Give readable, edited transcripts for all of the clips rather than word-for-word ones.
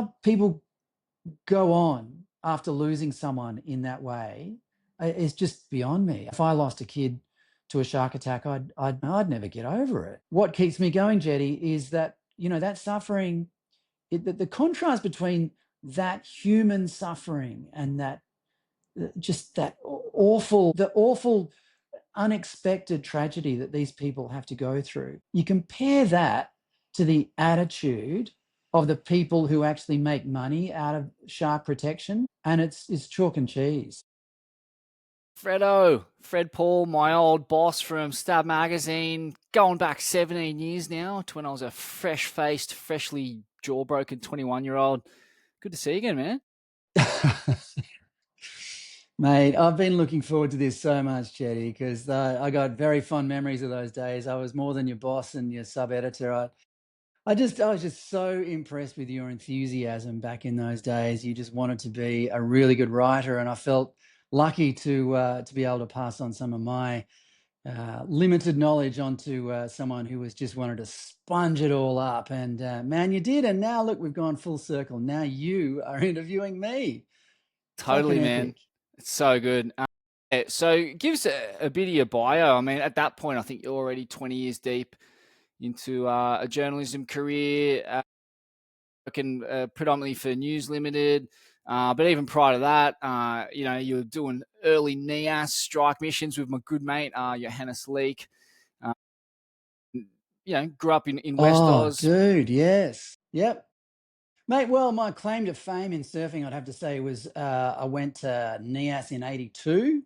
how people go on after losing someone in that way is just beyond me. If I lost a kid to a shark attack, I'd never get over it. What keeps me going, Jetty, is that, that suffering, the contrast between that human suffering and that just that awful unexpected tragedy that these people have to go through. You compare that to the attitude of the people who actually make money out of shark protection, and it's chalk and cheese. Fred Pawle, my old boss from Stab Magazine, going back 17 years now to when I was a fresh-faced, freshly jaw-broken 21-year-old. Good to see you again, man. Mate, I've been looking forward to this so much, Jetty, because I got very fond memories of those days. I was more than your boss and your sub-editor. I was just so impressed with your enthusiasm back in those days. You just wanted to be a really good writer, and I felt lucky to be able to pass on some of my limited knowledge onto someone who was just wanted to sponge it all up. And man, you did. And now look, we've gone full circle. Now you are interviewing me. Totally, Fucking man. epic. It's so good. So give us a bit of your bio. I mean, at that point, I think you're already 20 years deep into a journalism career, working predominantly for News Limited. But even prior to that, you were doing early NIAS strike missions with my good mate, Johannes Leek. Grew up in West Oh, Oz. dude, yes. Yep. Mate, well, my claim to fame in surfing, I'd have to say, was I went to NIAS in 82,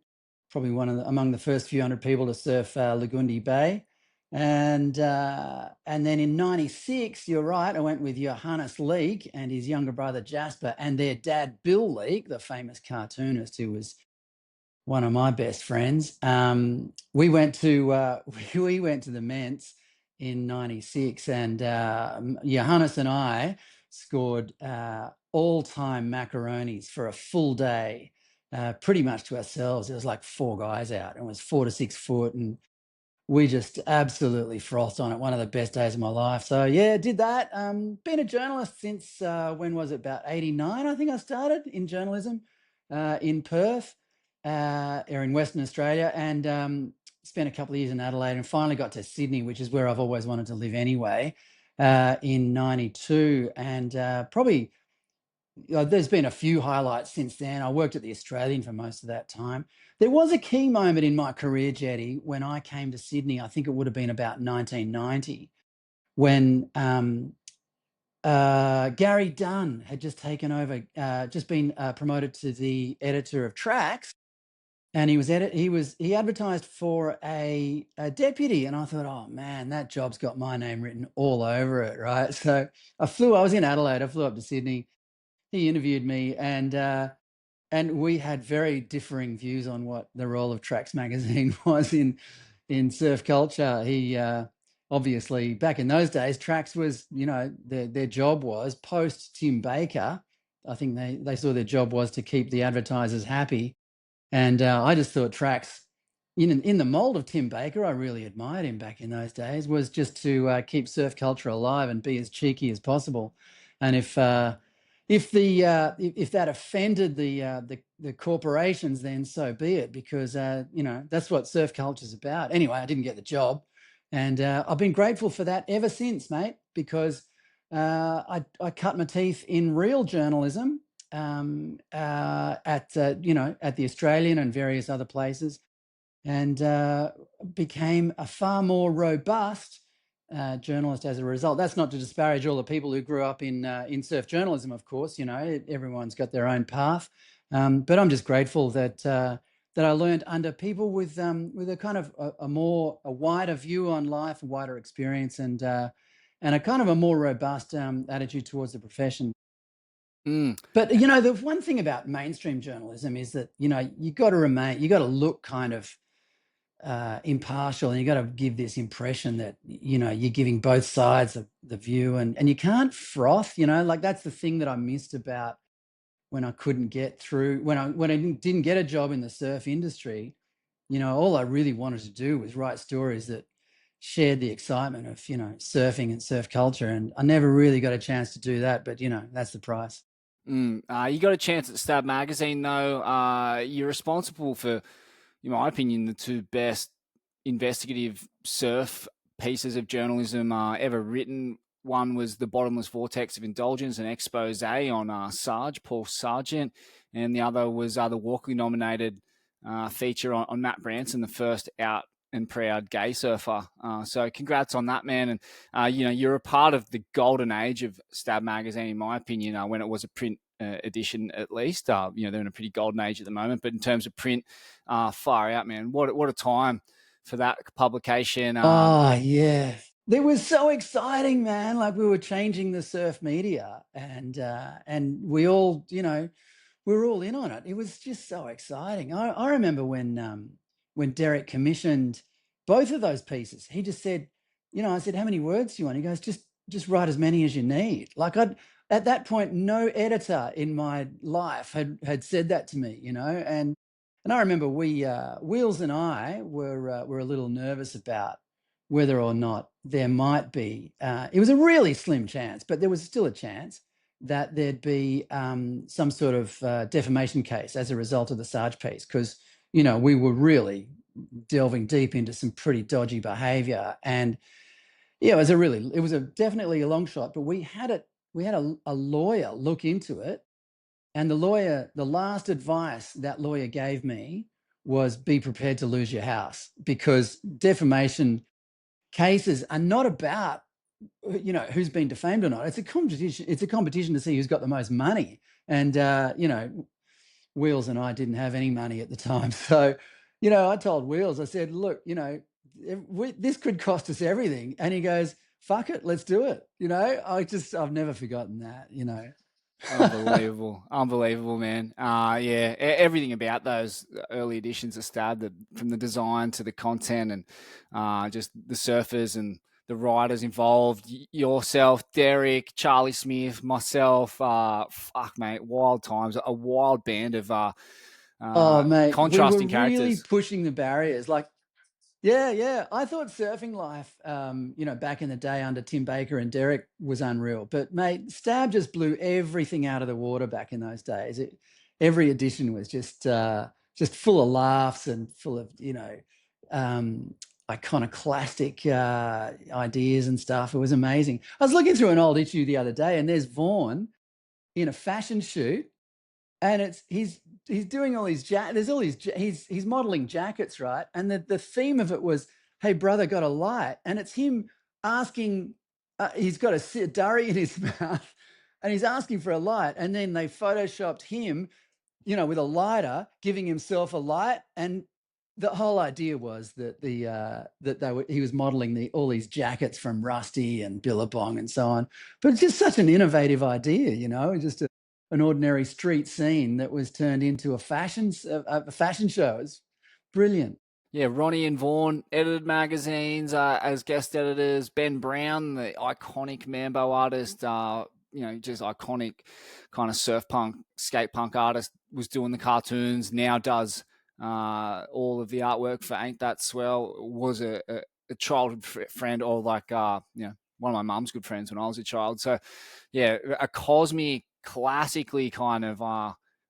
probably among the first few hundred people to surf Lagundi Bay. And then in 96, you're right, I went with Johannes Leek and his younger brother Jasper and their dad Bill Leek, the famous cartoonist who was one of my best friends. We went to we went to the Ments in 96, and Johannes and I scored all-time macaronis for a full day, pretty much to ourselves. There was like 4 guys out, and it was 4 to 6 foot, and we just absolutely frothed on it. One of the best days of my life. So yeah, did that. Been a journalist since when was it? About 89, I think I started in journalism in Perth, or in Western Australia, and spent a couple of years in Adelaide, and finally got to Sydney, which is where I've always wanted to live anyway, in 92. And probably there's been a few highlights since then. I worked at the Australian for most of that time. There was a key moment in my career, Jetty, when I came to Sydney. I think it would have been about 1990, when Gary Dunn had just taken over, just been promoted to the editor of Tracks, and he advertised for a deputy, and I thought, oh man, that job's got my name written all over it, right? So I was in Adelaide. I flew up to Sydney. He interviewed me, and we had very differing views on what the role of Tracks magazine was in surf culture. He obviously, back in those days, Tracks was, their job was post Tim Baker. I think they saw their job was to keep the advertisers happy, and I just thought Tracks, in the mold of Tim Baker, I really admired him back in those days, was just to keep surf culture alive and be as cheeky as possible. And if that offended the corporations, then so be it, because that's what surf culture is about. Anyway, I didn't get the job, and I've been grateful for that ever since, mate, because I cut my teeth in real journalism at the Australian and various other places, and became a far more robust journalist as a result. That's not to disparage all the people who grew up in surf journalism, of course. Everyone's got their own path, but I'm just grateful that I learned under people with a kind of a wider view on life, a wider experience, and a kind of a more robust attitude towards the profession. But the one thing about mainstream journalism is that you got to look kind of impartial, and you got to give this impression that you're giving both sides of the view, and you can't froth. Like, that's the thing that I missed about when I couldn't get through, when I didn't get a job in the surf industry. All I really wanted to do was write stories that shared the excitement of, surfing and surf culture. And I never really got a chance to do that, but that's the price. You got a chance at Stab Magazine, though. You're responsible for, in my opinion, the two best investigative surf pieces of journalism ever written. One was The Bottomless Vortex of Indulgence, an expose on Paul Sargent, and the other was the Walkley nominated feature on Matt Branson, the first out and proud gay surfer. So congrats on that, man. And, you're a part of the golden age of Stab Magazine, in my opinion, when it was a print edition at least. They're in a pretty golden age at the moment, but in terms of print, far out, man. What a time for that publication. Oh, yeah. It was so exciting, man. Like, we were changing the surf media, and we all, we were all in on it. It was just so exciting. I remember when Derek commissioned both of those pieces. He just said, I said, "How many words do you want?" He goes, "Just write as many as you need." Like, at that point, no editor in my life had said that to me, and I remember Wheels and I were a little nervous about whether or not there might be. It was a really slim chance, but there was still a chance that there'd be some sort of defamation case as a result of the Sarge piece, because we were really delving deep into some pretty dodgy behaviour, and yeah, it was definitely a long shot, but we had a lawyer look into it, and the last advice that lawyer gave me was, be prepared to lose your house, because defamation cases are not about who's been defamed or not. It's a competition. It's a competition to see who's got the most money. And Wheels and I didn't have any money at the time, so I told Wheels, I said, "Look, this could cost us everything." And he goes, "Fuck it, let's do it." I've never forgotten that. Unbelievable, man. Yeah, everything about those early editions of Stab, from the design to the content, and just the surfers and the writers involved, yourself, Derek, Charlie Smith, myself. Fuck, mate, wild times. A wild band of Oh, mate, we were contrasting really characters. pushing the barriers. Like, yeah, yeah. I thought surfing life, back in the day under Tim Baker and Derek, was unreal. But mate, Stab just blew everything out of the water back in those days. Every edition was just full of laughs and full of um, iconoclastic ideas and stuff. It was amazing. I was looking through an old issue the other day, and there's Vaughan in a fashion shoot, and he's doing all these there's all these he's modeling jackets, right? And the theme of it was, "Hey brother, got a light?" And it's him asking, he's got a durry in his mouth, and he's asking for a light, and then they photoshopped him, with a lighter, giving himself a light. And the whole idea was that he was modeling all these jackets from Rusty and Billabong and so on. But it's just such an innovative idea, just an ordinary street scene that was turned into a fashion show. It's brilliant. Yeah, Ronnie and Vaughan edited magazines as guest editors. Ben Brown, the iconic Mambo artist, just iconic kind of surf punk, skate punk artist, was doing the cartoons. Now does all of the artwork for Ain't That Swell. Was a childhood friend, or like one of my mum's good friends when I was a child. So yeah, a cosmic, classically kind of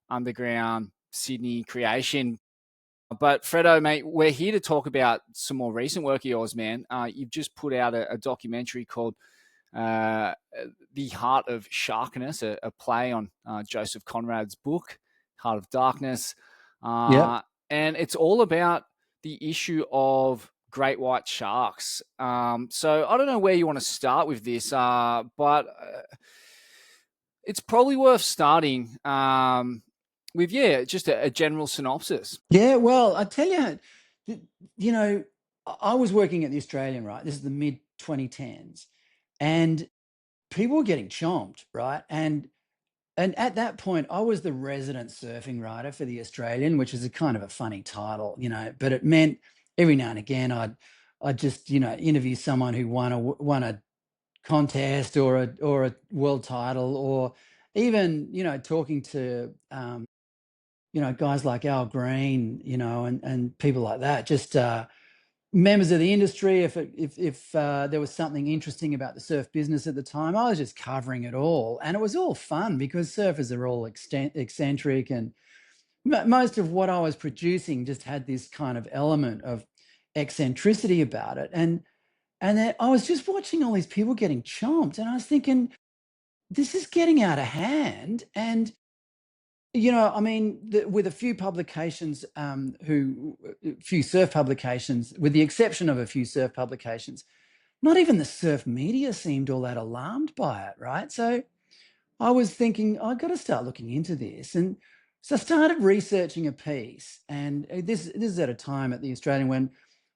underground Sydney creation. But Fredo, mate, we're here to talk about some more recent work of yours, man. You've just put out a documentary called uh, "The Heart of Sharkness," a play on Joseph Conrad's book, "Heart of Darkness," Yep. and it's all about the issue of great white sharks. So I don't know where you want to start with this, but it's probably worth starting with just a general synopsis. Yeah, well, I tell you, you know, I was working at the Australian, right? This is the mid 2010s, and people were getting chomped, right? And at that point, I was the resident surfing writer for the Australian, which is a kind of a funny title, but it meant every now and again I'd just interview someone who won a contest or a world title, or even talking to guys like Al Green, and people like that. Just members of the industry, if there was something interesting about the surf business at the time, I was just covering it all, and it was all fun because surfers are all eccentric, and most of what I was producing just had this kind of element of eccentricity about it, and then I was just watching all these people getting chomped, and I was thinking, this is getting out of hand, and I mean, with a few publications, few surf publications, with the exception of a few surf publications, not even the surf media seemed all that alarmed by it, right? So I was thinking, I've got to start looking into this. And so I started researching a piece. And this is at a time at the Australian when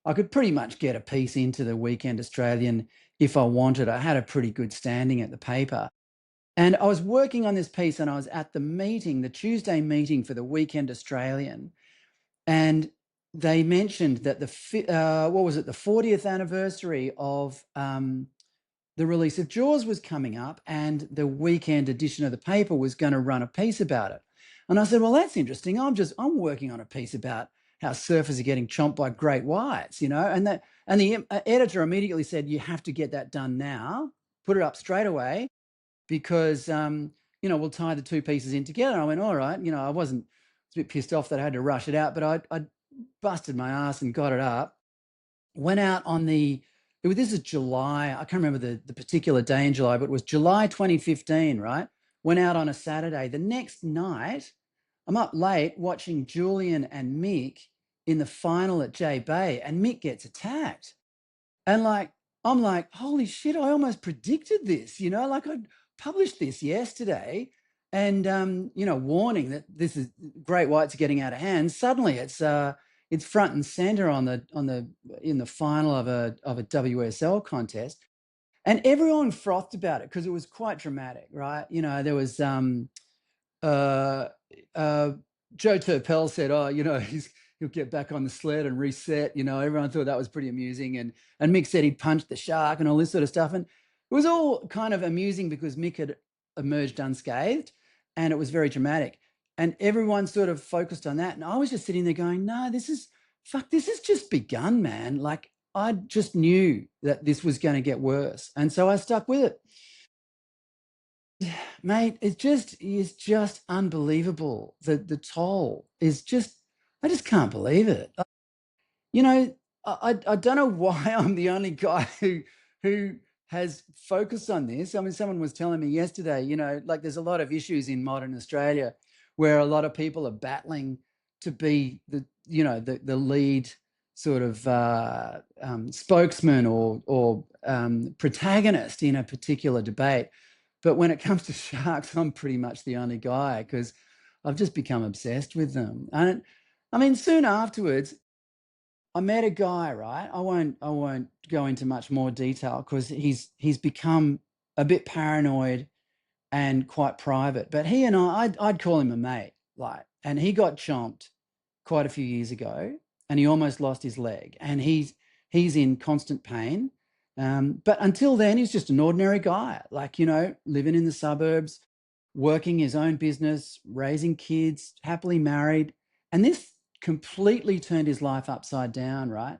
I could pretty much get a piece into the Weekend Australian if I wanted. I had a pretty good standing at the paper. And I was working on this piece and I was at the meeting, the Tuesday meeting for the Weekend Australian. And they mentioned that what was it, the 40th anniversary of the release of Jaws was coming up, and the weekend edition of the paper was going to run a piece about it. And I said, well, that's interesting. I'm working on a piece about how surfers are getting chomped by great whites, and the editor immediately said, you have to get that done now, put it up straight away, because we'll tie the two pieces in together. I went, all right. I was a bit pissed off that I had to rush it out, but I busted my ass and got it up. Went out on this is July. I can't remember the particular day in July, but it was July 2015, right? Went out on a Saturday. The next night, I'm up late watching Julian and Mick in the final at J Bay, and Mick gets attacked. And I'm like, holy shit, I almost predicted this, like I published this yesterday and, warning that this is great whites are getting out of hand. Suddenly it's front and center in the final of a WSL contest. And everyone frothed about it because it was quite dramatic, right? There was, uh, uh, Joe Turpel said, "Oh, he'll get back on the sled and reset." Everyone thought that was pretty amusing, and Mick said he punched the shark and all this sort of stuff, and it was all kind of amusing because Mick had emerged unscathed, and it was very dramatic, and everyone sort of focused on that, and I was just sitting there going, "No, this is just begun, man." Like I just knew that this was going to get worse, and so I stuck with it. Mate, it's just unbelievable. The toll is just, I just can't believe it. You know, I don't know why I'm the only guy who has focused on this. I mean, someone was telling me yesterday, like there's a lot of issues in modern Australia where a lot of people are battling to be the lead sort of spokesman or protagonist in a particular debate. But when it comes to sharks, I'm pretty much the only guy because I've just become obsessed with them. And I mean, soon afterwards, I met a guy, right? I won't go into much more detail because he's become a bit paranoid and quite private. But he and I'd call him a mate, like, and he got chomped quite a few years ago, and he almost lost his leg, and he's in constant pain. But until then, he's just an ordinary guy, like living in the suburbs, working his own business, raising kids, happily married, and this completely turned his life upside down, right?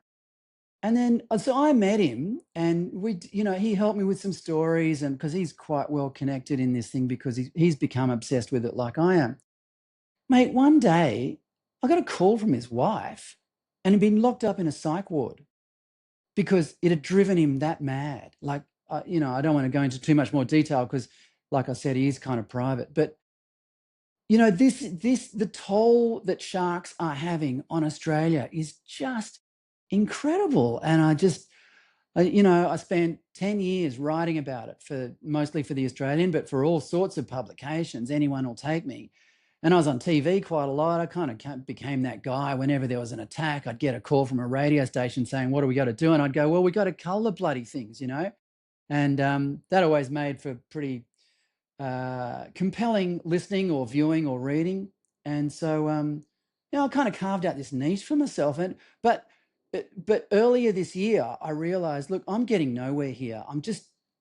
And then, so I met him, and he helped me with some stories, and because he's quite well connected in this thing, because he's become obsessed with it like I am. Mate, one day I got a call from his wife, and he'd been locked up in a psych ward because it had driven him that mad. Like, I don't want to go into too much more detail because, like I said, he is kind of private. But the toll that sharks are having on Australia is just incredible. And I spent 10 years writing about it, mostly for the Australian, but for all sorts of publications. Anyone will take me. And I was on TV quite a lot. I kind of became that guy. Whenever there was an attack, I'd get a call from a radio station saying, what do we got to do? And I'd go, well, we got to cull the bloody things, And that always made for pretty compelling listening or viewing or reading. And so, I kind of carved out this niche for myself. But earlier this year, I realized, look, I'm getting nowhere here. I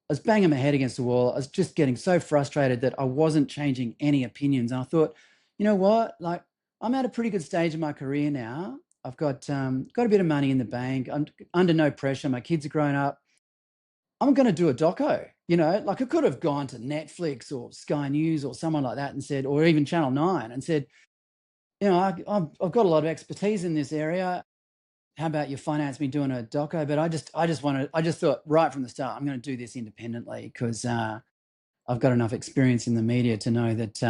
was banging my head against the wall. I was just getting so frustrated that I wasn't changing any opinions. And I thought, you know what? Like, I'm at a pretty good stage in my career now. I've got a bit of money in the bank. I'm under no pressure. My kids are grown up. I'm going to do a doco. Like I could have gone to Netflix or Sky News or someone like that and said, or even Channel 9 and said, I've got a lot of expertise in this area. How about you finance me doing a doco? But I just thought right from the start, I'm going to do this independently because I've got enough experience in the media to know that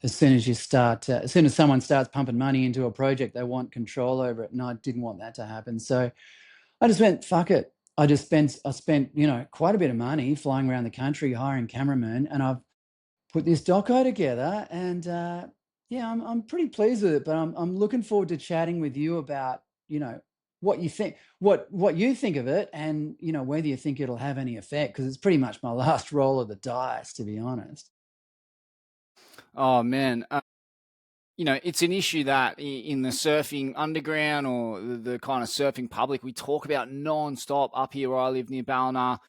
as soon as someone starts pumping money into a project, they want control over it, and I didn't want that to happen. So I just went, fuck it. I spent quite a bit of money flying around the country hiring cameramen, and I've put this doco together, and yeah, I'm pretty pleased with it. But I'm looking forward to chatting with you about what you think, what you think of it, and whether you think it'll have any effect, because it's pretty much my last roll of the dice, to be honest. Oh man, it's an issue that in the surfing underground or the kind of surfing public we talk about non-stop up here where I live near Ballina.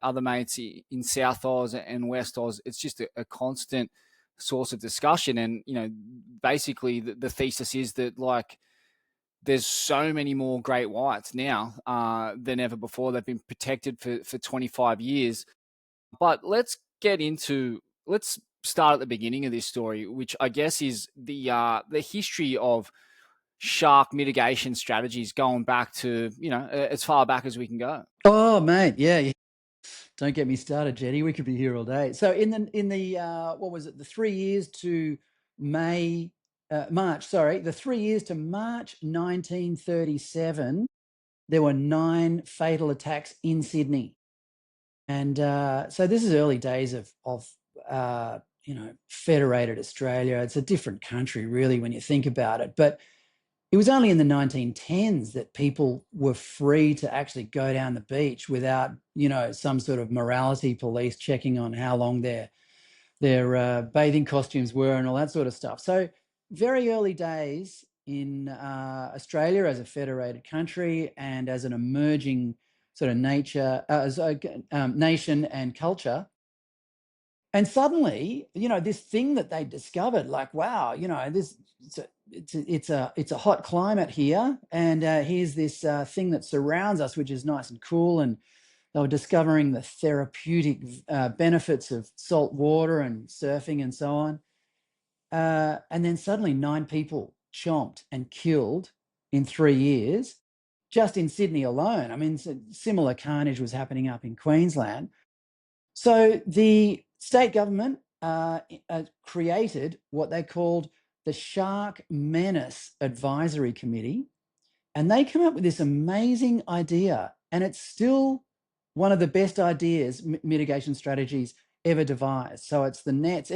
Other mates in South Oz and West Oz. It's just a constant source of discussion, and basically the thesis is that like there's so many more great whites now than ever before. They've been protected for 25 years. But let's start at the beginning of this story, which I guess is the history of shark mitigation strategies going back to as far back as we can go. Oh, mate, yeah. Don't get me started, Jetty. We could be here all day. So in the what was it? The 3 years to March. Sorry, the 3 years to March 1937, there were 9 fatal attacks in Sydney, and so this is early days of federated Australia. It's a different country, really, when you think about it, but it was only in the 1910s that people were free to actually go down the beach without, some sort of morality police checking on how long their bathing costumes were and all that sort of stuff. So very early days in Australia as a federated country and as an emerging sort of nation and culture. And suddenly, this thing that they discovered, like, wow, this it's a hot climate here, and here's this thing that surrounds us, which is nice and cool. And they were discovering the therapeutic benefits of salt water and surfing and so on. And then suddenly, 9 people chomped and killed in 3 years, just in Sydney alone. I mean, similar carnage was happening up in Queensland. So the state government created what they called the Shark Menace Advisory Committee, and they come up with this amazing idea, and it's still one of the best ideas, mitigation strategies ever devised. So it's the nets.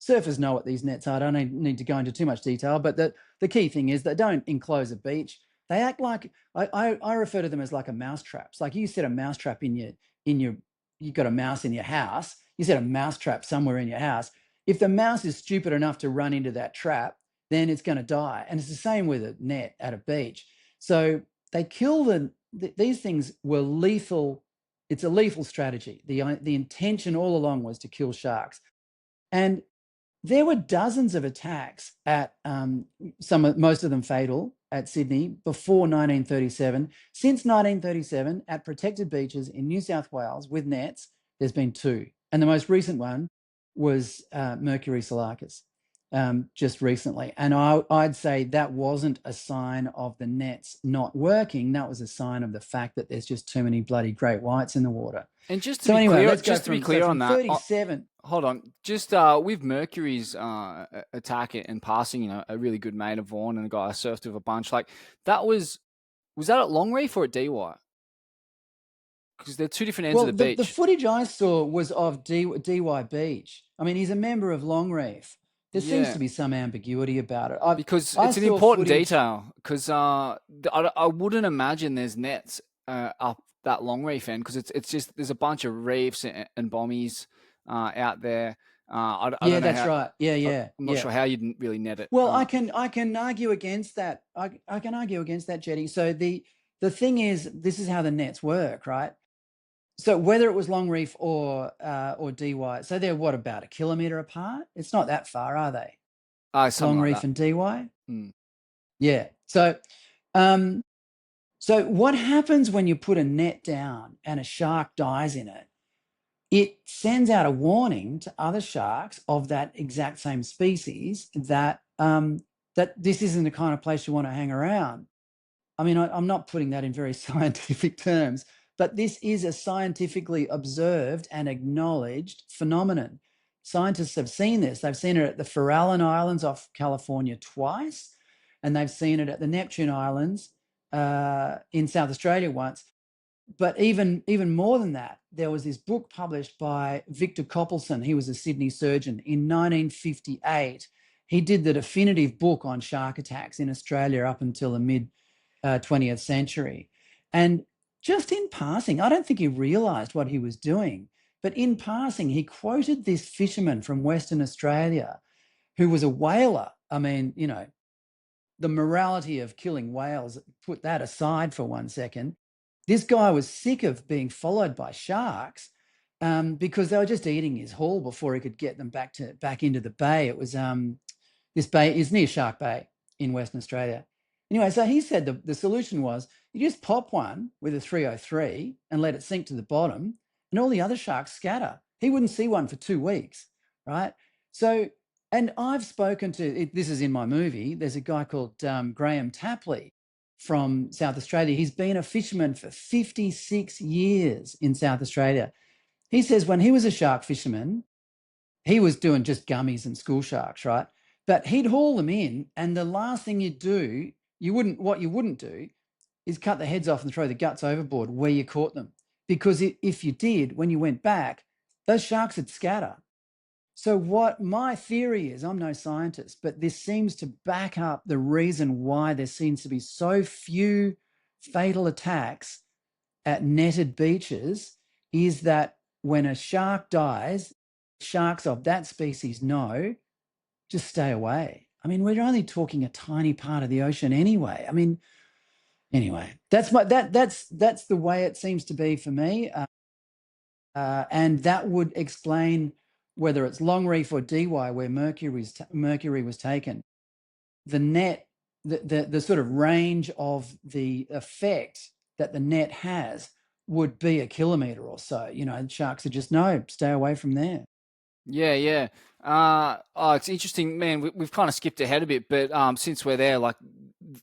Surfers know what these nets are. I don't need to go into too much detail, but the key thing is they don't enclose a beach. They act like I refer to them as like a mousetrap. It's like you set a mousetrap in your you've got a mouse in your house. You set a mousetrap somewhere in your house. If the mouse is stupid enough to run into that trap, then it's going to die. And it's the same with a net at a beach. So they kill these things were lethal. It's a lethal strategy. The intention all along was to kill sharks. And there were dozens of attacks at most of them fatal at Sydney before 1937. Since 1937, at protected beaches in New South Wales with nets, there's been 2. And the most recent one was Mercury Salakis just recently. And I'd say that wasn't a sign of the nets not working. That was a sign of the fact that there's just too many bloody great whites in the water. And just to So be anyway, clear, let's go from on that, 37. Hold on, just with Mercury's attack and passing, a really good mate of Vaughan and a guy I surfed with a bunch. Like that was that at Longreef or at DY? Because they're two different ends of the beach. The footage I saw was of DY Beach. I mean, he's a member of Longreef. There seems to be some ambiguity about it. Because it's an important detail. Because I wouldn't imagine there's nets up that Longreef end, because it's just there's a bunch of reefs and bommies out there. I don't know that's how, right. Yeah. I'm not sure how you didn't really net it. Well, I can argue against that. I can argue against that, Jetty. So the thing is, this is how the nets work, right? So whether it was Longreef or DY, so they're what, about a kilometre apart? It's not that far, are they? Something Longreef like that. and DY. Mm. Yeah. Um, so what happens when you put a net down and a shark dies in it? It sends out a warning to other sharks of that exact same species that that this isn't the kind of place you want to hang around. I mean, I'm not putting that in very scientific terms, but this is a scientifically observed and acknowledged phenomenon. Scientists have seen this. They've seen it at the Farallon Islands off California twice, and they've seen it at the Neptune Islands in South Australia once. But even more than that, there was this book published by Victor Coppelson. He was a Sydney surgeon in 1958. He did the definitive book on shark attacks in Australia up until the mid 20th century. And just in passing, I don't think he realized what he was doing, but in passing, he quoted this fisherman from Western Australia who was a whaler. I mean, you know, the morality of killing whales, put that aside for 1 second. This guy was sick of being followed by sharks because they were just eating his haul before he could get them back into the bay. It was this bay is near Shark Bay in Western Australia. Anyway, so he said the solution was you just pop one with a 303 and let it sink to the bottom, and all the other sharks scatter. He wouldn't see one for 2 weeks, right? So, and I've spoken to, this is in my movie, there's a guy called Graham Tapley from South Australia. He's been a fisherman for 56 years in South Australia. He says when he was a shark fisherman, he was doing just gummies and school sharks, right? But he'd haul them in, and the last thing you'd do, what you wouldn't do is cut the heads off and throw the guts overboard where you caught them. Because if you did, when you went back, those sharks would scatter. So what my theory is, I'm no scientist, but this seems to back up the reason why there seems to be so few fatal attacks at netted beaches is that when a shark dies, sharks of that species know, just stay away. I mean, we're only talking a tiny part of the ocean anyway. I mean, anyway, that's the way it seems to be for me, and that would explain whether it's Longreef or Dee Why where mercury was taken. The net, the sort of range of the effect that the net has would be a kilometre or so. You know, sharks are just no, stay away from there. Yeah, yeah. Oh, it's interesting, man. We've kind of skipped ahead a bit, but since we're there, like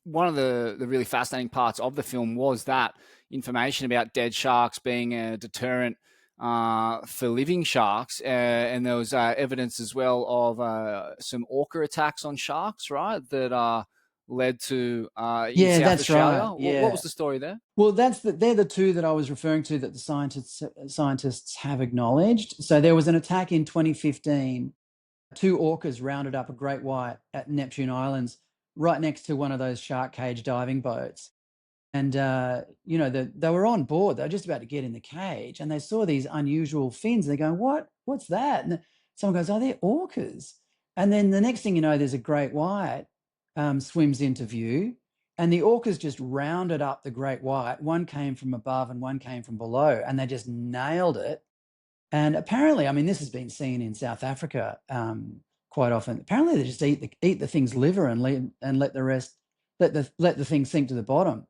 one of the really fascinating parts of the film was that information about dead sharks being a deterrent for living sharks, and there was evidence as well of some orca attacks on sharks, right? That led to in Yeah, South that's Australia. right. What Yeah. was the story there? Well, they're the two that I was referring to that the scientists have acknowledged. So there was an attack in 2015. Two orcas rounded up a great white at Neptune Islands, right next to one of those shark cage diving boats. And you know, they were on board. They were just about to get in the cage, and they saw these unusual fins. They're going, "What? What's that?" And someone goes, "Oh, they're orcas." And then the next thing you know, there's a great white swims into view, and the orcas just rounded up the great white. One came from above, and one came from below, and they just nailed it. And apparently, I mean, this has been seen in South Africa quite often. Apparently, they just eat the thing's liver and let the rest let the thing sink to the bottom.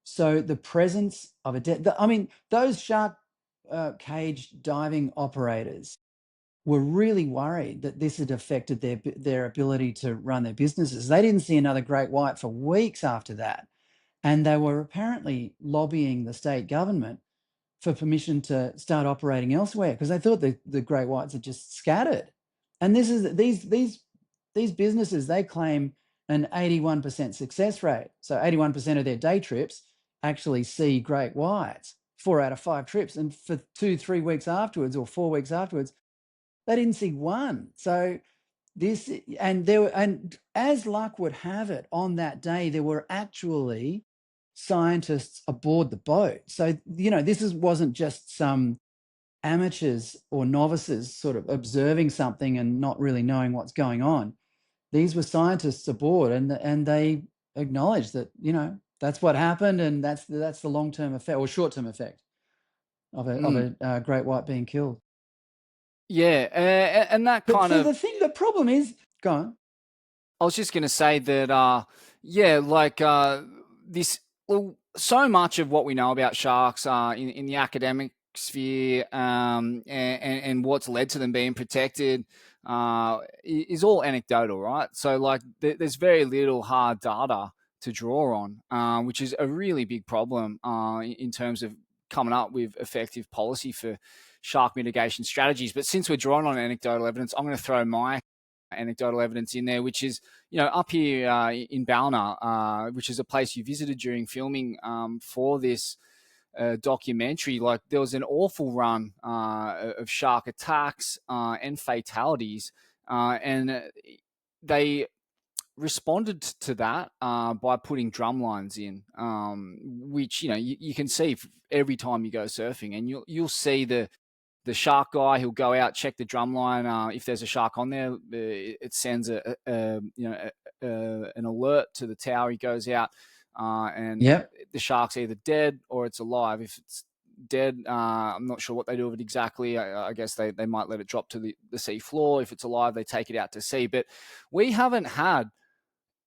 So the presence of a dead, I mean, those shark cage diving operators were really worried that this had affected their ability to run their businesses. They didn't see another great white for weeks after that, and they were apparently lobbying the state government for permission to start operating elsewhere because they thought the great whites had just scattered. And this is these businesses, they claim an 81% success rate. So 81% of their day trips actually see great whites, 4 out of 5 trips. And for 2-3 weeks afterwards or 4 weeks afterwards, they didn't see one. So this and as luck would have it, on that day there were actually scientists aboard the boat. So you know, wasn't just some amateurs or novices sort of observing something and not really knowing what's going on. These were scientists aboard, and they acknowledged that, you know, that's what happened, and that's the long-term effect or short-term effect of Mm. a great white being killed. Yeah, and that But kind see, of the problem is, go on. I was just going to say that, this. Well, so much of what we know about sharks in the academic sphere, and what's led to them being protected is all anecdotal, right? So, like, there's very little hard data to draw on, which is a really big problem in terms of coming up with effective policy for shark mitigation strategies. But since we're drawing on anecdotal evidence, I'm going to throw my anecdotal evidence in there, which is, up here in Balna, which is a place you visited during filming for this documentary. Like, there was an awful run of shark attacks and fatalities, and they responded to that by putting drum lines in, which you can see every time you go surfing, and you'll see the shark guy. He'll go out, check the drum line. If there's a shark on there, it sends an alert to the tower. He goes out, and Yep. the shark's either dead or it's alive. If it's dead, I'm not sure what they do with it exactly. I guess they might let it drop to the sea floor. If it's alive, they take it out to sea. But we haven't had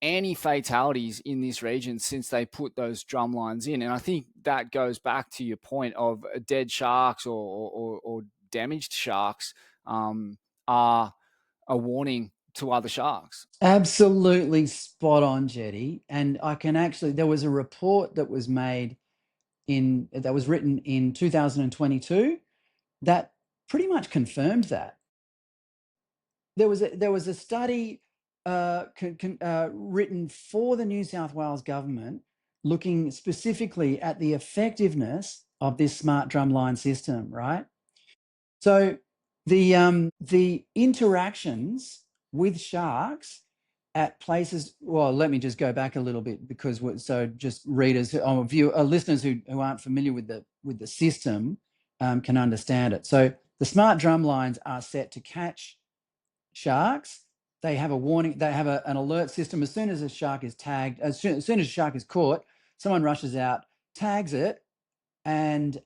any fatalities in this region since they put those drum lines in. And I think that goes back to your point of dead sharks or damaged sharks are a warning to other sharks. Absolutely spot on, Jetty. And I can actually, there was a report that was written in 2022 that pretty much confirmed that. There was a study written for the New South Wales government looking specifically at the effectiveness of this smart drumline system, right? So the interactions with sharks at places. Well, let me just go back a little bit, because just readers or listeners who aren't familiar with the system can understand it. So the smart drum lines are set to catch sharks. They have a warning. They have an alert system. As soon as a shark is tagged, as soon as a shark is caught, someone rushes out, tags it, and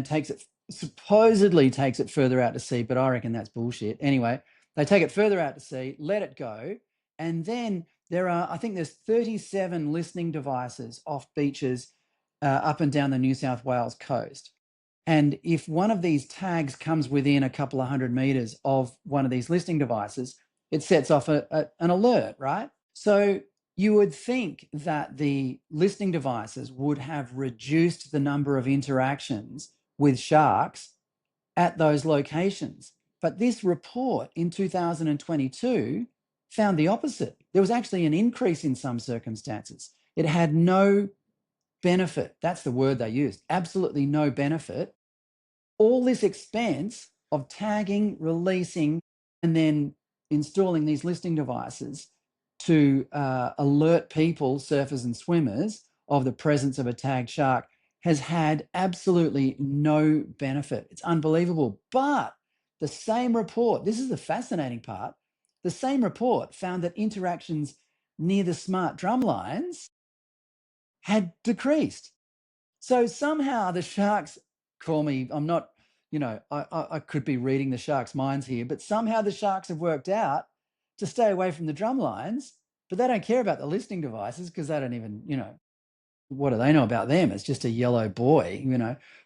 takes it. Supposedly takes it further out to sea, but I reckon that's bullshit. Anyway, they take it further out to sea, let it go, and then I think there's 37 listening devices off beaches up and down the New South Wales coast. And if one of these tags comes within a couple of 100 meters of one of these listening devices, it sets off an alert, right? So you would think that the listening devices would have reduced the number of interactions with sharks at those locations. But this report in 2022 found the opposite. There was actually an increase in some circumstances. It had no benefit. That's the word they used. Absolutely no benefit. All this expense of tagging, releasing, and then installing these listening devices to alert people, surfers and swimmers, of the presence of a tagged shark has had absolutely no benefit. It's unbelievable. But the same report, this is the fascinating part, the same report found that interactions near the smart drum lines had decreased. So somehow the sharks, call me, I'm not, I could be reading the sharks' minds here, but somehow the sharks have worked out to stay away from the drum lines, but they don't care about the listening devices because they don't even, what do they know about them? It's just a yellow buoy,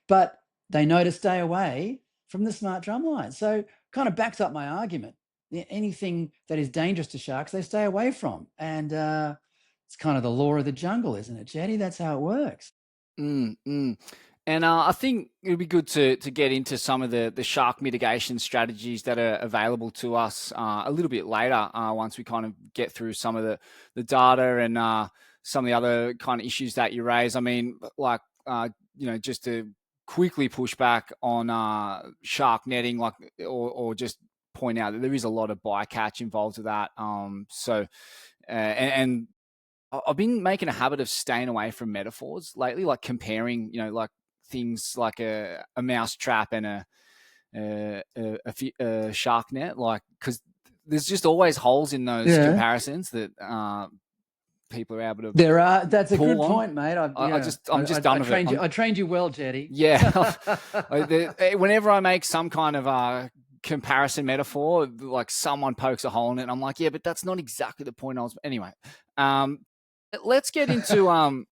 but they know to stay away from the smart drum lines. So kind of backs up my argument. Anything that is dangerous to sharks, they stay away from. And it's kind of the law of the jungle, isn't it, Jetty? That's how it works. And I think it would be good to get into some of the shark mitigation strategies that are available to us a little bit later, once we kind of get through some of the data and some of the other kind of issues that you raise. I mean, like, just to quickly push back on shark netting, like, or just point out that there is a lot of bycatch involved with that. And I've been making a habit of staying away from metaphors lately, like comparing, like things like a mouse trap and a shark net, like, because there's just always holes in those comparisons that people are able to. That's a good point, mate. I'm just done with it. I trained you well, Jetty. Yeah. Whenever I make some kind of comparison metaphor, like someone pokes a hole in it. And I'm like, yeah, but that's not exactly the point I was. Anyway, let's get into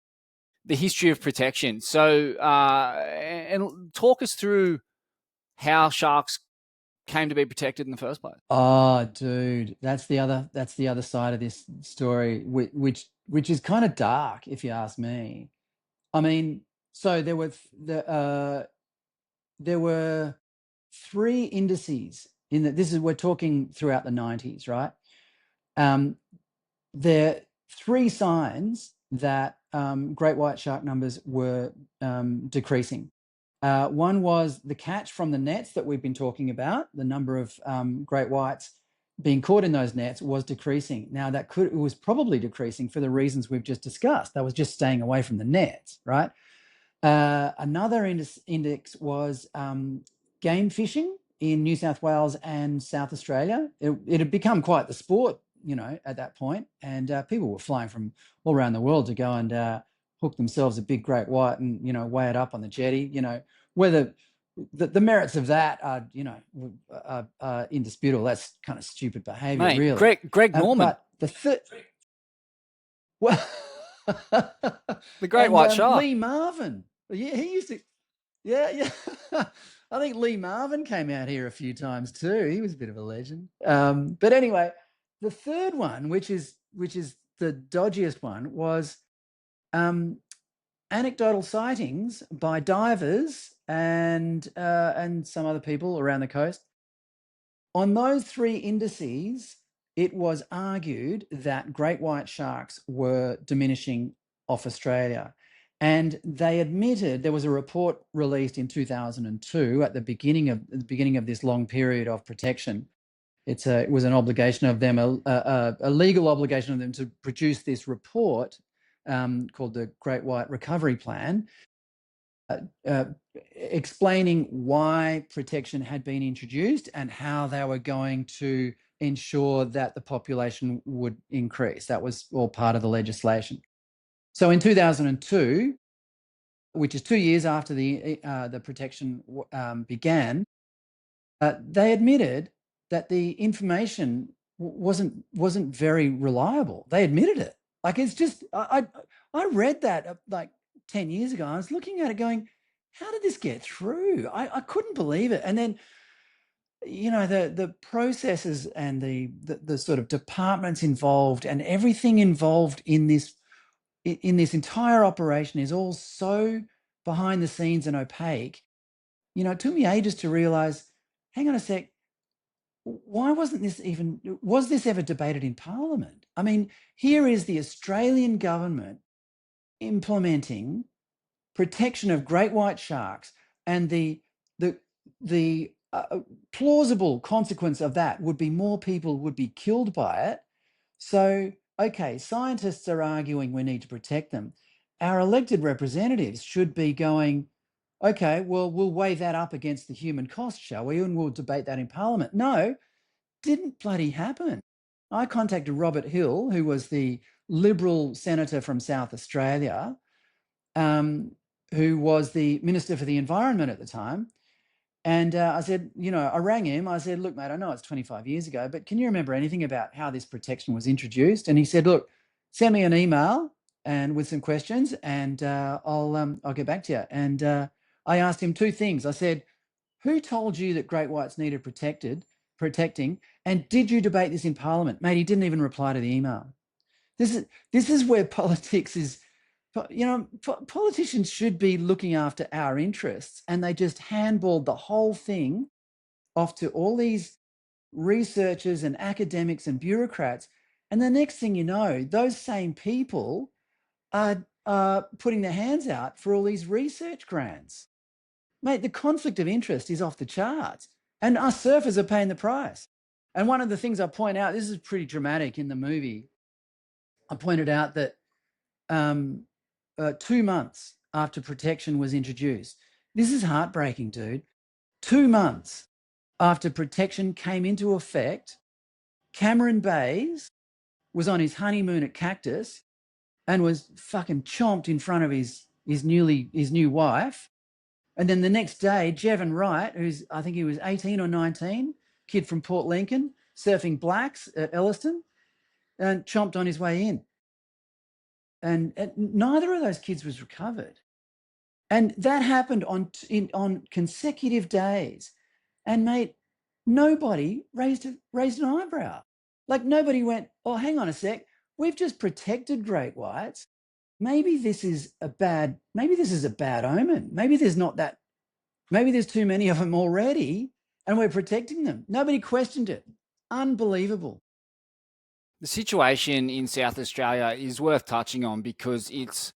the history of protection. So, and talk us through how sharks came to be protected in the first place. Oh, dude, that's the other side of this story, which is kind of dark, if you ask me. I mean, so there were three indices in that. This is We're talking throughout the 90s, right? There are three signs that great white shark numbers were decreasing. One was the catch from the nets that we've been talking about. The number of great whites being caught in those nets was decreasing. Now, it was probably decreasing for the reasons we've just discussed. That was just staying away from the nets, right? Another index was game fishing in New South Wales and South Australia. It had become quite the sport, at that point, and people were flying from all around the world to go and hook themselves a big great white and weigh it up on the jetty. Whether the merits of that are indisputable. That's kind of stupid behaviour, Mate, really. Greg Norman, But the third, well, the great and white shark. Lee Marvin, yeah, he used to. Yeah, yeah. I think Lee Marvin came out here a few times too. He was a bit of a legend. But anyway, the third one, which is the dodgiest one, was anecdotal sightings by divers and some other people around the coast. On those three indices, it was argued that great white sharks were diminishing off Australia. And they admitted, there was a report released in 2002 at the beginning of this long period of protection. It was an obligation of them, a legal obligation of them, to produce this report called the Great White Recovery Plan, explaining why protection had been introduced and how they were going to ensure that the population would increase. That was all part of the legislation. So in 2002, which is 2 years after the protection began, they admitted that the information wasn't very reliable. They admitted it. Like, it's just, I read that like 10 years ago. I was looking at it going, how did this get through? I couldn't believe it. And then, the processes and the sort of departments involved and everything involved in this entire operation is all so behind the scenes and opaque. It took me ages to realize, hang on a sec, why was this ever debated in Parliament? I mean, here is the Australian government implementing protection of great white sharks, and the plausible consequence of that would be more people would be killed by it. So, okay, scientists are arguing we need to protect them. Our elected representatives should be going, okay, well, we'll weigh that up against the human cost, shall we? And we'll debate that in Parliament. No, didn't bloody happen. I contacted Robert Hill, who was the Liberal senator from South Australia, who was the Minister for the Environment at the time. And I said, I rang him. I said, look, mate, I know it's 25 years ago, but can you remember anything about how this protection was introduced? And he said, look, send me an email and with some questions, and I'll get back to you. And I asked him two things. I said, who told you that great whites needed protecting? And did you debate this in Parliament? Mate, he didn't even reply to the email. This is where politics is. Politicians should be looking after our interests, and they just handballed the whole thing off to all these researchers and academics and bureaucrats. And the next thing you know, those same people are putting their hands out for all these research grants. Mate, the conflict of interest is off the charts, and us surfers are paying the price. And one of the things I point out, this is pretty dramatic in the movie, I pointed out that 2 months after protection was introduced, this is heartbreaking, dude. 2 months after protection came into effect, Cameron Bayes was on his honeymoon at Cactus and was fucking chomped in front of his new wife. And then the next day, Jevon Wright, I think he was 18 or 19, kid from Port Lincoln, surfing blacks at Elliston, and chomped on his way in. And neither of those kids was recovered. And that happened on consecutive days. And mate, nobody raised an eyebrow. Like nobody went, oh, hang on a sec, we've just protected great whites. Maybe this is a bad omen. Maybe there's too many of them already and we're protecting them. Nobody questioned it. Unbelievable. The situation in South Australia is worth touching on because it's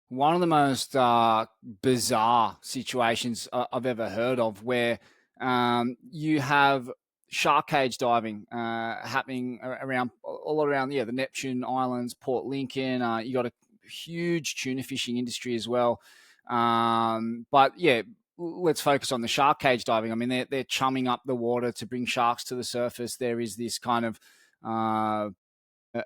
one of the most bizarre situations I've ever heard of, where you have shark cage diving happening around all around the Neptune Islands, Port Lincoln. You got a huge tuna fishing industry as well. But yeah, let's focus on the shark cage diving. I mean, they're chumming up the water to bring sharks to the surface. There is this kind of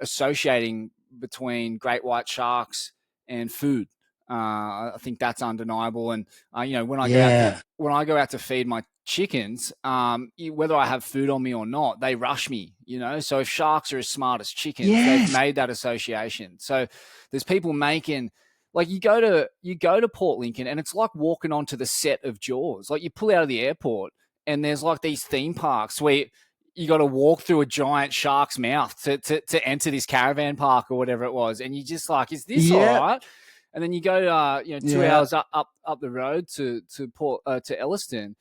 associating between great white sharks and food. I think that's undeniable. And when I go out to feed my chickens, whether I have food on me or not, they rush me. So if sharks are as smart as chickens, they've made that association. So there's people making. Like you go to Port Lincoln and it's like walking onto the set of Jaws. Like you pull out of the airport and there's like these theme parks where you got to walk through a giant shark's mouth to enter this caravan park or whatever it was, and you just like, is this all right? And then you go 2 hours up the road to Port to Elliston,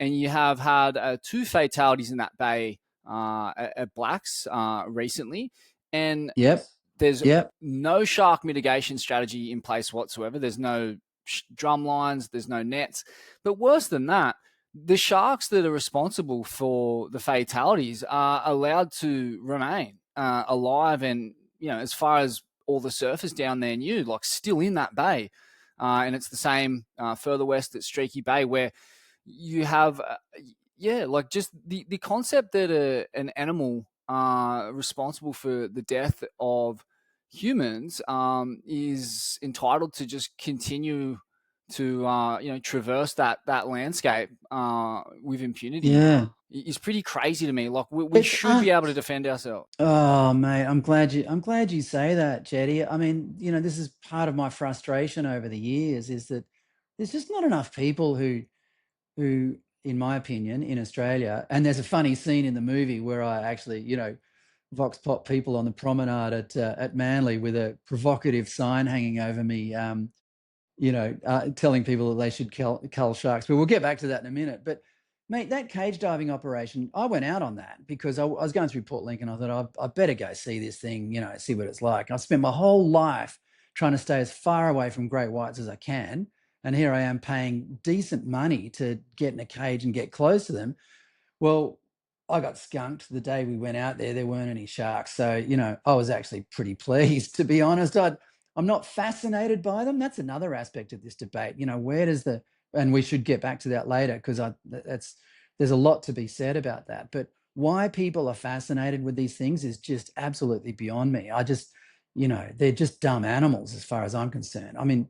and you have had 2 fatalities in that bay at Blacks recently, and there's no shark mitigation strategy in place whatsoever. There's no drum lines, there's no nets, but worse than that, the sharks that are responsible for the fatalities are allowed to remain alive, and as far as all the surfers down there knew, like still in that bay. And it's the same further west at Streaky Bay, where you have like just the concept that an animal responsible for the death of humans is entitled to just continue to traverse that landscape with impunity is pretty crazy to me. Like we should be able to defend ourselves. Oh mate, I'm glad you say that, Jetty. I mean, this is part of my frustration over the years, is that there's just not enough people who in my opinion in Australia, and there's a funny scene in the movie where I actually vox pop people on the promenade at Manly with a provocative sign hanging over me, telling people that they should cull sharks. But we'll get back to that in a minute. But mate, that cage diving operation, I went out on that because I was going through Port Lincoln. I thought I better go see this thing, see what it's like. I spent my whole life trying to stay as far away from great whites as I can, and here I am paying decent money to get in a cage and get close to them. Well, I got skunked the day we went out there. There weren't any sharks. So, I was actually pretty pleased, to be honest. I'm not fascinated by them. That's another aspect of this debate. Where does and we should get back to that later, because there's a lot to be said about that. But why people are fascinated with these things is just absolutely beyond me. They're just dumb animals as far as I'm concerned. I mean,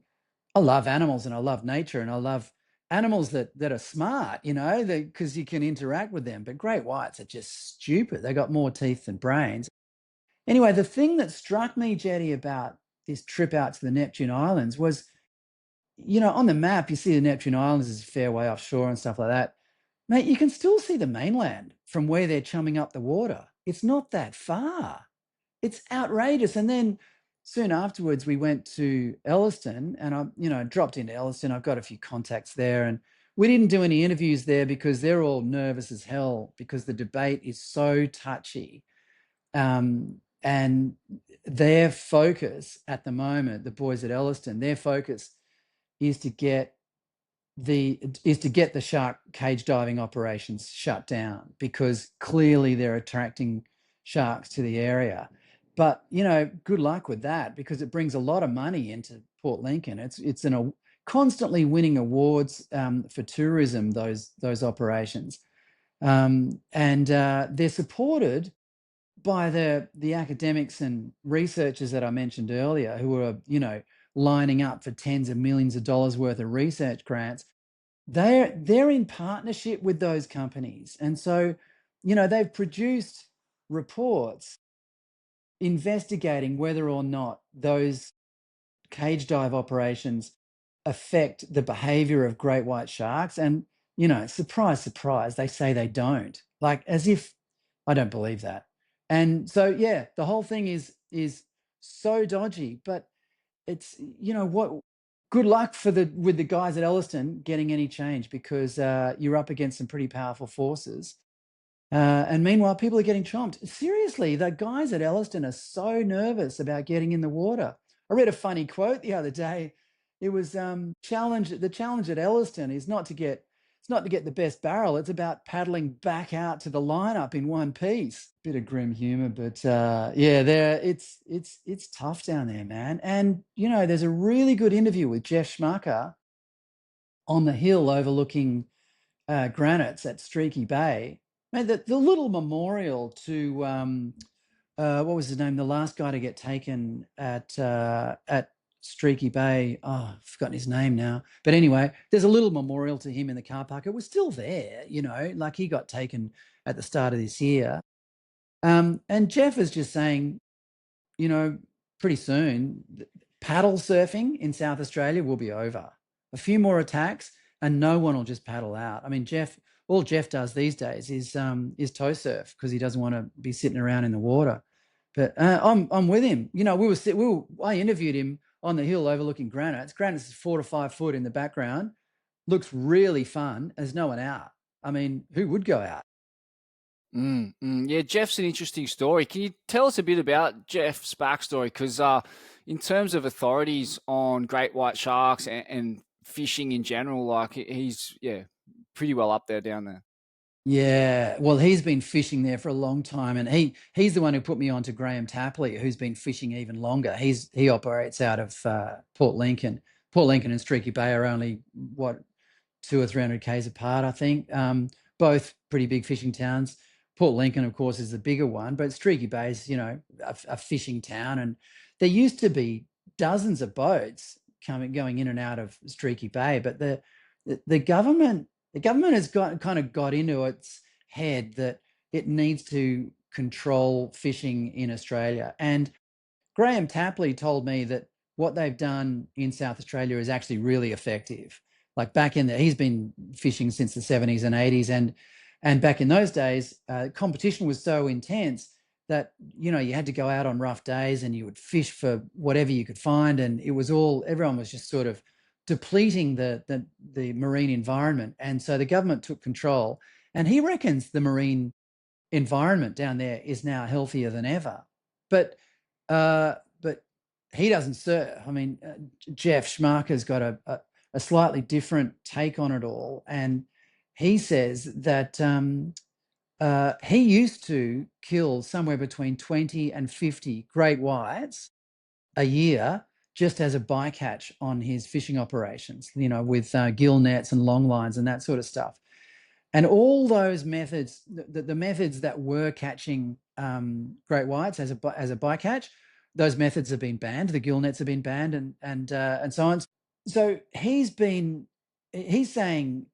I love animals and I love nature and I love animals that are smart, because you can interact with them. But great whites are just stupid. They got more teeth than brains. Anyway, the thing that struck me, Jetty, about this trip out to the Neptune Islands was, on the map, you see the Neptune Islands is a fair way offshore and stuff like that. Mate, you can still see the mainland from where they're chumming up the water. It's not that far. It's outrageous. And then soon afterwards, we went to Elliston, and I, dropped into Elliston. I've got a few contacts there, and we didn't do any interviews there because they're all nervous as hell because the debate is so touchy. And their focus at the moment, the boys at Elliston, their focus is to get the shark cage diving operations shut down, because clearly they're attracting sharks to the area. But good luck with that, because it brings a lot of money into Port Lincoln. It's constantly winning awards for tourism, those operations, and they're supported by the academics and researchers that I mentioned earlier, who are lining up for tens of millions of dollars worth of research grants. they're in partnership with those companies, and so they've produced reports investigating whether or not those cage dive operations affect the behavior of great white sharks. And surprise, surprise, they say they don't, like, as if I don't believe that. And so yeah, the whole thing is so dodgy. But it's what good luck with the guys at Elliston getting any change, because you're up against some pretty powerful forces. And meanwhile, people are getting chomped. Seriously, the guys at Elliston are so nervous about getting in the water. I read a funny quote the other day. It was the challenge at Elliston is not to get the best barrel. It's about paddling back out to the lineup in one piece. Bit of grim humor, but yeah, it's tough down there, man. And there's a really good interview with Jeff Schmucker on the hill overlooking granites at Streaky Bay. Man, the little memorial to what was his name? The last guy to get taken at Streaky Bay. Oh, I've forgotten his name now. But anyway, there's a little memorial to him in the car park. It was still there, like he got taken at the start of this year. And Jeff is just saying, you know, pretty soon, paddle surfing in South Australia will be over. A few more attacks, and no one will just paddle out. I mean, all Jeff does these days is tow surf, because he doesn't want to be sitting around in the water. But I'm with him. I interviewed him on the hill overlooking granites. Granites is 4 to 5 foot in the background. Looks really fun. There's no one out. I mean, who would go out? Yeah, Jeff's an interesting story. Can you tell us a bit about Jeff's backstory? Because in terms of authorities on great white sharks and fishing in general, like he's pretty well up there down there. Yeah, well, he's been fishing there for a long time, and he's the one who put me on to Graham Tapley, who's been fishing even longer. He operates out of Port Lincoln. Port Lincoln and Streaky Bay are only what 200 or 300 k's apart, I think. Both pretty big fishing towns. Port Lincoln, of course, is the bigger one, but Streaky Bay is, a fishing town, and there used to be dozens of boats going in and out of Streaky Bay, but the government has got into its head that it needs to control fishing in Australia. And Graham Tapley told me that what they've done in South Australia is actually really effective. Like he's been fishing since the 70s and 80s, and back in those days, competition was so intense that you had to go out on rough days and you would fish for whatever you could find, and everyone was just sort of depleting the marine environment, and so the government took control. And he reckons the marine environment down there is now healthier than ever. But but he doesn't surf. I mean, Jeff Schmarker's got a slightly different take on it all, and he says that he used to kill somewhere between 20 and 50 great whites a year just as a bycatch on his fishing operations, with gill nets and long lines and that sort of stuff. And all those methods, the methods that were catching great whites as a bycatch, those methods have been banned. The gill nets have been banned, and so on. So he's saying,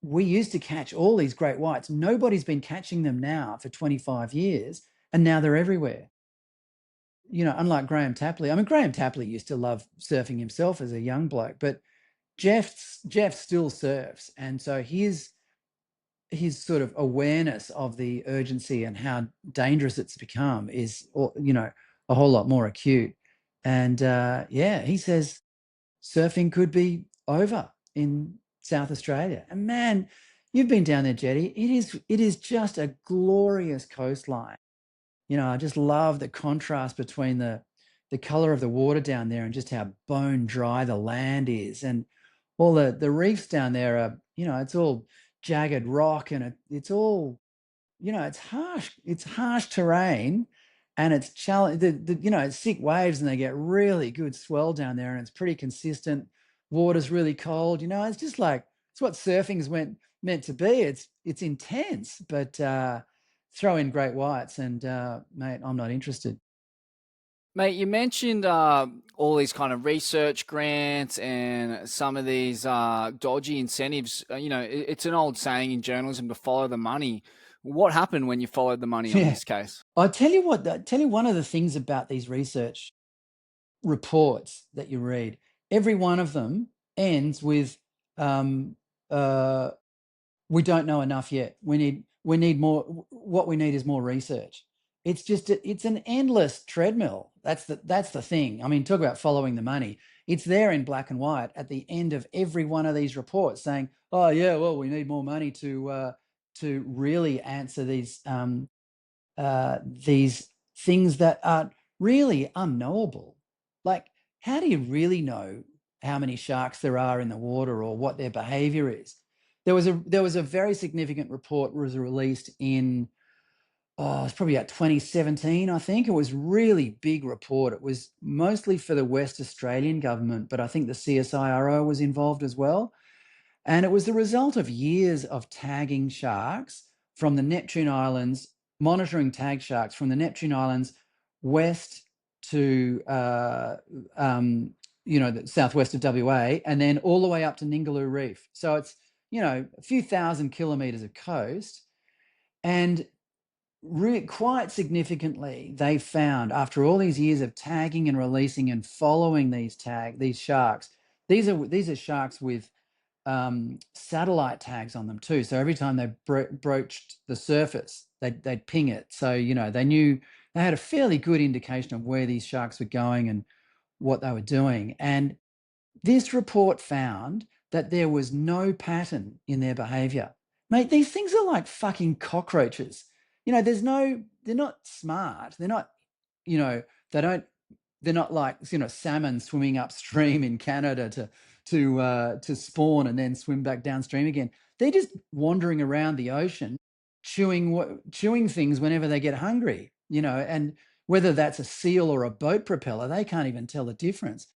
we used to catch all these great whites. Nobody's been catching them now for 25 years, and now they're everywhere. Unlike Graham Tapley. I mean, Graham Tapley used to love surfing himself as a young bloke, but Jeff still surfs, and so his sort of awareness of the urgency and how dangerous it's become is, a whole lot more acute. And he says surfing could be over in South Australia. And man, you've been down there, Jetty. It is just a glorious coastline. I just love the contrast between the color of the water down there and just how bone dry the land is. And all the reefs down there are, it's all jagged rock, and it's all, it's harsh terrain, and it's challenge it's sick waves, and they get really good swell down there, and it's pretty consistent. Water's really cold. It's just like it's what surfing's meant to be. It's intense, but throw in great whites, and mate, I'm not interested. Mate, you mentioned all these kind of research grants and some of these dodgy incentives. It's an old saying in journalism to follow the money. What happened when you followed the money on Yeah. this case? I tell you what, tell you one of the things about these research reports that you read. Every one of them ends with, um, uh, "We don't know enough yet. We need more. What we need is more research." It's just it's an endless treadmill. That's the thing. I mean, talk about following the money. It's there in black and white at the end of every one of these reports, saying, "Oh yeah, well, we need more money to really answer these things that are really unknowable." Like, how do you really know how many sharks there are in the water or what their behavior is? There was a very significant report was released in, it's probably about 2017, I think. It was really big report. It was mostly for the West Australian government, but I think the CSIRO was involved as well. And it was the result of years of tagging sharks from the Neptune Islands, monitoring tag sharks from the Neptune Islands west to, the southwest of WA, and then all the way up to Ningaloo Reef. So it's, a few thousand kilometres of coast. And quite significantly, they found after all these years of tagging and releasing and following these sharks, these are sharks with satellite tags on them too. So every time they broached the surface, they'd ping it. So they knew they had a fairly good indication of where these sharks were going and what they were doing. And this report found that there was no pattern in their behavior. Mate, these things are like fucking cockroaches. They're not smart. They're not, you know, they don't, they're not like, salmon swimming upstream in Canada to spawn and then swim back downstream again. They're just wandering around the ocean, chewing things whenever they get hungry, and whether that's a seal or a boat propeller, they can't even tell the difference.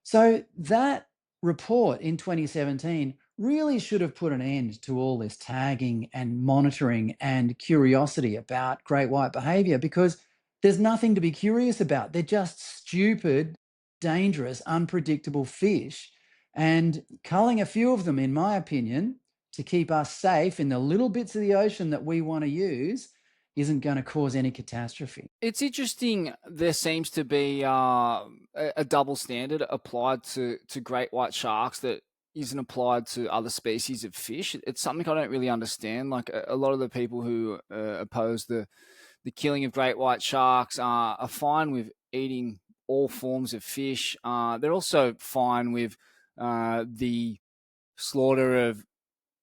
So that report in 2017 really should have put an end to all this tagging and monitoring and curiosity about great white behavior, because there's nothing to be curious about. They're just stupid, dangerous, unpredictable fish. And culling a few of them, in my opinion, to keep us safe in the little bits of the ocean that we want to use isn't going to cause any catastrophe. It's interesting. There seems to be a double standard applied to great white sharks that isn't applied to other species of fish. It's something I don't really understand. Like a lot of the people who oppose the killing of great white sharks are fine with eating all forms of fish. They're also fine with the slaughter of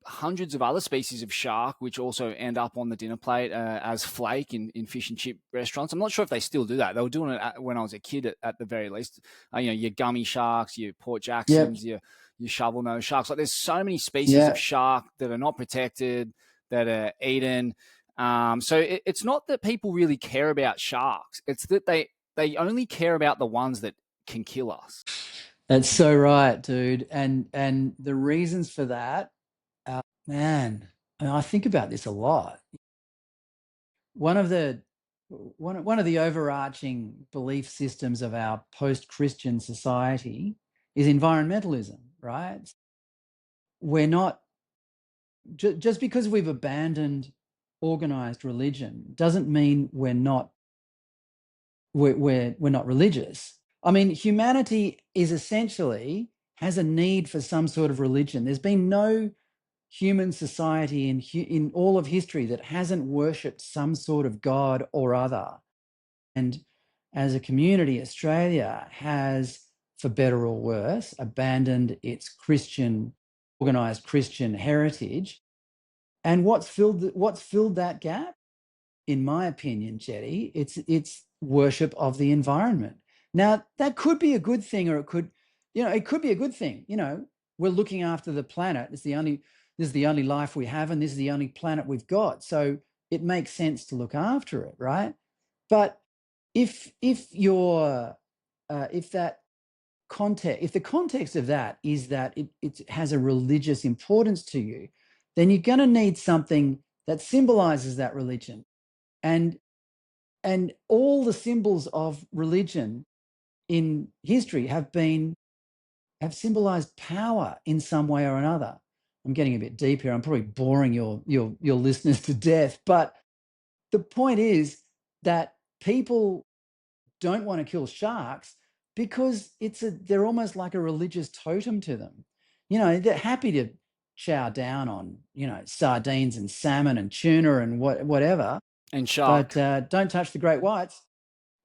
hundreds of other species of shark, which also end up on the dinner plate as flake in fish and chip restaurants. I'm not sure if they still do that. They were doing it when I was a kid, at the very least. Your gummy sharks, your Port Yep. Jacksons, your shovel nose sharks. Like, there's so many species of Yeah. shark that are not protected, that are eaten. So it's not that people really care about sharks. It's that they only care about the ones that can kill us. That's so right, dude. And the reasons for that, man, I think about this a lot. One of the one of the overarching belief systems of our post-Christian society is environmentalism, right? We're not just because we've abandoned organized religion doesn't mean we're not religious. I mean, humanity is essentially has a need for some sort of religion. There's been no human society in all of history that hasn't worshipped some sort of god or other. And as a community, Australia has, for better or worse, abandoned its organized Christian heritage. And what's filled that gap? In my opinion, Jetty, it's worship of the environment. Now, that could be a good thing, or it could be a good thing. We're looking after the planet. This is the only life we have, and this is the only planet we've got. So it makes sense to look after it, right? But if that context, if the context of that is that it has a religious importance to you, then you're going to need something that symbolizes that religion. And and all the symbols of religion in history have symbolized power in some way or another. I'm getting a bit deep here. I'm probably boring your listeners to death, but the point is that people don't want to kill sharks because they're almost like a religious totem to them. They're happy to chow down on, sardines and salmon and tuna and whatever, And but shark. don't touch the great whites.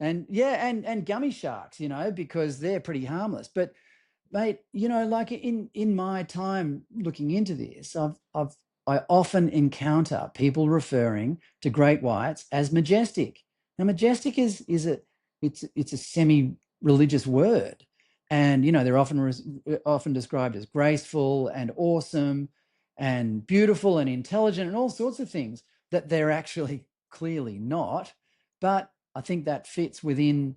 And yeah, and gummy sharks, because they're pretty harmless. But mate, like in my time looking into this, I often encounter people referring to great whites as majestic. Now, majestic it's a semi-religious word, and they're often described as graceful and awesome and beautiful and intelligent and all sorts of things that they're actually clearly not. But I think that fits within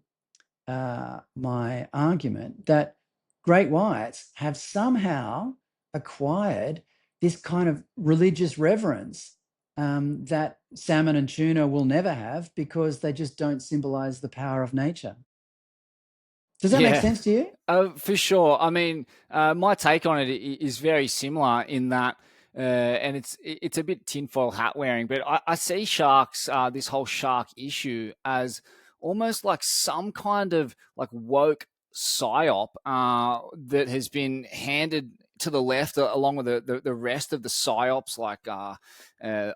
my argument that great whites have somehow acquired this kind of religious reverence that salmon and tuna will never have because they just don't symbolize the power of nature. Does that make Yeah, sense to you? for sure. I mean, my take on it is very similar in that, and it's a bit tinfoil hat wearing, but I see sharks, this whole shark issue, as almost like some kind of like woke psyop that has been handed to the left along with the rest of the psyops like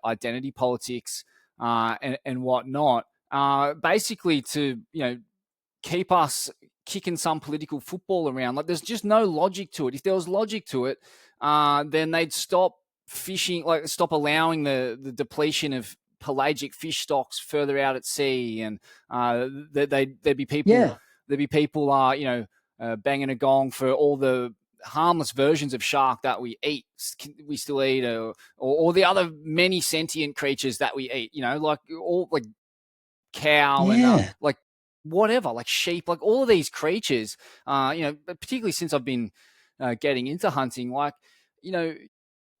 identity politics and whatnot. Basically, to keep us kicking some political football around. Like, there's just no logic to it. If there was logic to it, then they'd stop fishing, like stop allowing the depletion of pelagic fish stocks further out at sea, and there'd be people Yeah, banging a gong for all the harmless versions of shark that we still eat, or the other many sentient creatures that we eat. Like all like cow and yeah, like whatever, like sheep, like all of these creatures, particularly since I've been getting into hunting, like, you know,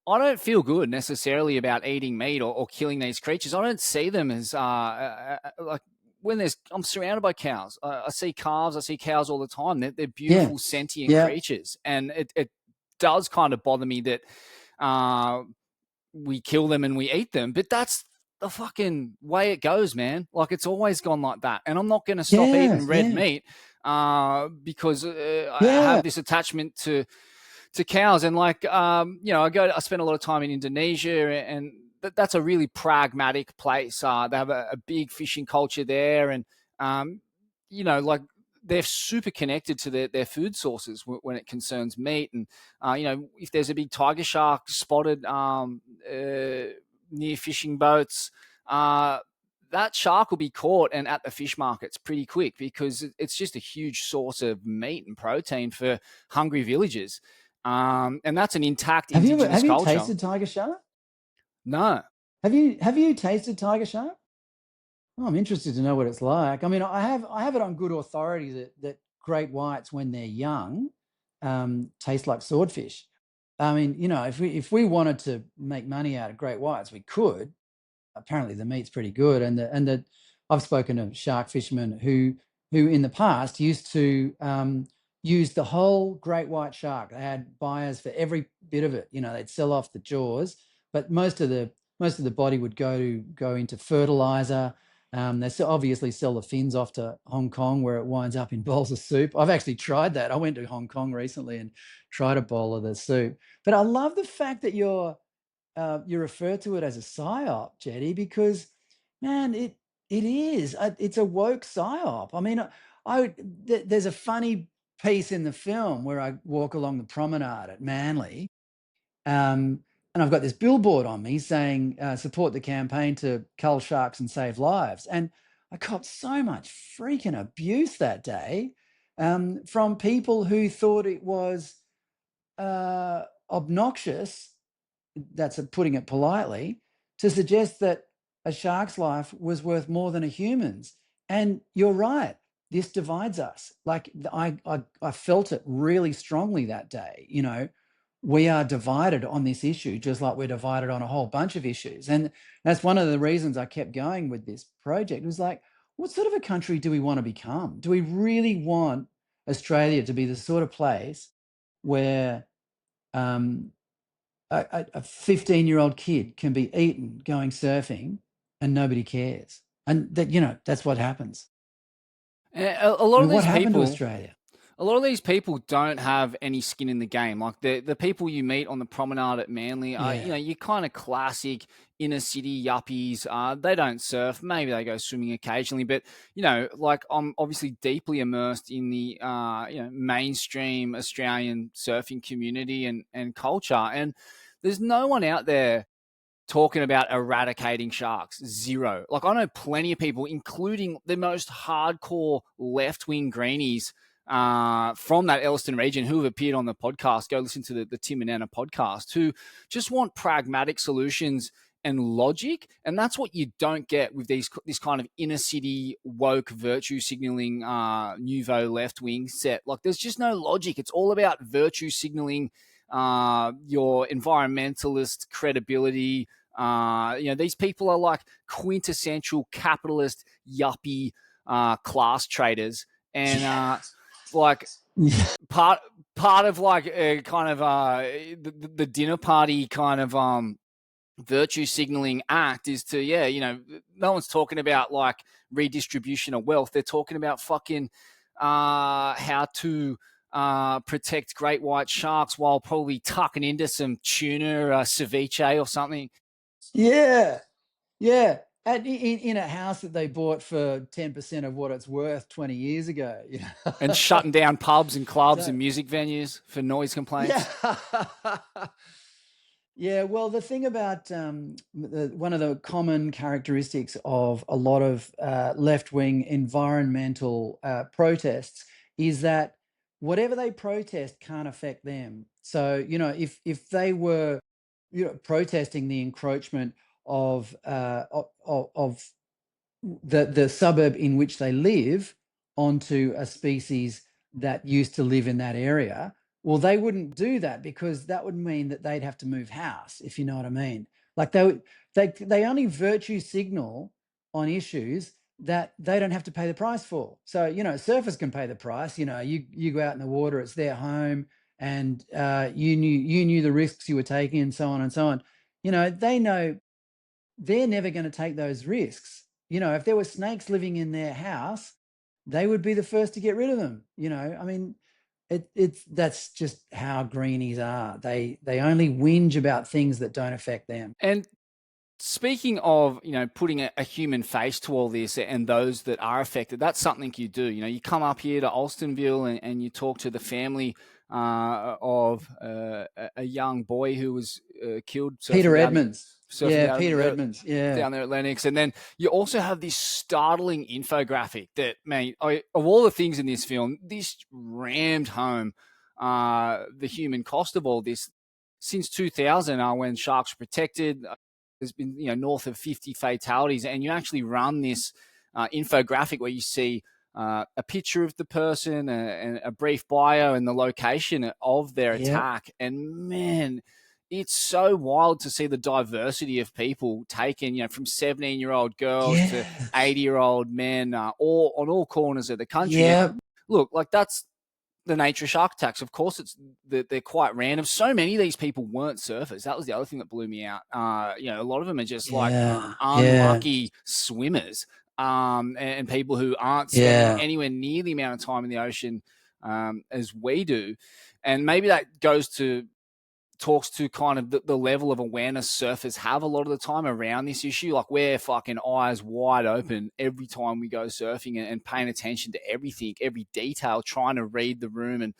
I don't feel good necessarily about eating meat or killing these creatures. I don't see them as like when I'm surrounded by cows. I see calves, I see cows all the time. They're yeah, beautiful sentient yeah, creatures, and it does kind of bother me that uh, we kill them and we eat them, but that's the fucking way it goes, man. Like, it's always gone like that, and I'm not going to stop yeah, eating red yeah, meat because I yeah, have this attachment to cows. And like, I spend a lot of time in Indonesia, and that's a really pragmatic place. They have a big fishing culture there, and like, they're super connected to their food sources when it concerns meat. And if there's a big tiger shark spotted near fishing boats, that shark will be caught and at the fish markets pretty quick, because it's just a huge source of meat and protein for hungry villagers. And that's an intact indigenous have you culture. tasted tiger shark? No. Have you tasted tiger shark? Oh, I'm interested to know what it's like. I mean, I have it on good authority that great whites, when they're young, taste like swordfish. I mean, if we wanted to make money out of great whites, we could. Apparently, the meat's pretty good, and I've spoken to shark fishermen who in the past used to use the whole great white shark. They had buyers for every bit of it. They'd sell off the jaws, but most of the body would go into fertilizer. They obviously sell the fins off to Hong Kong, where it winds up in bowls of soup. I've actually tried that. I went to Hong Kong recently and tried a bowl of the soup. But I love the fact that you refer to it as a psyop, Jetty, because man, it is. It's a woke psyop. I mean, there's a funny piece in the film where I walk along the promenade at Manly, and I've got this billboard on me saying, support the campaign to cull sharks and save lives. And I copped so much freaking abuse that day from people who thought it was obnoxious, that's putting it politely, to suggest that a shark's life was worth more than a human's. And you're right. This divides us. Like I felt it really strongly that day. We are divided on this issue, just like we're divided on a whole bunch of issues. And that's one of the reasons I kept going with this project. It was like, what sort of a country do we want to become? Do we really want Australia to be the sort of place where um, a 15-year-old kid can be eaten going surfing and nobody cares? And that, that's what happens. A I lot of mean, what these happened to people, Australia? a lot of these people don't have any skin in the game. Like the people you meet on the promenade at Manly are, Yeah. you kind of classic inner city yuppies. They don't surf. Maybe they go swimming occasionally, but like I'm obviously deeply immersed in the mainstream Australian surfing community and culture, and there's no one out there talking about eradicating sharks. Zero. Like I know plenty of people, including the most hardcore left wing greenies from that Elliston region, who have appeared on the podcast. Go listen to the Tim and Anna podcast, who just want pragmatic solutions and logic, and that's what you don't get with this kind of inner city woke virtue signaling nouveau left wing set. Like there's just no logic. It's all about virtue signaling, your environmentalist credibility. These people are like quintessential capitalist yuppie class traders, and like Yeah. part of like kind of the dinner party kind of virtue signaling act is to no one's talking about like redistribution of wealth. They're talking about fucking how to protect great white sharks while probably tucking into some tuna ceviche or something. Yeah. Yeah. In a house that they bought for 10% of what it's worth 20 years ago. And shutting down pubs and clubs So, and music venues for noise yeah. complaints. Yeah, well, the thing about one of the common characteristics of a lot of left-wing environmental protests is that whatever they protest can't affect them. So, if they were, protesting the encroachment of the suburb in which they live onto a species that used to live in that area, well, they wouldn't do that because that would mean that they'd have to move house, if you know what I mean. Like they only virtue signal on issues that they don't have to pay the price for. So, surfers can pay the price. You go out in the water, it's their home, and you knew the risks you were taking, and so on and so on. They know they're never going to take those risks. If there were snakes living in their house, they would be the first to get rid of them. I mean, it's that's just how greenies are. They only whinge about things that don't affect them. And speaking of, putting a human face to all this and those that are affected, that's something you do. You come up here to Alstonville and you talk to the family of a young boy who was killed Peter Edmonds. surfing Yeah, down Peter there, Edmonds. Yeah. down there at Lennox. And then you also have this startling infographic that, man, of all the things in this film, this rammed home the human cost of all this. Since 2000, when sharks were protected, there's been north of 50 fatalities, and you actually run this infographic where you see a picture of the person, and a brief bio, and the location of their Yep. attack. And man, it's so wild to see the diversity of people taken, from 17-year-old girls to Yes. 80-year-old men, all on all corners of the country. And Yep. look, like that's the nature of shark attacks. Of course, they're quite random. So many of these people weren't surfers. That was the other thing that blew me out. A lot of them are just like Yeah. Yeah. unlucky swimmers, and people who aren't spending Yeah. anywhere near the amount of time in the ocean as we do. And maybe that talks to kind of the level of awareness surfers have a lot of the time around this issue. Like we're fucking eyes wide open every time we go surfing, and paying attention to everything, every detail, trying to read the room and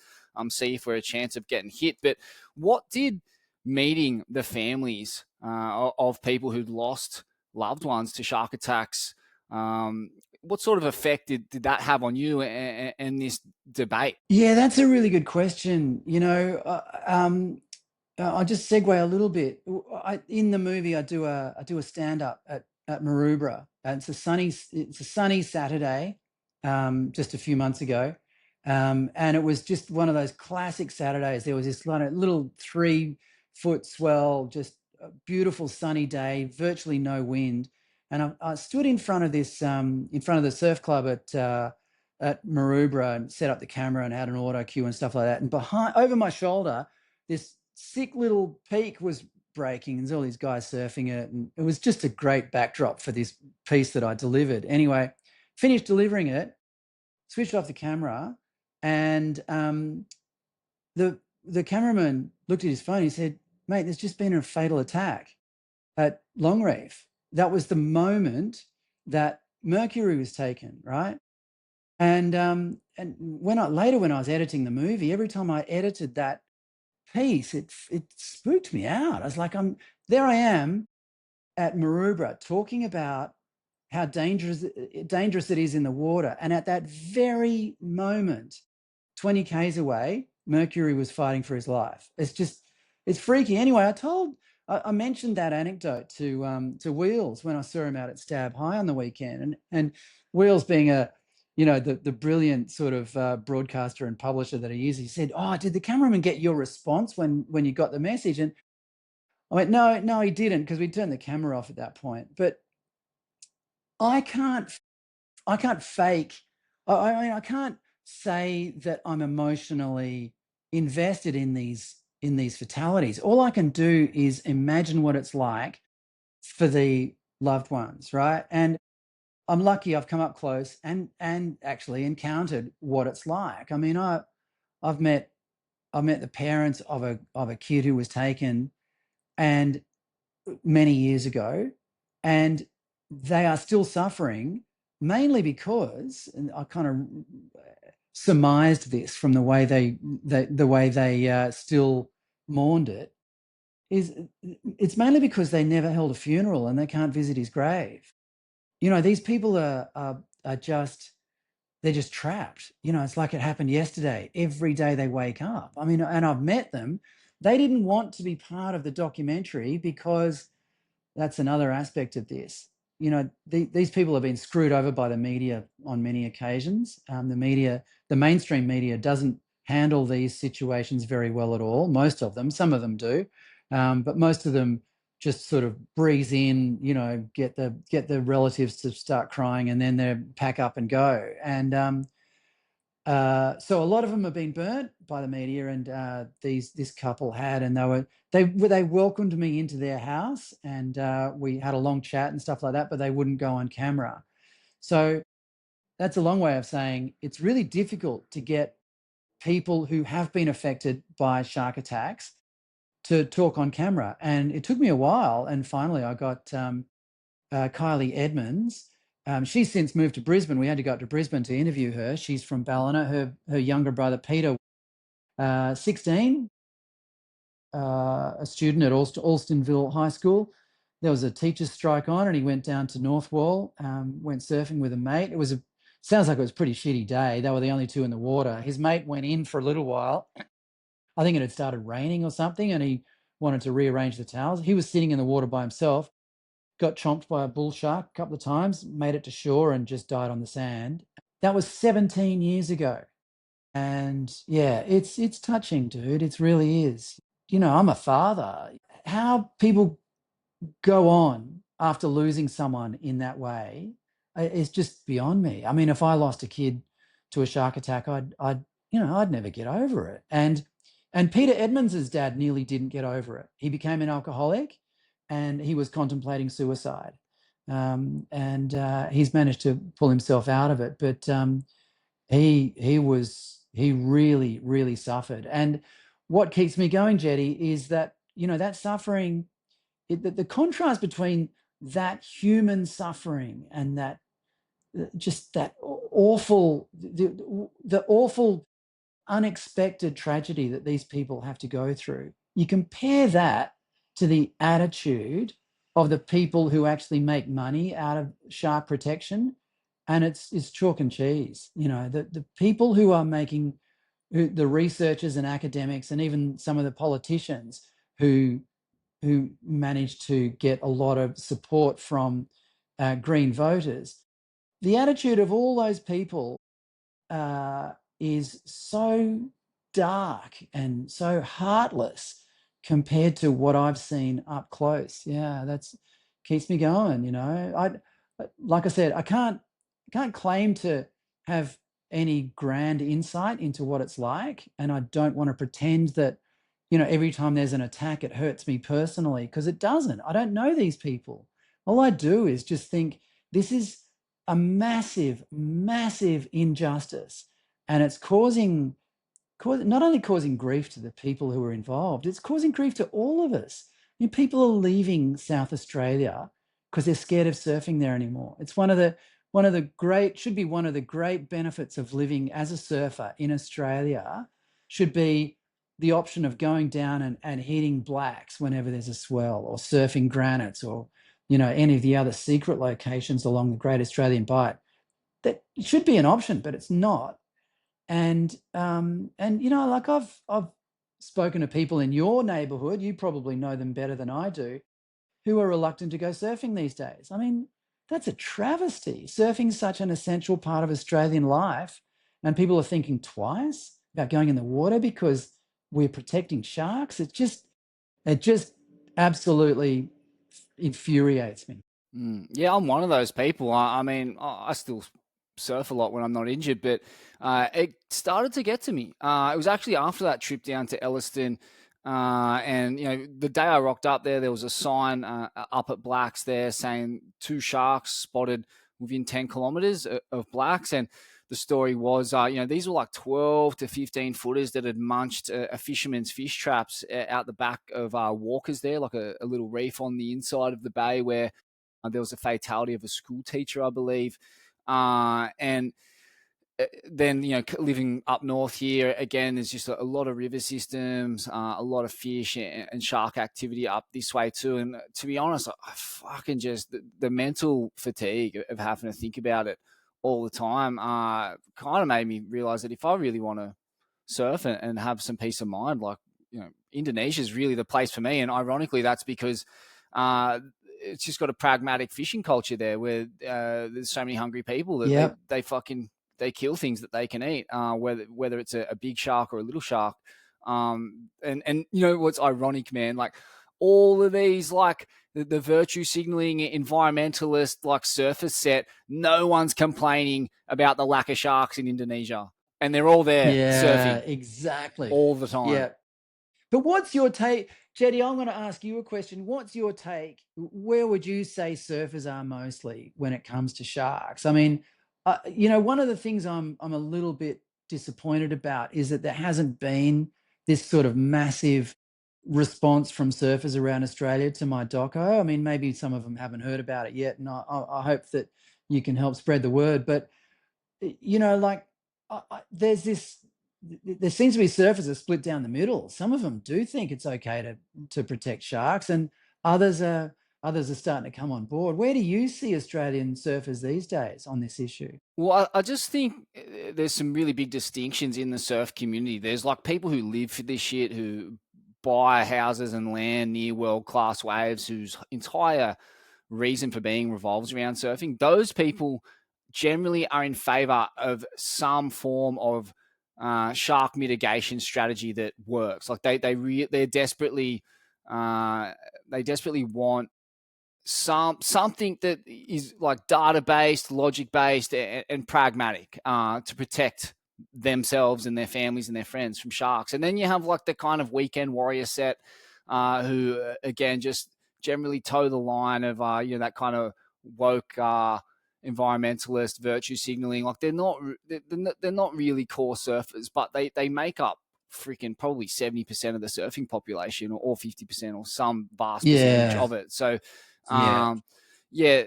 see if we're a chance of getting hit. But what did meeting the families of people who'd lost loved ones to shark attacks, what sort of effect did that have on you and this debate? Yeah, that's a really good question. I'll just segue a little bit. In the movie, I do a stand up at Maroubra, and it's a sunny Saturday, just a few months ago, and it was just one of those classic Saturdays. There was this little 3-foot swell, just a beautiful sunny day, virtually no wind, And I stood in front of this, in front of the surf club at Maroubra, and set up the camera and had an auto cue and stuff like that. And behind, over my shoulder, this sick little peak was breaking, and there's all these guys surfing it, and it was just a great backdrop for this piece that I delivered. Anyway, finished delivering it, switched off the camera, and the cameraman looked at his phone. He said, "Mate, there's just been a fatal attack at Longreef." That was the moment that Mercury was taken, right? And when I was editing the movie, every time I edited that piece, it spooked me out. I was like, I am at Maroubra talking about how dangerous it is in the water, and at that very moment, 20 k's away, Mercury was fighting for his life. It's freaky. Anyway, I mentioned that anecdote to Wheels when I saw him out at Stab High on the weekend, and Wheels, being the brilliant sort of broadcaster and publisher that he is, he said, "Oh, did the cameraman get your response when you got the message?" And I went, "No, he didn't," because we turned the camera off at that point. But I can't fake. I mean, I can't say that I'm emotionally invested in these fatalities. All I can do is imagine what it's like for the loved ones, right? And I'm lucky I've come up close and actually encountered what it's like. I mean, I've met the parents of a kid who was taken, and many years ago, and they are still suffering, mainly because, and I kind of surmised this from the way they still mourned it, is it's mainly because they never held a funeral and they can't visit his grave. These people are just, they're just trapped. It's like it happened yesterday. Every day they wake up. I mean, and I've met them. They didn't want to be part of the documentary because that's another aspect of this. These people have been screwed over by the media on many occasions. The mainstream media doesn't handle these situations very well at all. Most of them, some of them do, but most of them just sort of breeze in. Get the relatives to start crying, and then they pack up and go. And so a lot of them have been burnt by the media, and this couple had, and they welcomed me into their house, and we had a long chat and stuff like that, but they wouldn't go on camera. So that's a long way of saying it's really difficult to get people who have been affected by shark attacks to talk on camera, and it took me a while, and finally I got Kylie Edmonds. She's since moved to Brisbane. We had to go up to Brisbane to interview her. She's from Ballina. Her younger brother, Peter, 16, a student at Alstonville High School. There was a teacher's strike on, and he went down to Northwall, went surfing with a mate. Sounds like it was a pretty shitty day. They were the only two in the water. His mate went in for a little while. I think it had started raining or something, and he wanted to rearrange the towels. He was sitting in the water by himself, got chomped by a bull shark a couple of times, made it to shore, and just died on the sand. That was 17 years ago. And yeah, it's touching, dude. It really is. I'm a father. How people go on after losing someone in that way is just beyond me. I mean, if I lost a kid to a shark attack, I'd never get over it. And Peter Edmonds' dad nearly didn't get over it. He became an alcoholic, and he was contemplating suicide. And he's managed to pull himself out of it, but he really, really suffered. And what keeps me going, Jetty, is that that suffering, the contrast between that human suffering and that just that awful, the awful, unexpected tragedy that these people have to go through. You compare that to the attitude of the people who actually make money out of shark protection, and it's chalk and cheese. The people who are making, the researchers and academics, and even some of the politicians who managed to get a lot of support from Green voters. The attitude of all those people is so dark and so heartless compared to what I've seen up close. Yeah, that's keeps me going. You know, like I said, I can't claim to have any grand insight into what it's like, and I don't want to pretend that, you know, every time there's an attack, it hurts me personally, because it doesn't. I don't know these people. All I do is just think this is a massive, massive injustice, and it's not only causing grief to the people who are involved, it's causing grief to all of us. I mean, people are leaving South Australia because they're scared of surfing there anymore. It's one of the great, should be one of the great benefits of living as a surfer in Australia, should be the option of going down and hitting blacks whenever there's a swell, or surfing granites, or, you know, any of the other secret locations along the Great Australian Bight. That should be an option, but it's not. And you know, like I've spoken to people in your neighbourhood, you probably know them better than I do, who are reluctant to go surfing these days. I mean, that's a travesty. Surfing's such an essential part of Australian life, and people are thinking twice about going in the water because we're protecting sharks. It just absolutely infuriates me. Yeah, I'm one of those people. I mean, I still surf a lot when I'm not injured, but it started to get to me. It was actually after that trip down to Elliston. And, you know, the day I rocked up there was a sign up at Blacks there saying 2 sharks spotted within 10 kilometers of Blacks. And the story was, you know, these were like 12 to 15 footers that had munched a fisherman's fish traps out the back of Walkers there, like a little reef on the inside of the bay where there was a fatality of a school teacher, I believe. And then, you know, living up north here, again, there's just a lot of river systems, a lot of fish and shark activity up this way too. And to be honest, I fucking just, the mental fatigue of having to think about it all the time kind of made me realize that if I really want to surf and have some peace of mind, like, you know, Indonesia is really the place for me. And ironically, that's because it's just got a pragmatic fishing culture there, where there's so many hungry people that Yep. they kill things that they can eat, whether it's a big shark or a little shark. And you know what's ironic, man? Like, all of these, like the virtue signaling environmentalist like surface set, no one's complaining about the lack of sharks in Indonesia, and they're all there Yeah, surfing exactly. all the time. Yeah. But what's your take, Jetty? I'm going to ask you a question. What's your take? Where would you say surfers are mostly when it comes to sharks? I mean, you know, one of the things I'm a little bit disappointed about is that there hasn't been this sort of massive response from surfers around Australia to my doco. I mean, maybe some of them haven't heard about it yet, and I hope that you can help spread the word. But you know, like there's this. There seems to be surfers are split down the middle. Some of them do think it's okay to protect sharks, and others are starting to come on board. Where do you see Australian surfers these days on this issue? Well, I just think there's some really big distinctions in the surf community. There's like people who live for this shit, who buy houses and land near world class waves, whose entire reason for being revolves around surfing. Those people generally are in favor of some form of shark mitigation strategy that works. Like they desperately want something that is like data based, logic based, and pragmatic to protect themselves and their families and their friends from sharks. And then you have like the kind of weekend warrior set who again just generally toe the line of you know, that kind of woke environmentalist virtue signaling. Like they're not really core surfers, but they make up freaking probably 70% of the surfing population, or 50%, or some vast percentage Yeah, of it. So yeah, yeah,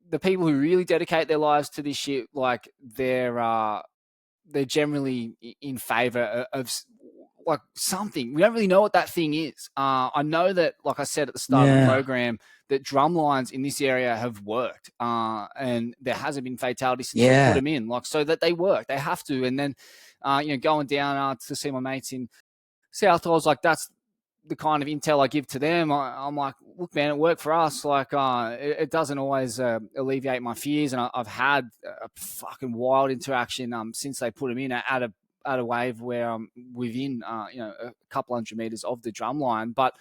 the people who really dedicate their lives to this shit, like they're generally in favor of like something. We don't really know what that thing is. I know that, like I said at the start of the yeah, program, that drum lines in this area have worked, and there hasn't been fatalities since they put yeah, them in. Like, so that they work, they have to. And then, you know, going down to see my mates in South, I was like, that's the kind of intel I give to them. I'm like, look, man, it worked for us. Like, it doesn't always alleviate my fears, and I've had a fucking wild interaction since they put them in at a wave where I'm within you know, a couple hundred meters of the drum line, but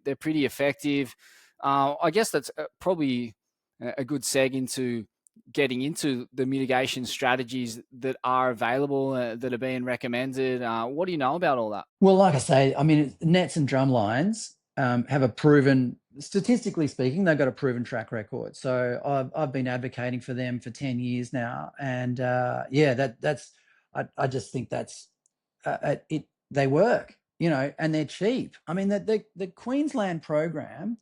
they're pretty effective. I guess that's probably a good seg into getting into the mitigation strategies that are available, that are being recommended. What do you know about all that? Well, like I say, I mean, nets and drum lines have a proven, statistically speaking, they've got a proven track record. So I've been advocating for them for 10 years now, and yeah, that's I just think that's it. They work, and they're cheap. I mean, the Queensland program.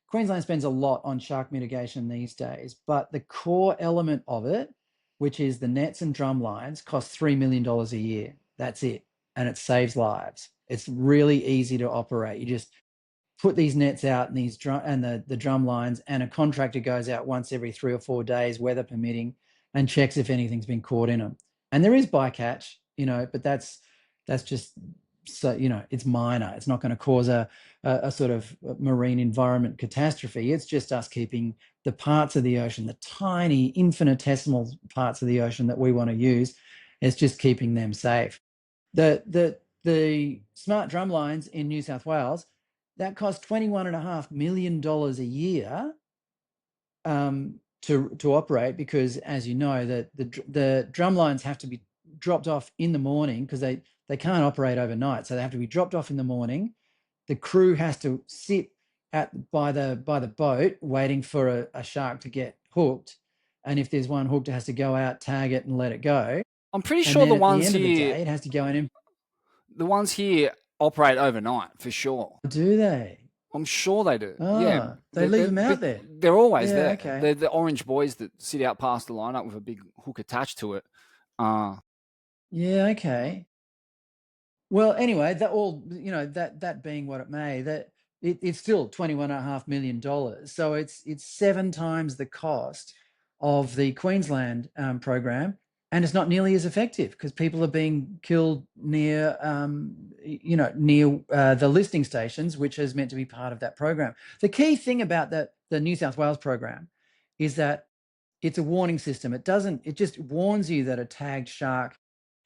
Queensland spends a lot on shark mitigation these days, but the core element of it, which is the nets and drum lines, costs $3 million a year. That's it. And it saves lives. It's really easy to operate. You just put these nets out and the drum lines, and a contractor goes out once every 3 or 4 days, weather permitting, and checks if anything's been caught in them. And there is bycatch, but that's just, so it's minor. It's not going to cause a sort of marine environment catastrophe. It's just us keeping the parts of the ocean, the tiny infinitesimal parts of the ocean that we want to use. It's just keeping them safe. The smart drum lines in New South Wales, that cost $21.5 million a year to operate, because, as you know, the drum lines have to be dropped off in the morning, because they can't operate overnight. So they have to be dropped off in the morning. The crew has to sit by the boat waiting for a shark to get hooked. And if there's one hooked, it has to go out, tag it, and let it go. I'm pretty And sure then at the end of the day, it has to go in and the ones here operate overnight for sure. do they? I'm sure they do. Yeah, Oh, they leave them out there. They're always Yeah, there. okay. They're the orange boys that sit out past the lineup with a big hook attached to it. Yeah, okay. Well, anyway, that being what it may, it's still $21.5 million. So it's 7 times the cost of the Queensland program, and it's not nearly as effective, because people are being killed near the listing stations, which is meant to be part of that program. The key thing about the New South Wales program is that it's a warning system. It just warns you that a tagged shark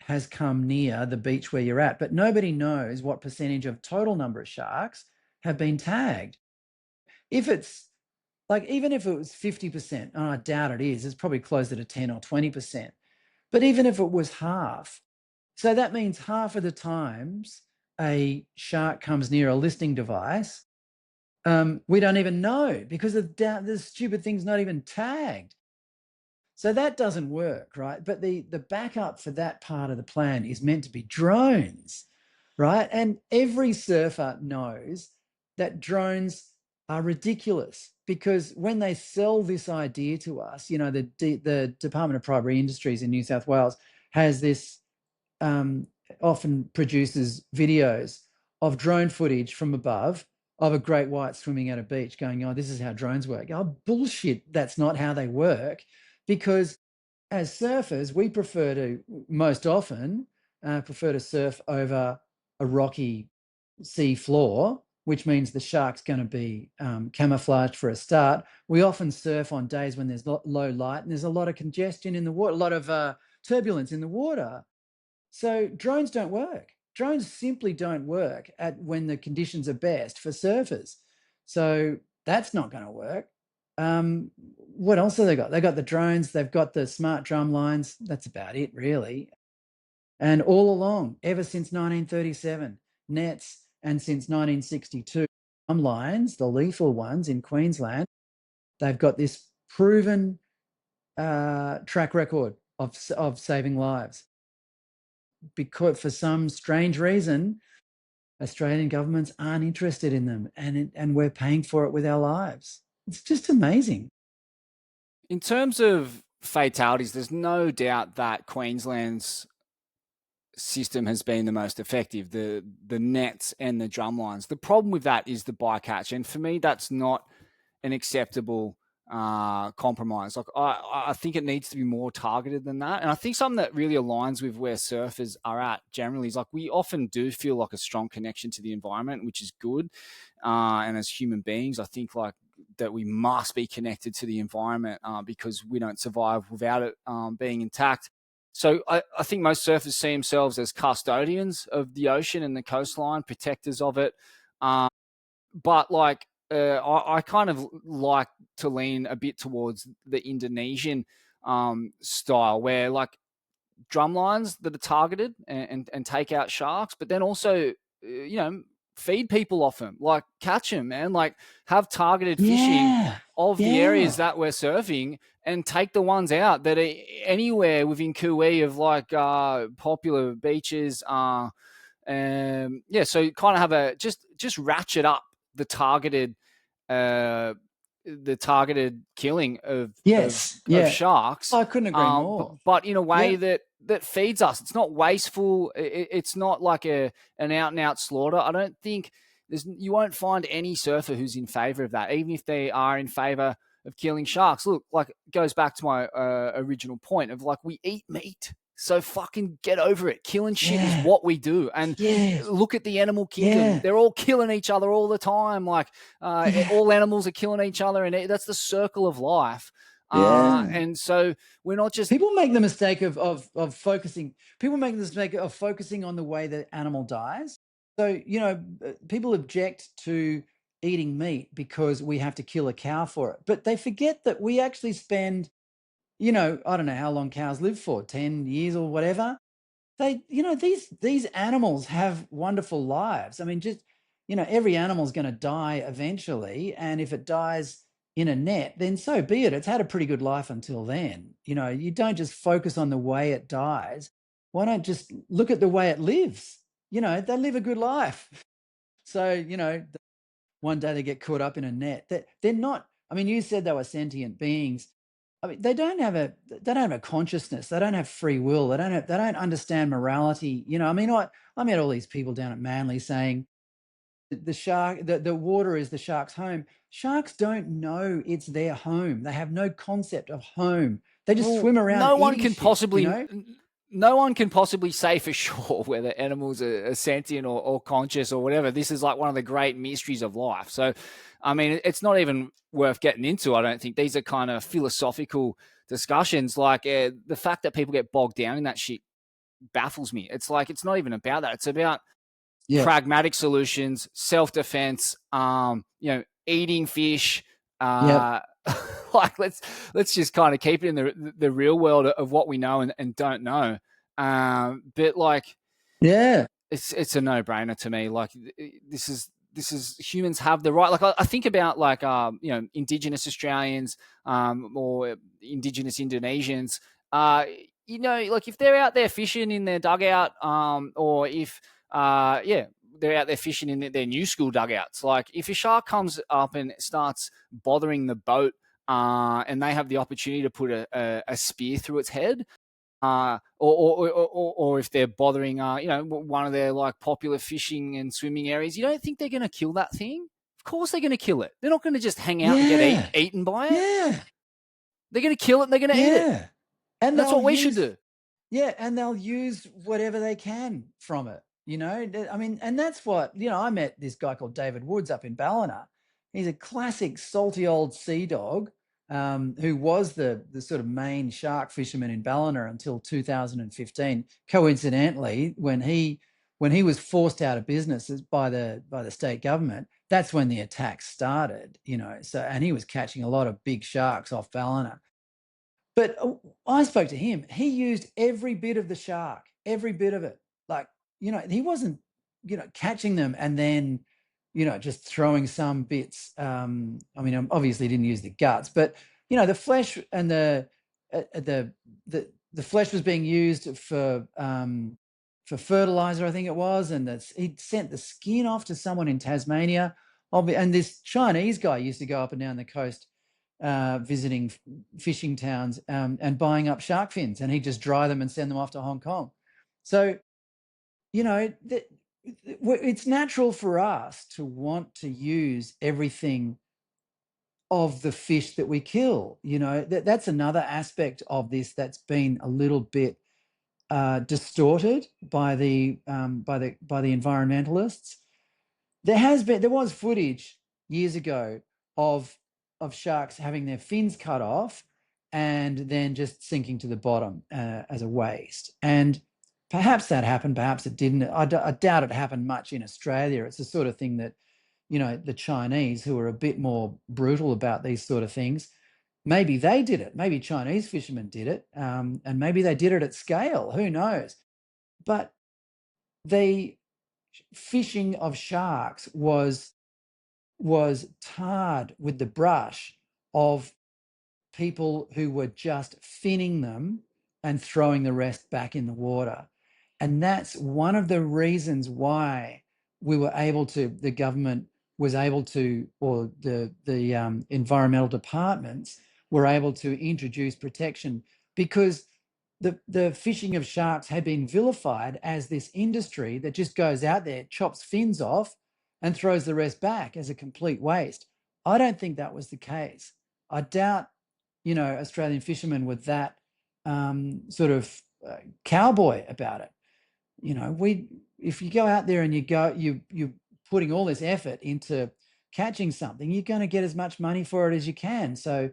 has come near the beach where you're at, but nobody knows what percentage of total number of sharks have been tagged. If it's like, even if it was 50%, and I doubt it is, it's probably closer to 10 or 20%. But even if it was half, so that means half of the times a shark comes near a listing device, we don't even know, because the stupid thing's not even tagged. So that doesn't work, right? But the backup for that part of the plan is meant to be drones, right? And every surfer knows that drones are ridiculous, because when they sell this idea to us, the Department of Primary Industries in New South Wales has this, often produces videos of drone footage from above of a great white swimming at a beach, going, oh, this is how drones work. Oh, bullshit. That's not how they work, because as surfers, we most often prefer to surf over a rocky sea floor, which means the shark's going to be camouflaged for a start. We often surf on days when there's low light and there's a lot of congestion in the water, a lot of turbulence in the water. So drones don't work. Drones simply don't work when the conditions are best for surfers. So that's not going to work. What else have they got? They got the drones. They've got the smart drum lines. That's about it, really. And all along, ever since 1937, nets, and since 1962, drum lines, the lethal ones in Queensland, they've got this proven track record of saving lives. Because for some strange reason, Australian governments aren't interested in them, and we're paying for it with our lives. It's just amazing. In terms of fatalities, there's no doubt that Queensland's system has been the most effective, the nets and the drum lines. The problem with that is the bycatch, and for me, that's not an acceptable compromise. Like I think it needs to be more targeted than that, and I think something that really aligns with where surfers are at generally is, like, we often do feel like a strong connection to the environment, which is good. And as human beings, I think like that we must be connected to the environment because we don't survive without it being intact. So I think most surfers see themselves as custodians of the ocean and the coastline, protectors of it. But like I kind of like to lean a bit towards the Indonesian style, where like drum lines that are targeted and take out sharks, but then also, feed people off them, like catch them, man, like have targeted fishing Yeah. of the areas Yeah. that we're surfing and take the ones out that are anywhere within Kui of like popular beaches. Yeah, so kind of have a just ratchet up the targeted uh, the targeted killing Yes. of Yeah. sharks, I couldn't agree more. but in a way Yep. that feeds us. It's not wasteful. It's not like an out and out slaughter. I don't think you won't find any surfer who's in favor of that, even if they are in favor of killing sharks. Look, like it goes back to my original point of like we eat meat. So fucking get over it. Killing shit is Yeah. what we do. And Yeah. look at the animal kingdom. Yeah. They're all killing each other all the time. Like Yeah. all animals are killing each other, and that's the circle of life. Yeah. And so we're not just People make the mistake of focusing. People make the mistake of focusing on the way the animal dies. So people object to eating meat because we have to kill a cow for it, but they forget that we actually spend, I don't know how long cows live for, 10 years or whatever. These animals have wonderful lives. I mean, just every animal's going to die eventually, and if it dies in a net, then so be it. It's had a pretty good life until then. You don't just focus on the way it dies. Why don't just look at the way it lives? They live a good life. So one day they get caught up in a net. They're not. I mean, you said they were sentient beings. I mean, they don't have a consciousness. They don't have free will. They don't understand morality. I mean, I met all these people down at Manly saying the water is the shark's home. Sharks don't know it's their home. They have no concept of home. They just well, swim around eating shit. no one can possibly say for sure whether animals are sentient or conscious or whatever. This is like one of the great mysteries of life. So, I mean, it's not even worth getting into. I don't think these are kind of philosophical discussions. Like the fact that people get bogged down in that shit baffles me. It's like it's not even about that. It's about Yeah. pragmatic solutions, self defense, eating fish. Yep. Uh, like let's just kind of keep it in the real world of what we know and don't know. But like Yeah. it's a no brainer to me. Like this is humans have the right. Like I think about like Indigenous Australians or Indigenous Indonesians. Like if they're out there fishing in their dugout, or if they're out there fishing in their new school dugouts. Like if a shark comes up and starts bothering the boat, and they have the opportunity to put a spear through its head, or if they're bothering, one of their like popular fishing and swimming areas, you don't think they're going to kill that thing? Of course they're going to kill it. They're not going to just hang out and get Yeah. eaten by it. Yeah. They're going to kill it and they're going to eat it. Yeah. And And that's they'll what we should use do. Yeah, and they'll use whatever they can from it. I mean, and that's what, I met this guy called David Woods up in Ballina. He's a classic salty old sea dog, who was the sort of main shark fisherman in Ballina until 2015. Coincidentally, when he was forced out of business by the state government, that's when the attacks started. So, and he was catching a lot of big sharks off Ballina. But I spoke to him. He used every bit of the shark, every bit of it. Like, he wasn't, catching them and then, just throwing some bits. I mean, obviously didn't use the guts, but the flesh and the flesh was being used for fertilizer, I think it was, and he sent the skin off to someone in Tasmania. And this Chinese guy used to go up and down the coast, visiting fishing towns, and buying up shark fins, and he'd just dry them and send them off to Hong Kong. So, it's natural for us to want to use everything of the fish that we kill. That's another aspect of this that's been a little bit distorted by the environmentalists. There was footage years ago of sharks having their fins cut off and then just sinking to the bottom as a waste. And perhaps that happened, perhaps it didn't. I doubt it happened much in Australia. It's the sort of thing that the Chinese, who are a bit more brutal about these sort of things, maybe they did it. Maybe Chinese fishermen did it, and maybe they did it at scale. Who knows? But the fishing of sharks was tarred with the brush of people who were just finning them and throwing the rest back in the water. And that's one of the reasons why the government was able to, or the environmental departments were able to introduce protection, because the fishing of sharks had been vilified as this industry that just goes out there, chops fins off, and throws the rest back as a complete waste. I don't think that was the case. I doubt, Australian fishermen were that sort of cowboy about it. If you go out there and you're putting all this effort into catching something, you're going to get as much money for it as you can. So,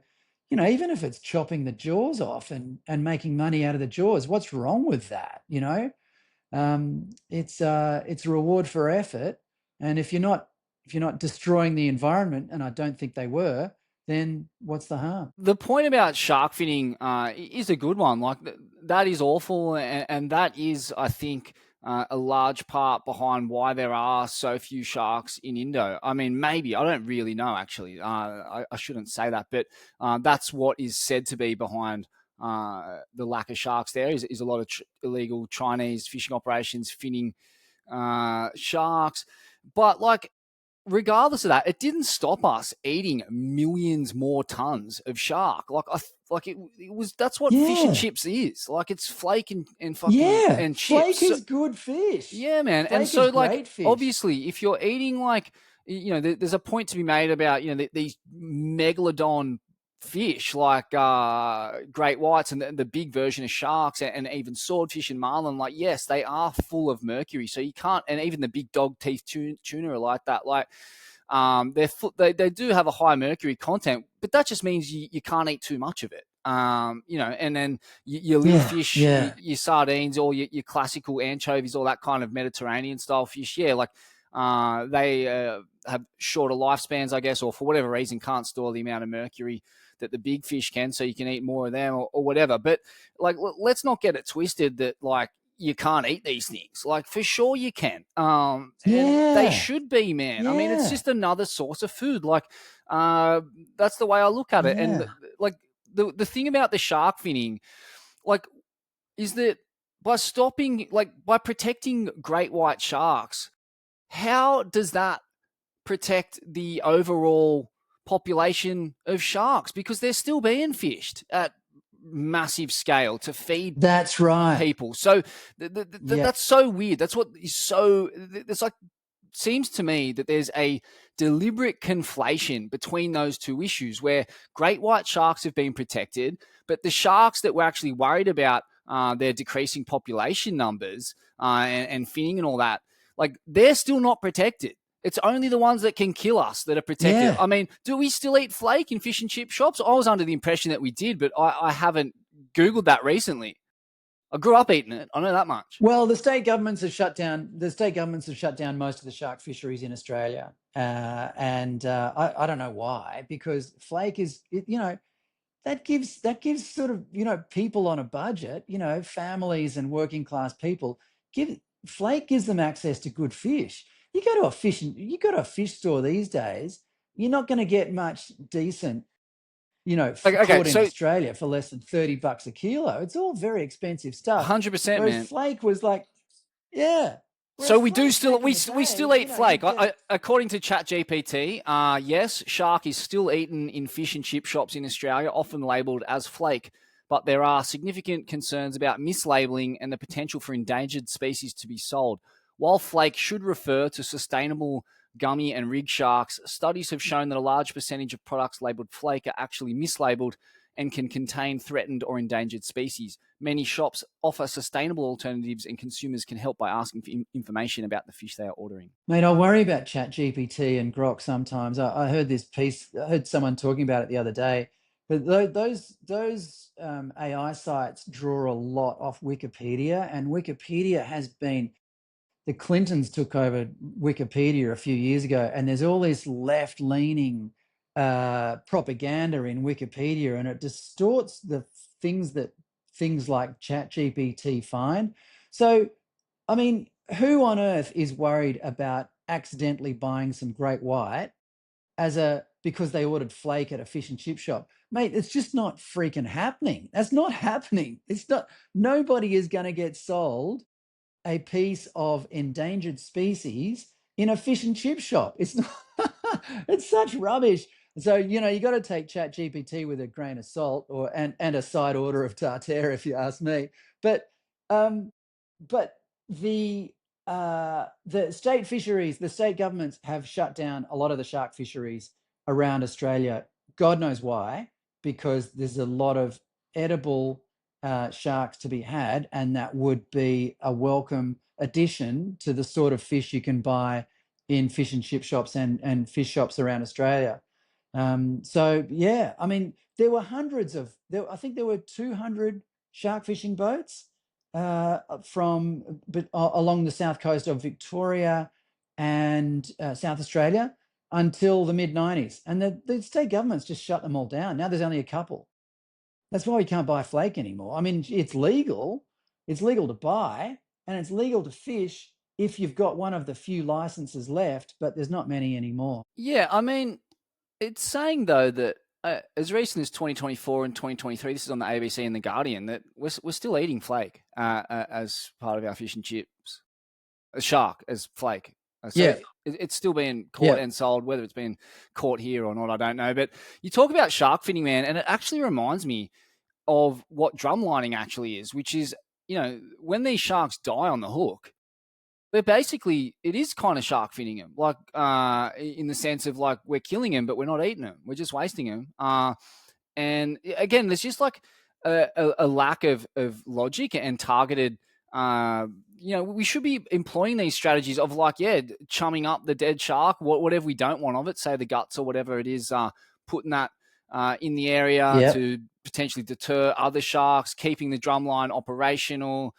even if it's chopping the jaws off and making money out of the jaws, what's wrong with that? It's a reward for effort. And if you're not destroying the environment, and I don't think they were, then what's the harm? The point about shark finning is a good one. Like that is awful, and that is, I think, a large part behind why there are so few sharks in Indo. I mean, maybe I don't really know. Actually, I shouldn't say that, but that's what is said to be behind the lack of sharks. There is a lot of illegal Chinese fishing operations finning sharks, but like regardless of that, it didn't stop us eating millions more tons of shark. It was that's what fish and Yeah. chips is. Like it's flake and fucking Yeah. and chips. Flake is good fish. Yeah, man. And Flake so is like great fish. obviously if you're eating there's a point to be made about these megalodon fish like great whites and the big version of sharks and even swordfish and marlin, like yes, they are full of mercury, so you can't, and even the big dog teeth tuna are like that. Like they do have a high mercury content, but that just means you can't eat too much of it. And then your little fish, your sardines, or your classical anchovies, all that kind of Mediterranean style fish. Yeah, like they have shorter lifespans, I guess, or for whatever reason can't store the amount of mercury that the big fish can, so you can eat more of them or whatever. But like, let's not get it twisted that like you can't eat these things. Like for sure you can. And they should be, man. I mean, it's just another source of food. Like that's the way I look at it. And like the thing about the shark finning, like, is that by protecting great white sharks, how does that protect the overall population of sharks? Because they're still being fished at massive scale to feed that's right people. So that's so weird. That's what is so. It's like seems to me that there's a deliberate conflation between those two issues, where great white sharks have been protected, but the sharks that we're actually worried about their decreasing population numbers and finning and all that, like they're still not protected. It's only the ones that can kill us that are protected. Yeah. I mean, do we still eat flake in fish and chip shops? I was under the impression that we did, but I haven't Googled that recently. I grew up eating it. I know that much. Well, the state governments have shut down most of the shark fisheries in Australia, and I don't know why. Because flake is, that gives sort of people on a budget, families and working class people, flake gives them access to good fish. You go to a fish store these days, you're not going to get much decent, caught in Australia for less than $30 a kilo. It's all very expensive stuff. 100%, Whereas man. flake was like, yeah. So we still eat flake. According to ChatGPT, yes, shark is still eaten in fish and chip shops in Australia, often labelled as flake. But there are significant concerns about mislabeling and the potential for endangered species to be sold. While flake should refer to sustainable gummy and rig sharks, studies have shown that a large percentage of products labelled flake are actually mislabeled and can contain threatened or endangered species. Many shops offer sustainable alternatives, and consumers can help by asking for information about the fish they are ordering. Mate, I worry about ChatGPT and Grok sometimes. I heard this piece, I heard someone talking about it the other day. But those AI sites draw a lot off Wikipedia, and Wikipedia has been the Clintons took over Wikipedia a few years ago, and there's all this left-leaning propaganda in Wikipedia, and it distorts the things like ChatGPT find. So, I mean, who on earth is worried about accidentally buying some Great White because they ordered flake at a fish and chip shop? Mate, it's just not freaking happening. That's not happening. It's not. Nobody is going to get sold a piece of endangered species in a fish and chip shop. It's not, it's such rubbish. So, you got to take Chat GPT with a grain of salt, and a side order of tartare, if you ask me. But um, but the state fisheries, the state governments have shut down a lot of the shark fisheries around Australia. God knows why, because there's a lot of edible sharks to be had, and that would be a welcome addition to the sort of fish you can buy in fish and chip shops and fish shops around Australia. So yeah, I mean, there were I think there were 200 shark fishing boats along the south coast of Victoria and South Australia until the mid 90s, and the state governments just shut them all down. Now there's only a couple. That's why we can't buy flake anymore. I mean, it's legal. It's legal to buy, and it's legal to fish if you've got one of the few licenses left, but there's not many anymore. Yeah, I mean, it's saying though that as recent as 2024 and 2023, this is on the ABC and the Guardian, that we're still eating flake as part of our fish and chips, a shark as flake. So Yeah. it's still being caught and sold. Whether it's been caught here or not, I don't know. But you talk about shark finning, man, and it actually reminds me of what drumlining actually is, which is, when these sharks die on the hook, but basically, it is kind of shark finning them, like in the sense of like we're killing them, but we're not eating them. We're just wasting them. And again, there's just like a lack of logic and targeted. We should be employing these strategies of like, chumming up the dead shark, whatever we don't want of it, say the guts or whatever it is, putting that in the area to potentially deter other sharks, keeping the drumline operational.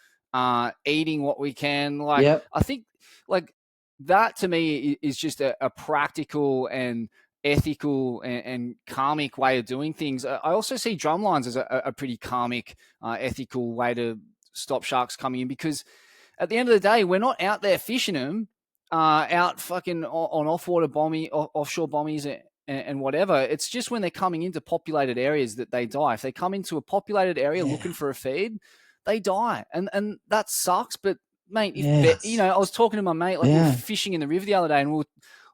Eating what we can. I think like that to me is just a practical and ethical and karmic way of doing things. I also see drumlines as a pretty karmic, ethical way to stop sharks coming in, because at the end of the day, we're not out there fishing them, out fucking on offshore bommies and whatever. It's just when they're coming into populated areas that they die. If they come into a populated area looking for a feed, they die, and that sucks. But mate, I was talking to my mate, we were fishing in the river the other day, and we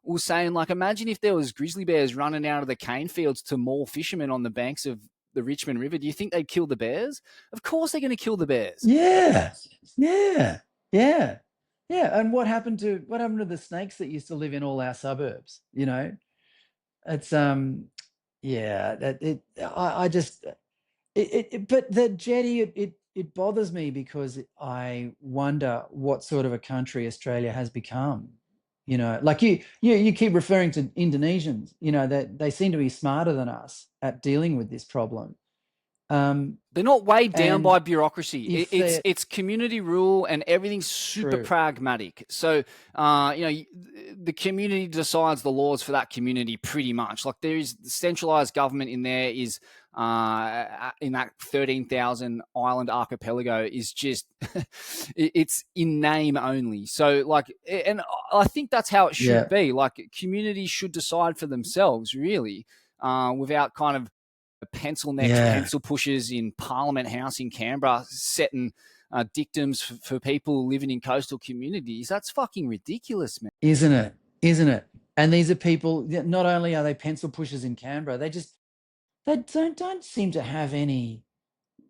were saying, like, imagine if there was grizzly bears running out of the cane fields to maul fishermen on the banks of the Richmond River. Do you think they'd kill the bears? Of course they're going to kill the bears. Yeah. And what happened to the snakes that used to live in all our suburbs? It's but the jetty, it bothers me, because I wonder what sort of a country Australia has become. Like you keep referring to Indonesians, that they seem to be smarter than us at dealing with this problem. They're not weighed down by bureaucracy. It's community rule, and everything's super pragmatic. So, the community decides the laws for that community pretty much. Like, there is centralized government in there is in that 13,000 island archipelago is just it's in name only. So, like, and I think that's how it should be. Like, communities should decide for themselves, really, without kind of pencil pushers in Parliament House in Canberra setting dictums for people living in coastal communities. That's fucking ridiculous, man. Isn't it? And these are people, not only are they pencil pushers in Canberra, they don't seem to have any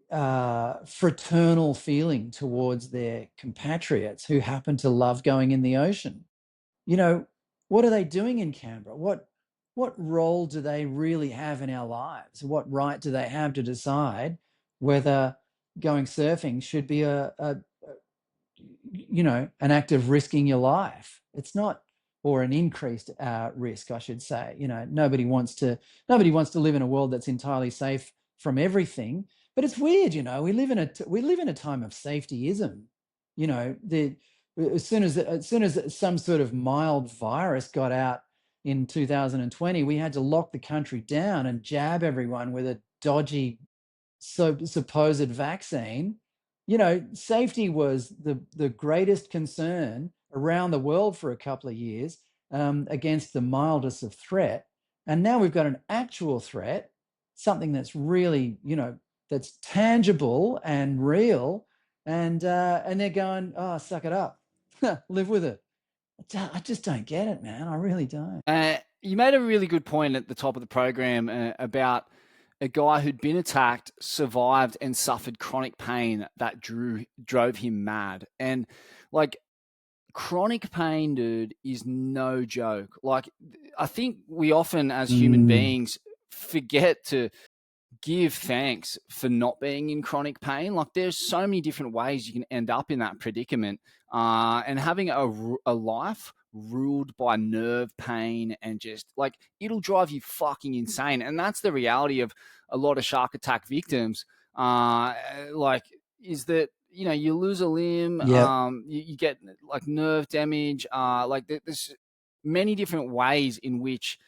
fraternal feeling towards their compatriots who happen to love going in the ocean. What are they doing in Canberra? What role do they really have in our lives? What right do they have to decide whether going surfing should be an act of risking your life? It's not, or an increased risk, I should say. Nobody wants to live in a world that's entirely safe from everything. But it's weird, we live in a time of safetyism. as soon as some sort of mild virus got out in 2020, we had to lock the country down and jab everyone with a dodgy supposed vaccine. Safety was the greatest concern around the world for a couple of years, against the mildest of threat. And now we've got an actual threat, something that's really, that's tangible and real. And they're going, oh, suck it up, live with it. I just don't get it, man. I really don't. You made a really good point at the top of the program about a guy who'd been attacked, survived, and suffered chronic pain that drove him mad. And like chronic pain, dude, is no joke. Like I think we often, as human Mm, beings, forget to give thanks for not being in chronic pain. Like there's so many different ways you can end up in that predicament, and having a life ruled by nerve pain and just like it'll drive you fucking insane. And that's the reality of a lot of shark attack victims. Like is that you lose a limb, yep. you get like nerve damage, like there's many different ways in which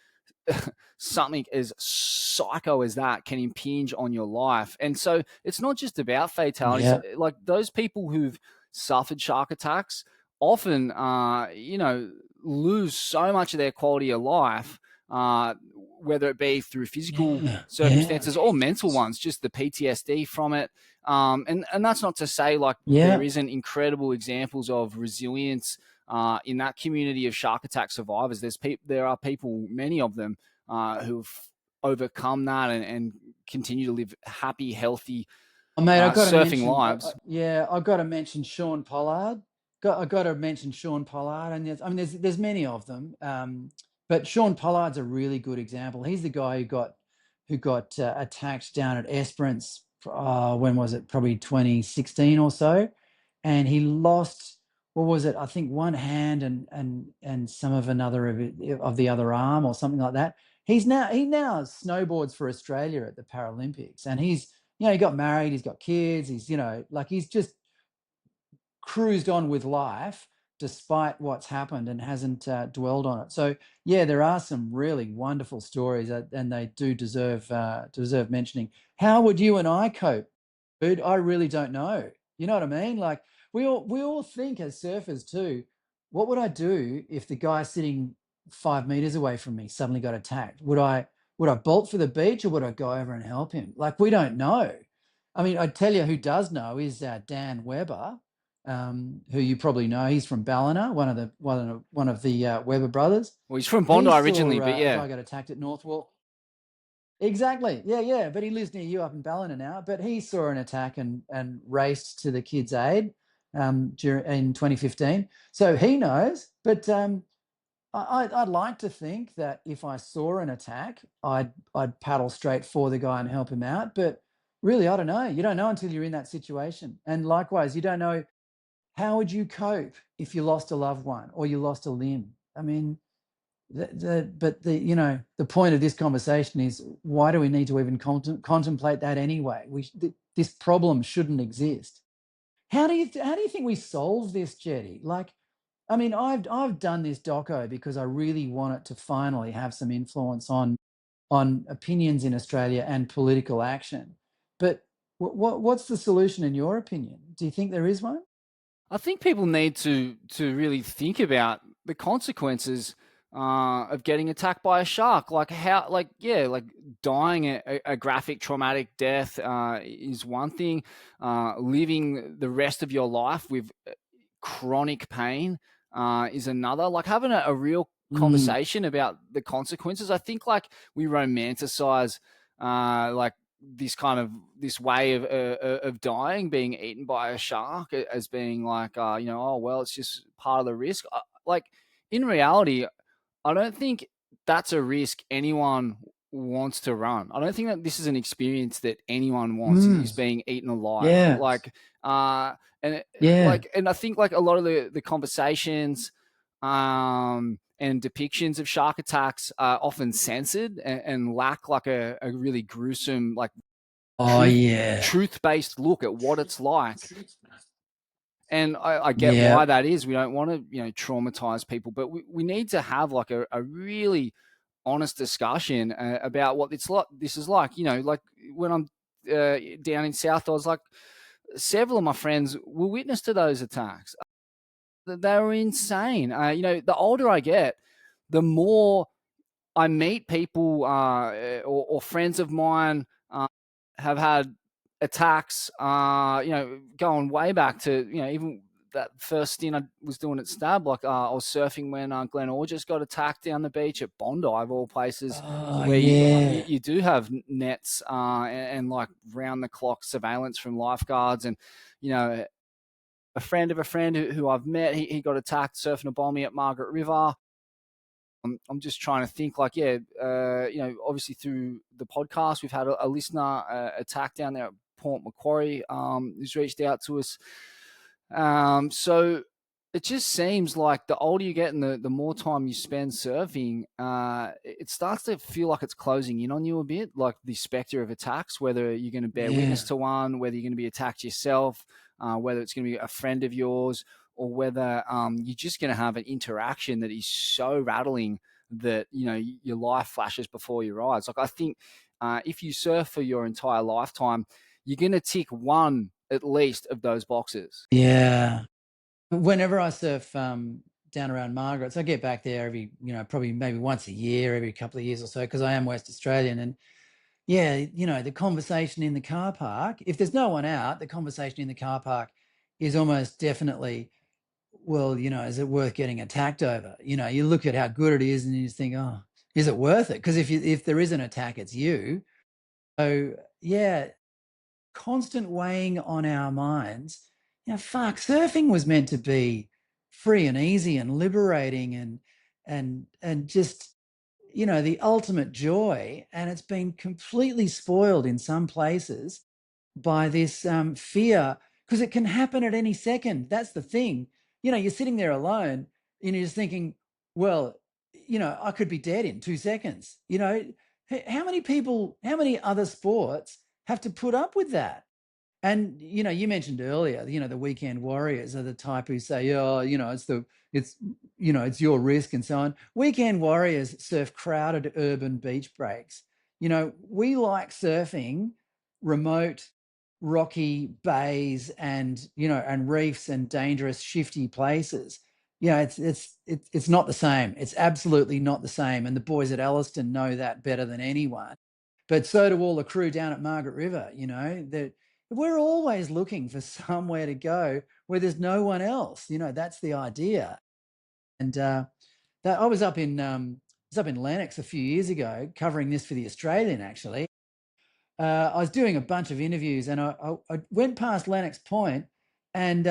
something as psycho as that can impinge on your life. And so it's not just about fatalities. Yep. Like those people who've suffered shark attacks often, lose so much of their quality of life, whether it be through physical Yeah. Yeah. circumstances or mental ones, just the PTSD from it. And that's not to say like there Yeah. isn't incredible examples of resilience in that community of shark attack survivors. There are people, many of them, who've overcome that and continue to live happy, healthy, Oh, mate, I've got to surfing mention, lives. yeah, I've got to mention Sean Pollard. I've got to mention Sean Pollard, and there's many of them, but Sean Pollard's a really good example. He's the guy who got attacked down at Esperance. When was it? Probably 2016 or so, and he lost, what was it? I think one hand and some of another of the other arm or something like that. He now snowboards for Australia at the Paralympics, and he got married, he's got kids, like he's just cruised on with life despite what's happened and hasn't dwelled on it. So yeah, there are some really wonderful stories, and they do deserve mentioning. How would you and I cope, dude? I really don't know. You know what I mean? Like we all think as surfers too. What would I do if the guy sitting 5 meters away from me suddenly got attacked? Would I bolt for the beach, or would I go over and help him? Like we don't know. I mean, I tell you, who does know is Dan Weber, who you probably know. He's from Ballina, one of the Weber brothers. Well, he's from He Bondi saw originally, but a yeah. guy got attacked at Northwall. Exactly. Yeah, yeah. But he lives near you up in Ballina now. But he saw an attack and raced to the kid's aid, in 2015. So he knows. But I'd like to think that if I saw an attack, I'd paddle straight for the guy and help him out. But really, I don't know. You don't know until you're in that situation. And likewise, you don't know, how would you cope if you lost a loved one or you lost a limb? I mean, the point of this conversation is, why do we need to even contemplate that anyway? This problem shouldn't exist. How do you think we solve this, Jetty? Like, I mean, I've done this doco because I really want it to finally have some influence on opinions in Australia and political action. But what's the solution in your opinion? Do you think there is one? I think people need to really think about the consequences of getting attacked by a shark. Like how, like yeah, like dying a graphic, traumatic death is one thing. Living the rest of your life with chronic pain is another. Like having a real Mm, conversation about the consequences. I think like we romanticize like this way of dying, being eaten by a shark, as being like oh well, it's just part of the risk. Like in reality, I don't think that's a risk anyone wants to run. I don't think that this is an experience that anyone wants, mm, is being eaten alive. yeah, Like, and yeah. and I think like a lot of the conversations, and depictions of shark attacks are often censored and lack like a really gruesome, like Oh truth yeah. truth based look at what it's like. And I get Yeah. why that is. We don't want to, traumatize people, but we need to have like a really honest discussion about what it's like. This is like, like when I'm down in South, I was like, several of my friends were witness to those attacks. They were insane. The older I get, the more I meet people or friends of mine have had attacks, going way back to, even that first stint I was doing at Stab. Like I was surfing when Glenn Orges got attacked down the beach at Bondi, of all places, Oh, where you, yeah. you do have nets and like round the clock surveillance from lifeguards. And, a friend of a friend who I've met, he got attacked surfing a bomby at Margaret River. I'm just trying to think, like, obviously through the podcast, we've had a listener attack down there at Port Macquarie, who's reached out to us. So it just seems like the older you get and the more time you spend surfing, it starts to feel like it's closing in on you a bit, like the specter of attacks, whether you're going to bear witness Yeah. to one, whether you're going to be attacked yourself, whether it's going to be a friend of yours, or whether you're just going to have an interaction that is so rattling that, your life flashes before your eyes. Like, I think if you surf for your entire lifetime, you're going to tick one at least of those boxes. Yeah. Whenever I surf down around Margaret's, I get back there every, probably maybe once a year, every couple of years or so, because I am West Australian. And yeah, the conversation in the car park, if there's no one out, the conversation in the car park is almost definitely, well, is it worth getting attacked over? You look at how good it is and you just think, oh, is it worth it? Because if there is an attack, it's you. So yeah, constant weighing on our minds. Fuck, surfing was meant to be free and easy and liberating and just, the ultimate joy. And it's been completely spoiled in some places by this fear, because it can happen at any second. That's the thing. You're sitting there alone and you're just thinking, well, I could be dead in 2 seconds. How many people, how many other sports have to put up with that? And you mentioned earlier, the weekend warriors are the type who say, "Oh, it's your risk," and so on. Weekend warriors surf crowded urban beach breaks. We like surfing remote, rocky bays and reefs and dangerous, shifty places. It's not the same. It's absolutely not the same. And the boys at Elliston know that better than anyone. But so do all the crew down at Margaret River. That we're always looking for somewhere to go where there's no one else. That's the idea. And that I was up in Lennox a few years ago covering this for the Australian. Actually, I was doing a bunch of interviews, and I went past Lennox Point, and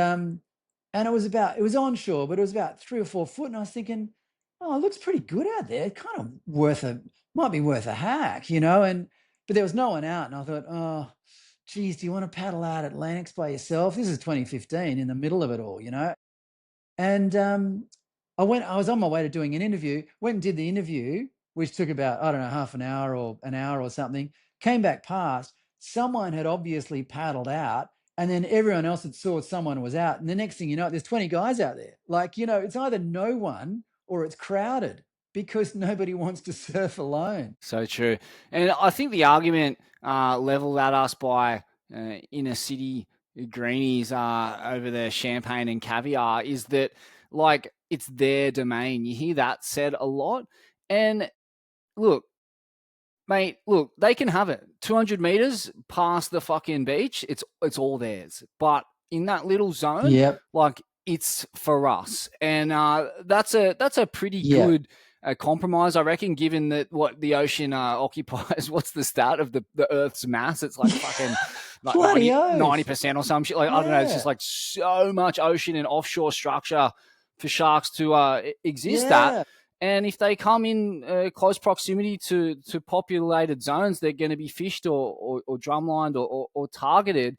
it was onshore, but it was about 3 or 4 foot, and I was thinking, oh, it looks pretty good out there. Kind of might be worth a hack, and but there was no one out, and I thought, oh, geez, do you want to paddle out at Lennox by yourself? This is 2015, in the middle of it all, and I was on my way to doing an interview, went and did the interview, which took about, I don't know, half an hour or an hour or something, came back past, someone had obviously paddled out, and then everyone else had saw someone was out. And the next thing you know, there's 20 guys out there. Like, it's either no one or it's crowded because nobody wants to surf alone. So true. And I think the argument leveled at us by inner city greenies over their champagne and caviar is that, like, it's their domain. You hear that said a lot. And look, mate, look, they can have it. 200 meters past the fucking beach, it's all theirs. But in that little zone, Yep. like, it's for us, and that's a pretty Yeah. good compromise, I reckon. Given that what the ocean occupies, what's the stat of the Earth's mass? It's like fucking like Bloody 90 oath. percent or some shit. Like, I don't know. It's just Yeah. like so much ocean and offshore structure for sharks to exist at. Yeah. And if they come in close proximity to populated zones, they're going to be fished or drumlined or targeted.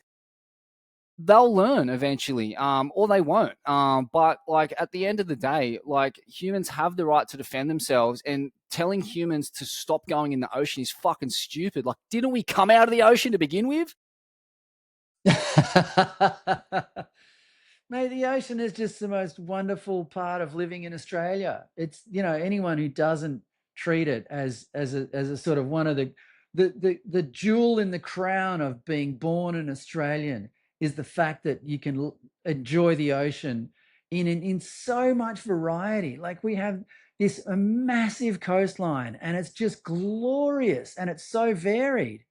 They'll learn eventually, or they won't. But like at the end of the day, like, humans have the right to defend themselves, and telling humans to stop going in the ocean is fucking stupid. Like, didn't we come out of the ocean to begin with? Mate, the ocean is just the most wonderful part of living in Australia. It's, anyone who doesn't treat it as a sort of one of the jewel in the crown of being born an Australian is the fact that you can enjoy the ocean in so much variety. Like we have this massive coastline and it's just glorious and it's so varied.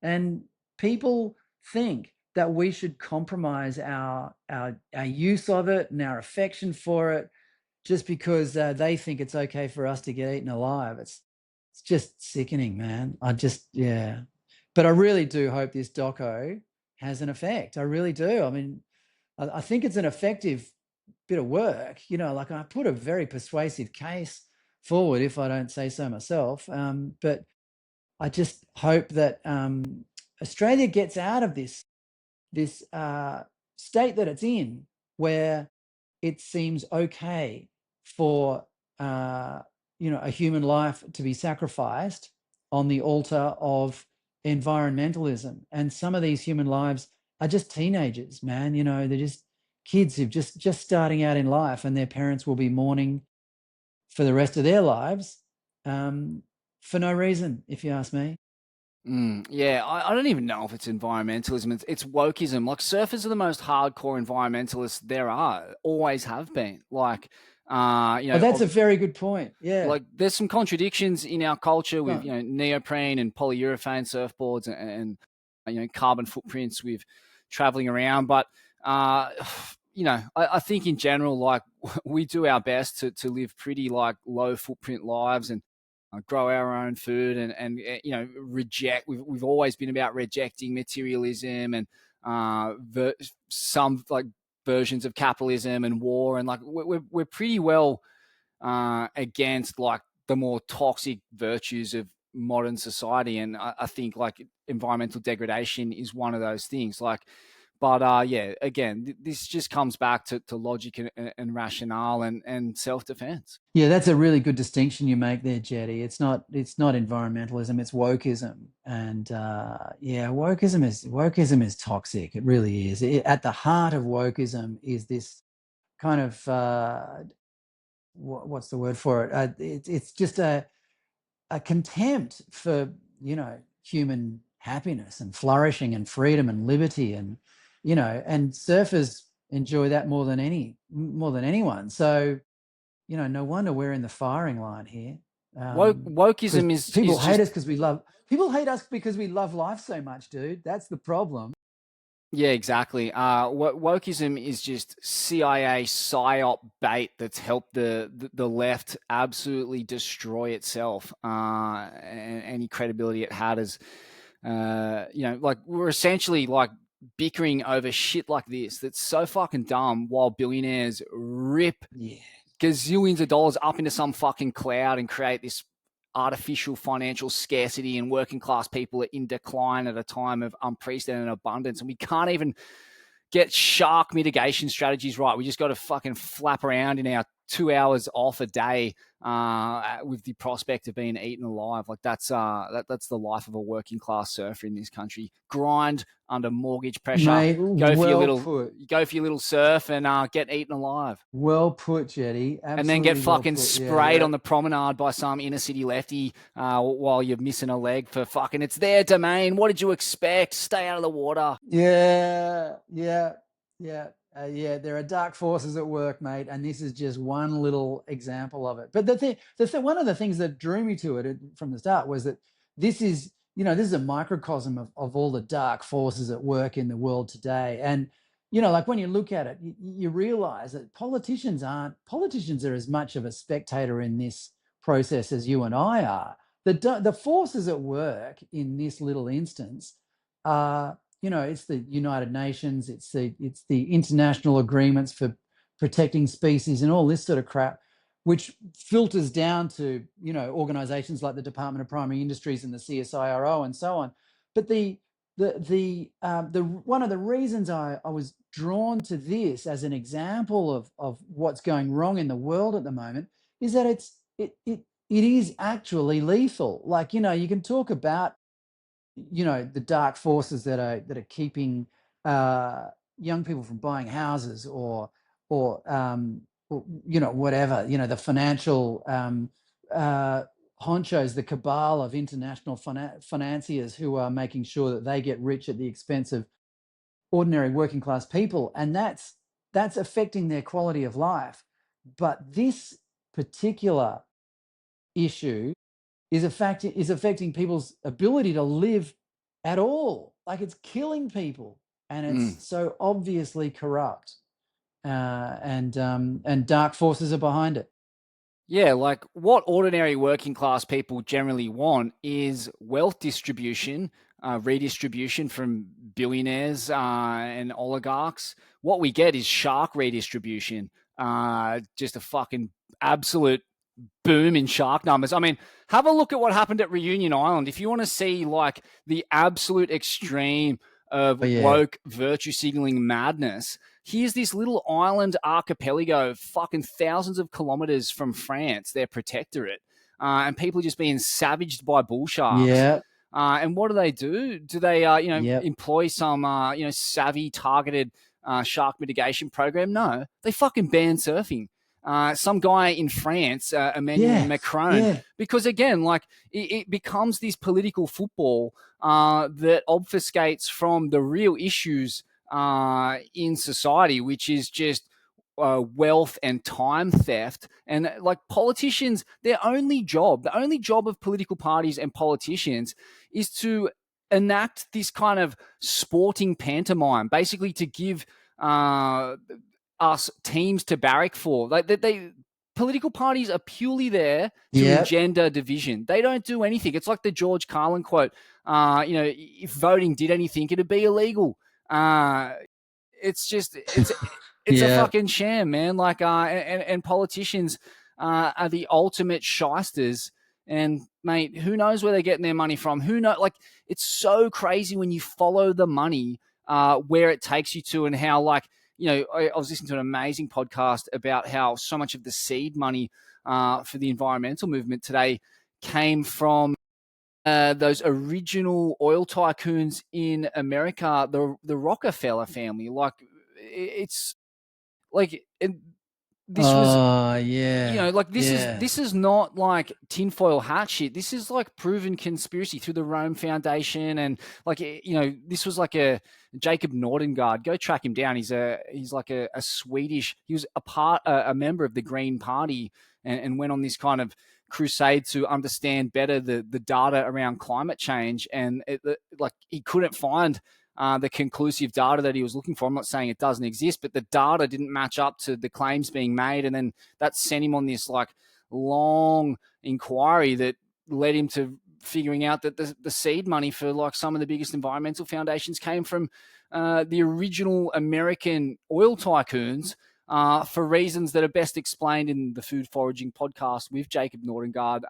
And people think that we should compromise our use of it and our affection for it just because they think it's okay for us to get eaten alive. It's just sickening, man. Yeah. But I really do hope this doco has an effect. I really do. I mean, I think it's an effective bit of work. Like I put a very persuasive case forward, if I don't say so myself. But I just hope that Australia gets out of this state that it's in, where it seems okay for a human life to be sacrificed on the altar of environmentalism. And some of these human lives are just teenagers, man. They're just kids who've just starting out in life, and their parents will be mourning for the rest of their lives for no reason, if you ask me. Yeah, I don't even know if it's environmentalism. It's wokeism. Like surfers are the most hardcore environmentalists there are, always have been. Like, Oh, that's a very good point. Yeah. like there's some contradictions in our culture with Right. neoprene and polyurethane surfboards and carbon footprints with traveling around, but uh I think in general, like we do our best to live pretty like low footprint lives and grow our own food and we've always been about rejecting materialism and some like versions of capitalism and war, and like we're pretty well against like the more toxic virtues of modern society. And I think like environmental degradation is one of those things. Like, but yeah, again, this just comes back to logic and rationale and self defense. Yeah, that's a really good distinction you make there, Jetty. It's not environmentalism, it's wokeism. And yeah, wokeism is toxic. It really is. At the heart of wokeism is this kind of what's the word for it? It's just a contempt for human happiness and flourishing and freedom and liberty, and surfers enjoy that more than anyone. So no wonder we're in the firing line here. Because Wokeism is just people hate us because we love life so much, dude. That's the problem. Yeah, exactly. Wokeism is just CIA psyop bait that's helped the left absolutely destroy itself, and any credibility it had as, like we're essentially like bickering over shit like this that's so fucking dumb, while billionaires rip Yeah. gazillions of dollars up into some fucking cloud and create this artificial financial scarcity, and working class people are in decline at a time of unprecedented abundance. And we can't even get shark mitigation strategies right. We just got to fucking flap around in our 2 hours off a day with the prospect of being eaten alive. Like that's the life of a working class surfer in this country. Grind under mortgage pressure. Mate, Go for your well little put. surf and get eaten alive. Well put, Jetty. And then get Absolutely well fucking put. Yeah, sprayed yeah. on the promenade by some inner city lefty while you're missing a leg for fucking, it's their domain. What did you expect? Stay out of the water. Yeah, yeah, yeah, yeah. There are dark forces at work, mate, and this is just one little example of it. But one of the things that drew me to it from the start was that this is a microcosm of all the dark forces at work in the world today. And like when you look at it, you realize that politicians are as much of a spectator in this process as you and I are. The forces at work in this little instance are, it's the United Nations, it's the international agreements for protecting species and all this sort of crap, which filters down to organisations like the Department of Primary Industries and the CSIRO and so on. But the one of the reasons I was drawn to this as an example of what's going wrong in the world at the moment is that it is actually lethal. Like you can talk about the dark forces that are keeping young people from buying houses or whatever, the financial honchos, the cabal of international financiers who are making sure that they get rich at the expense of ordinary working class people, and that's affecting their quality of life. But this particular issue is affecting people's ability to live at all. Like, it's killing people, and it's so obviously corrupt, and dark forces are behind it. Yeah, like what ordinary working class people generally want is wealth distribution, redistribution from billionaires and oligarchs. What we get is shark redistribution, just a fucking absolute boom in shark numbers. I mean, have a look at what happened at Reunion Island. If you want to see like the absolute extreme of woke virtue signaling madness, here's this little island archipelago, fucking thousands of kilometers from France, their protectorate, and people are just being savaged by bull sharks. Yeah. And what do? Do they, employ some, savvy targeted shark mitigation program? No, they fucking ban surfing. Some guy in France, Emmanuel Macron, because again, like it becomes this political football that obfuscates from the real issues in society, which is just wealth and time theft. And like politicians, the only job of political parties and politicians is to enact this kind of sporting pantomime, basically to give us teams to barrack for. Like they political parties are purely there to engender division. They don't do anything. It's like the George Carlin quote. If voting did anything, it'd be illegal. It's a fucking sham, man. Like and politicians are the ultimate shysters. And mate, who knows where they're getting their money from? Who knows? Like, it's so crazy when you follow the money where it takes you to, and how, like, I was listening to an amazing podcast about how so much of the seed money for the environmental movement today came from those original oil tycoons in America, the Rockefeller family. Like, it's like this was, this is not like tinfoil hat shit. This is like proven conspiracy through the Rome Foundation, and like, this was like a Jacob Nordengard. Go track him down. He's like a Swedish. He was a member of the Green Party, and went on this kind of crusade to understand better the data around climate change. And like, he couldn't find the conclusive data that he was looking for. I'm not saying it doesn't exist, but the data didn't match up to the claims being made. And then that sent him on this like long inquiry that led him to figuring out that the seed money for like some of the biggest environmental foundations came from the original American oil tycoons, for reasons that are best explained in the Food Foraging podcast with Jacob Nordengard.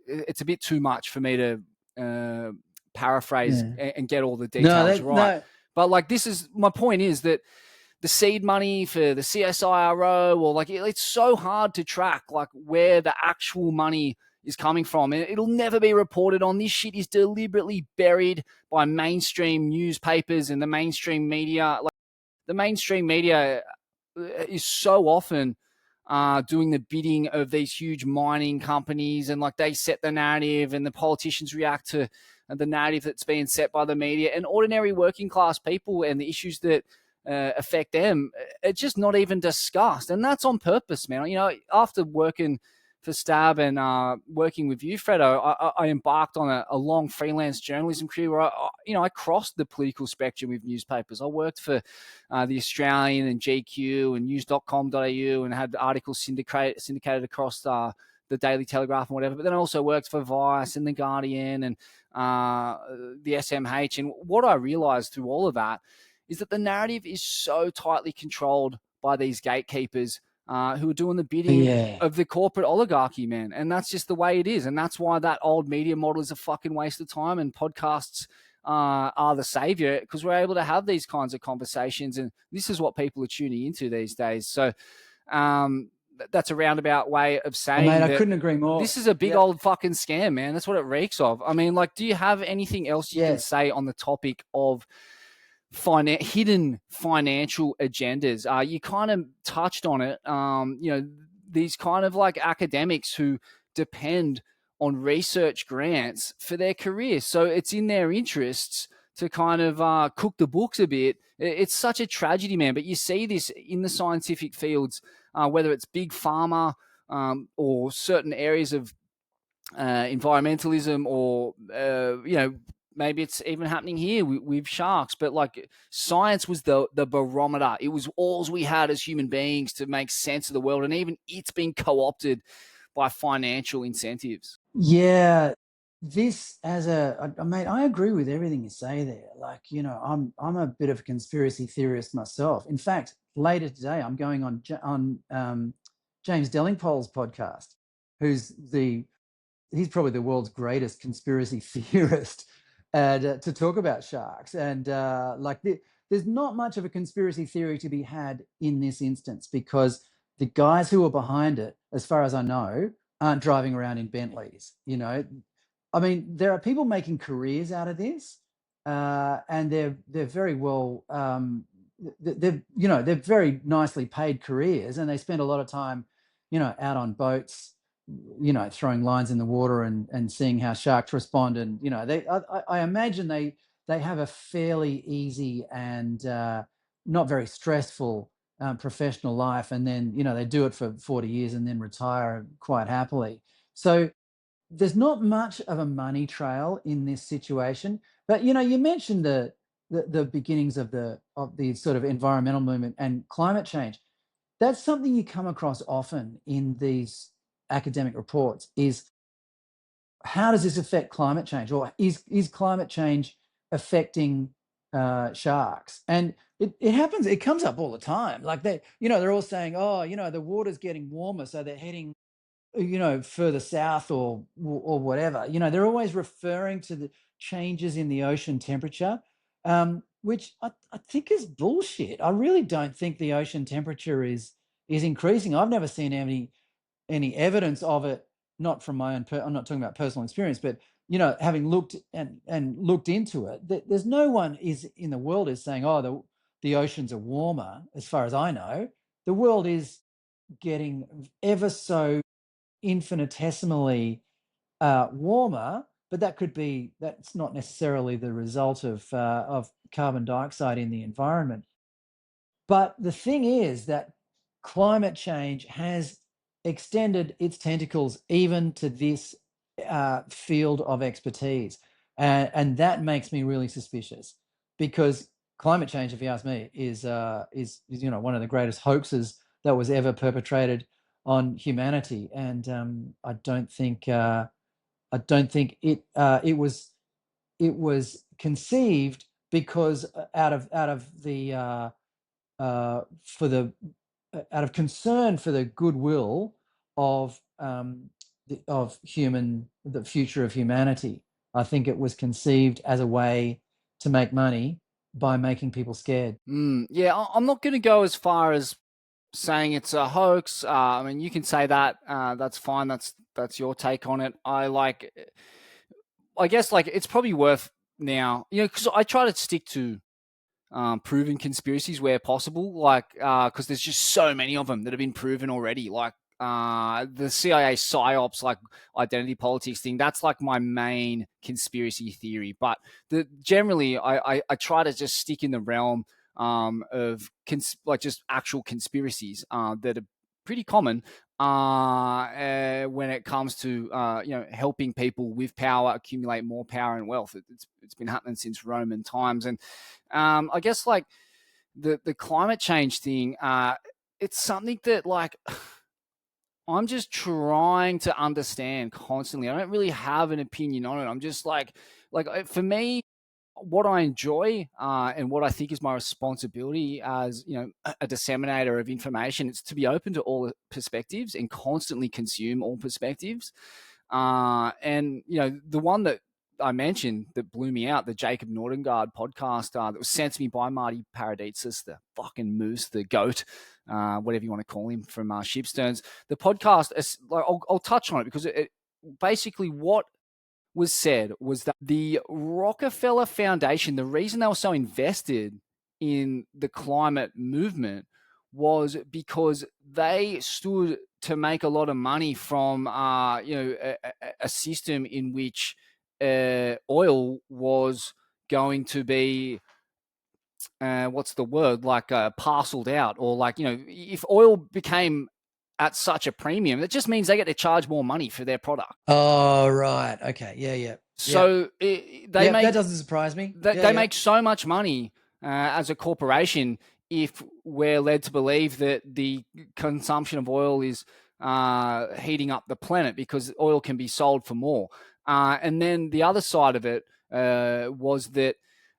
It's a bit too much for me to paraphrase and get all the details right. But like, this is my point, is that the seed money for the CSIRO, or like, it's so hard to track like where the actual money is coming from. It'll never be reported on. This shit is deliberately buried by mainstream newspapers and the mainstream media. Like, the mainstream media is so often doing the bidding of these huge mining companies, and like, they set the narrative, and the politicians react to the narrative that's being set by the media, and ordinary working class people and the issues that affect them, it's just not even discussed. And that's on purpose, man. After working for Stab and working with you, Fredo, I embarked on a long freelance journalism career where I crossed the political spectrum with newspapers. I worked for the Australian and GQ and news.com.au, and had articles syndicated across the Daily Telegraph and whatever. But then I also worked for Vice and The Guardian and the SMH. And what I realized through all of that is that the narrative is so tightly controlled by these gatekeepers who are doing the bidding of the corporate oligarchy, man. And that's just the way it is. And that's why that old media model is a fucking waste of time, and podcasts are the savior, because we're able to have these kinds of conversations. And this is what people are tuning into these days. So that's a roundabout way of saying, mate, that I couldn't agree more. This is a big old fucking scam, man. That's what it reeks of. I mean, like, do you have anything else you can say on the topic of hidden financial agendas. You kind of touched on it. These kind of like academics who depend on research grants for their career. So it's in their interests to kind of cook the books a bit. It's such a tragedy, man. But you see this in the scientific fields, whether it's big pharma or certain areas of environmentalism, or maybe it's even happening here with sharks. But like, science was the barometer. It was all we had as human beings to make sense of the world, and even it's been co-opted by financial incentives. Yeah, mate, I agree with everything you say there. Like, I'm a bit of a conspiracy theorist myself. In fact, later today, I'm going on James Dellingpole's podcast, who's he's probably the world's greatest conspiracy theorist, and to talk about sharks. And there's not much of a conspiracy theory to be had in this instance, because the guys who are behind it, as far as I know, aren't driving around in Bentleys. I mean, there are people making careers out of this, and they're very well. They're very nicely paid careers, and they spend a lot of time, out on boats, throwing lines in the water and seeing how sharks respond. And I imagine they have a fairly easy and not very stressful professional life, and then they do it for 40 years and then retire quite happily. So there's not much of a money trail in this situation. But you mentioned the beginnings of the sort of environmental movement and climate change. That's something you come across often in these academic reports, is how does this affect climate change, or is climate change affecting sharks? And it happens, it comes up all the time. Like, they're all saying, oh, the water's getting warmer, so they're heading further south, or whatever. They're always referring to the changes in the ocean temperature, which I think is bullshit. I really don't think the ocean temperature is increasing. I've never seen any evidence of it, not from my own I'm not talking about personal experience, but having looked and looked into it, there's no one is in the world is saying, oh, the oceans are warmer. As far as I know, the world is getting ever so infinitesimally warmer, but that's not necessarily the result of carbon dioxide in the environment. But the thing is that climate change has extended its tentacles even to this field of expertise, and that makes me really suspicious, because climate change, if you ask me, is one of the greatest hoaxes that was ever perpetrated on humanity. And I don't think it was conceived because out of the for the out of concern for the goodwill of the future of humanity. I think it was conceived as a way to make money by making people scared. Yeah, I'm not going to go as far as saying it's a hoax. I mean, you can say that. That's fine. That's your take on it. I guess like it's probably worth now, because I try to stick to proven conspiracies where possible, like because there's just so many of them that have been proven already. Like the CIA psyops, like identity politics thing. That's like my main conspiracy theory. But generally, I try to just stick in the realm of like just actual conspiracies that are pretty common when it comes to helping people with power accumulate more power and wealth. It's been happening since Roman times. And I guess like the climate change thing, it's something that like I'm just trying to understand constantly. I don't really have an opinion on it. I'm just like for me, what I enjoy and what I think is my responsibility as a disseminator of information, is to be open to all perspectives and constantly consume all perspectives. And the one that I mentioned that blew me out, the Jacob Nordengard podcast that was sent to me by Marty Paraditsis, the fucking moose, the goat, whatever you want to call him, from Shipsterns. The podcast, I'll touch on it because it basically what was said was that the Rockefeller Foundation, the reason they were so invested in the climate movement was because they stood to make a lot of money from a system in which oil was going to be what's the word, like parceled out, or like, if oil became at such a premium, it just means they get to charge more money for their product. Oh, right. Okay. Yeah, yeah. Yeah. So they Yeah, that make doesn't surprise me. Yeah, they yeah. make so much money as a corporation if we're led to believe that the consumption of oil is heating up the planet, because oil can be sold for more. And then the other side of it was that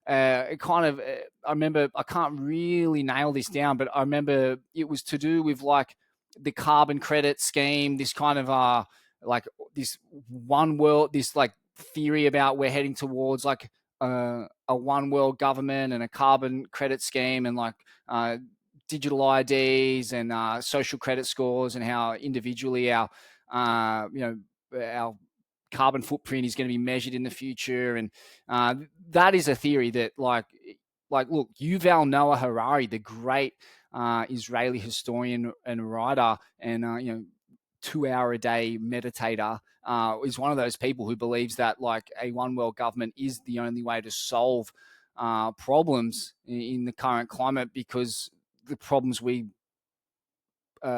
it kind of, I remember, I can't really nail this down, but I remember it was to do with like the carbon credit scheme, this kind of like this one world, this like theory about we're heading towards like a one world government and a carbon credit scheme, and like digital IDs and social credit scores, and how individually our carbon footprint is going to be measured in the future. And that is a theory that look, Yuval Noah Harari, the great Israeli historian and writer, and 2 hour a day meditator, is one of those people who believes that like a one world government is the only way to solve problems in the current climate, because the problems we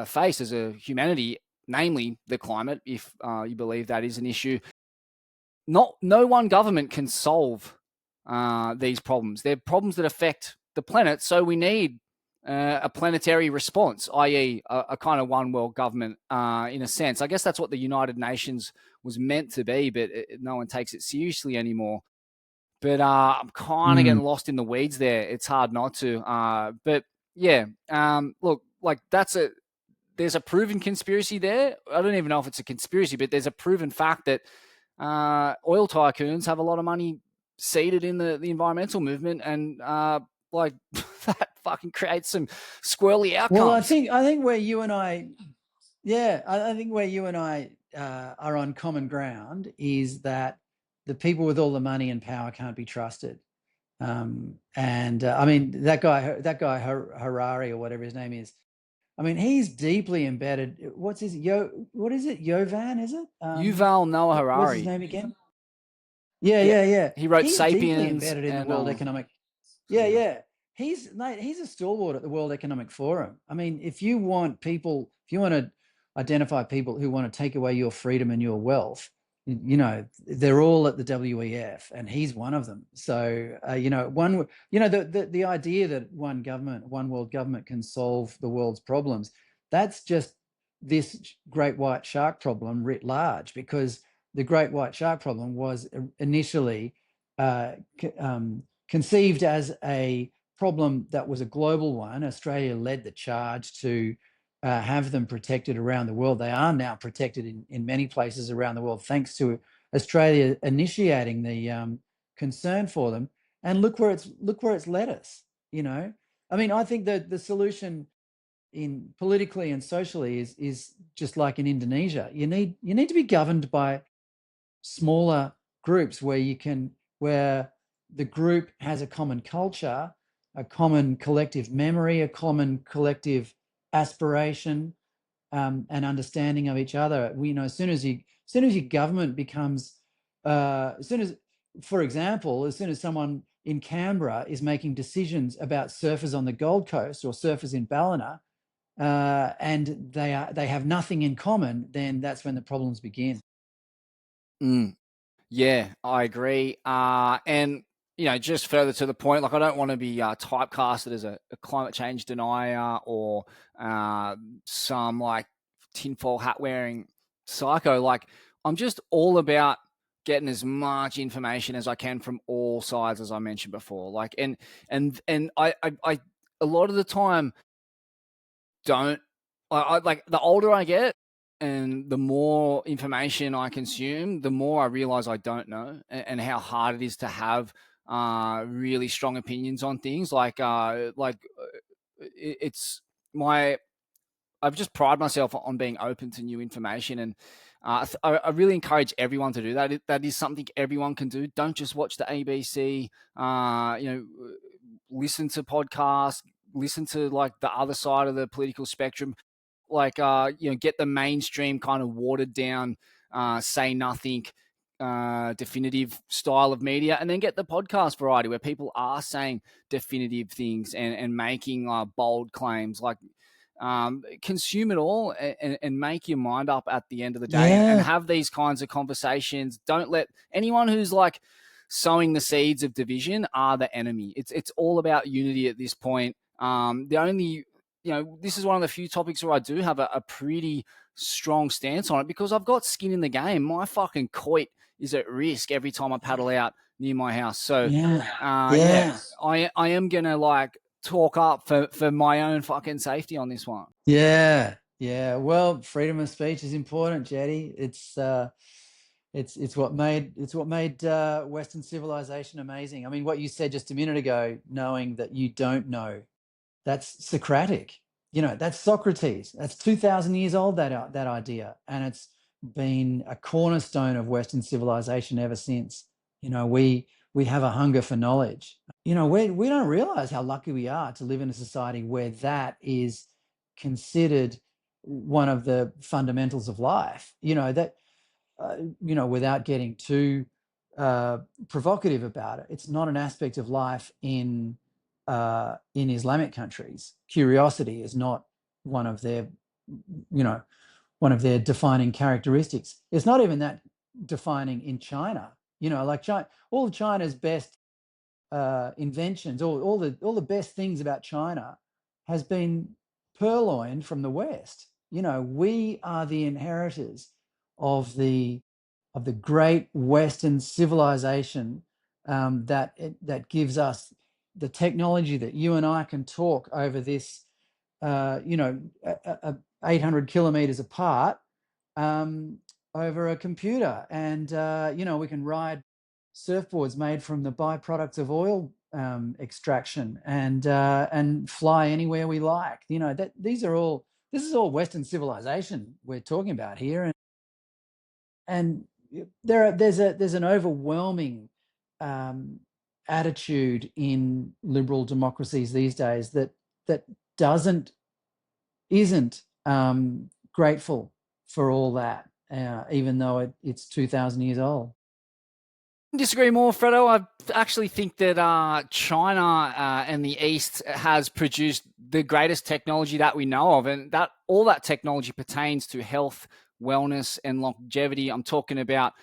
face as a humanity, namely the climate, if you believe that is an issue, no one government can solve these problems. They're problems that affect the planet, so we need a planetary response, i.e., a kind of one world government in a sense. I guess that's what the United Nations was meant to be, but no one takes it seriously anymore. But I'm kind of Mm. getting lost in the weeds there. It's hard not to. But yeah, look, like there's a proven conspiracy there. I don't even know if it's a conspiracy, but there's a proven fact that oil tycoons have a lot of money seeded in the environmental movement, and like that fucking creates some squirrely Well, outcomes. I think where you and I, yeah, I think where you and I are on common ground is that the people with all the money and power can't be trusted. And I mean, that guy Harari, or whatever his name is, I mean, he's deeply embedded. What's his what is it? Yovan, is it? Yuval Noah What's his Harari. name again? Yeah, Yeah, yeah, yeah. he wrote He's deeply *Sapiens*, embedded in the and World Economic. Yeah, yeah. yeah. He's a stalwart at the World Economic Forum. I mean, if you want to identify people who want to take away your freedom and your wealth, they're all at the WEF, and he's one of them. So, the idea that one world government can solve the world's problems, that's just this great white shark problem writ large, because the great white shark problem was initially conceived as a problem that was a global one. Australia led the charge to have them protected around the world. They are now protected in many places around the world, thanks to Australia initiating the concern for them. And look where it's led us. I mean, I think that the solution in politically and socially is just like in Indonesia. You need to be governed by smaller groups where the group has a common culture, a common collective memory, a common collective aspiration, and understanding of each other. As soon as your government becomes, for example, as soon as someone in Canberra is making decisions about surfers on the Gold Coast or surfers in Ballina, and they have nothing in common, then that's when the problems begin. Mm. Yeah, I agree. And just further to the point, like I don't want to be typecasted as a climate change denier, or some like tinfoil hat wearing psycho. Like I'm just all about getting as much information as I can from all sides, as I mentioned before. Like and I a lot of the time don't. I like, the older I get and the more information I consume, the more I realize I don't know, and how hard it is to have really strong opinions on things. It's my I've just pride myself on being open to new information, and I really encourage everyone to do that. That is something everyone can do. Don't just watch the ABC, listen to podcasts, listen to like the other side of the political spectrum, like get the mainstream kind of watered down, say nothing, definitive style of media, and then get the podcast variety where people are saying definitive things and making bold claims. Like consume it all and make your mind up at the end of the day, and Yeah. have these kinds of conversations. Don't let anyone who's like sowing the seeds of division are the enemy. It's all about unity at this point. The only this is one of the few topics where I do have a pretty strong stance on it because I've got skin in the game. My fucking coit is at risk every time I paddle out near my house. So, Yeah. yeah, I am gonna like talk up for my own fucking safety on this one. Yeah. Yeah. Well, freedom of speech is important, Jetty. It's what made Western civilization amazing. I mean, what you said just a minute ago, knowing that you don't know, that's Socratic. That's Socrates. That's 2,000 years old, that idea, and it's been a cornerstone of Western civilization ever since. We have a hunger for knowledge. We don't realize how lucky we are to live in a society where that is considered one of the fundamentals of life. Without getting too provocative about it, it's not an aspect of life in Islamic countries. Curiosity is not one of their, defining characteristics. It's not even that defining in China. Like China, all of China's best inventions, all the best things about China has been purloined from the West. We are the inheritors of the great Western civilization, that gives us the technology that you and I can talk over this, 800 kilometers apart, um, over a computer, and we can ride surfboards made from the byproducts of oil extraction, and fly anywhere we like. This is all Western civilization we're talking about here, and there's an overwhelming um, attitude in liberal democracies these days that doesn't isn't grateful for all that, even though it's 2,000 years old. Disagree more, Fredo. I actually think that China and the East has produced the greatest technology that we know of, and that all that technology pertains to health, wellness, and longevity. I'm talking about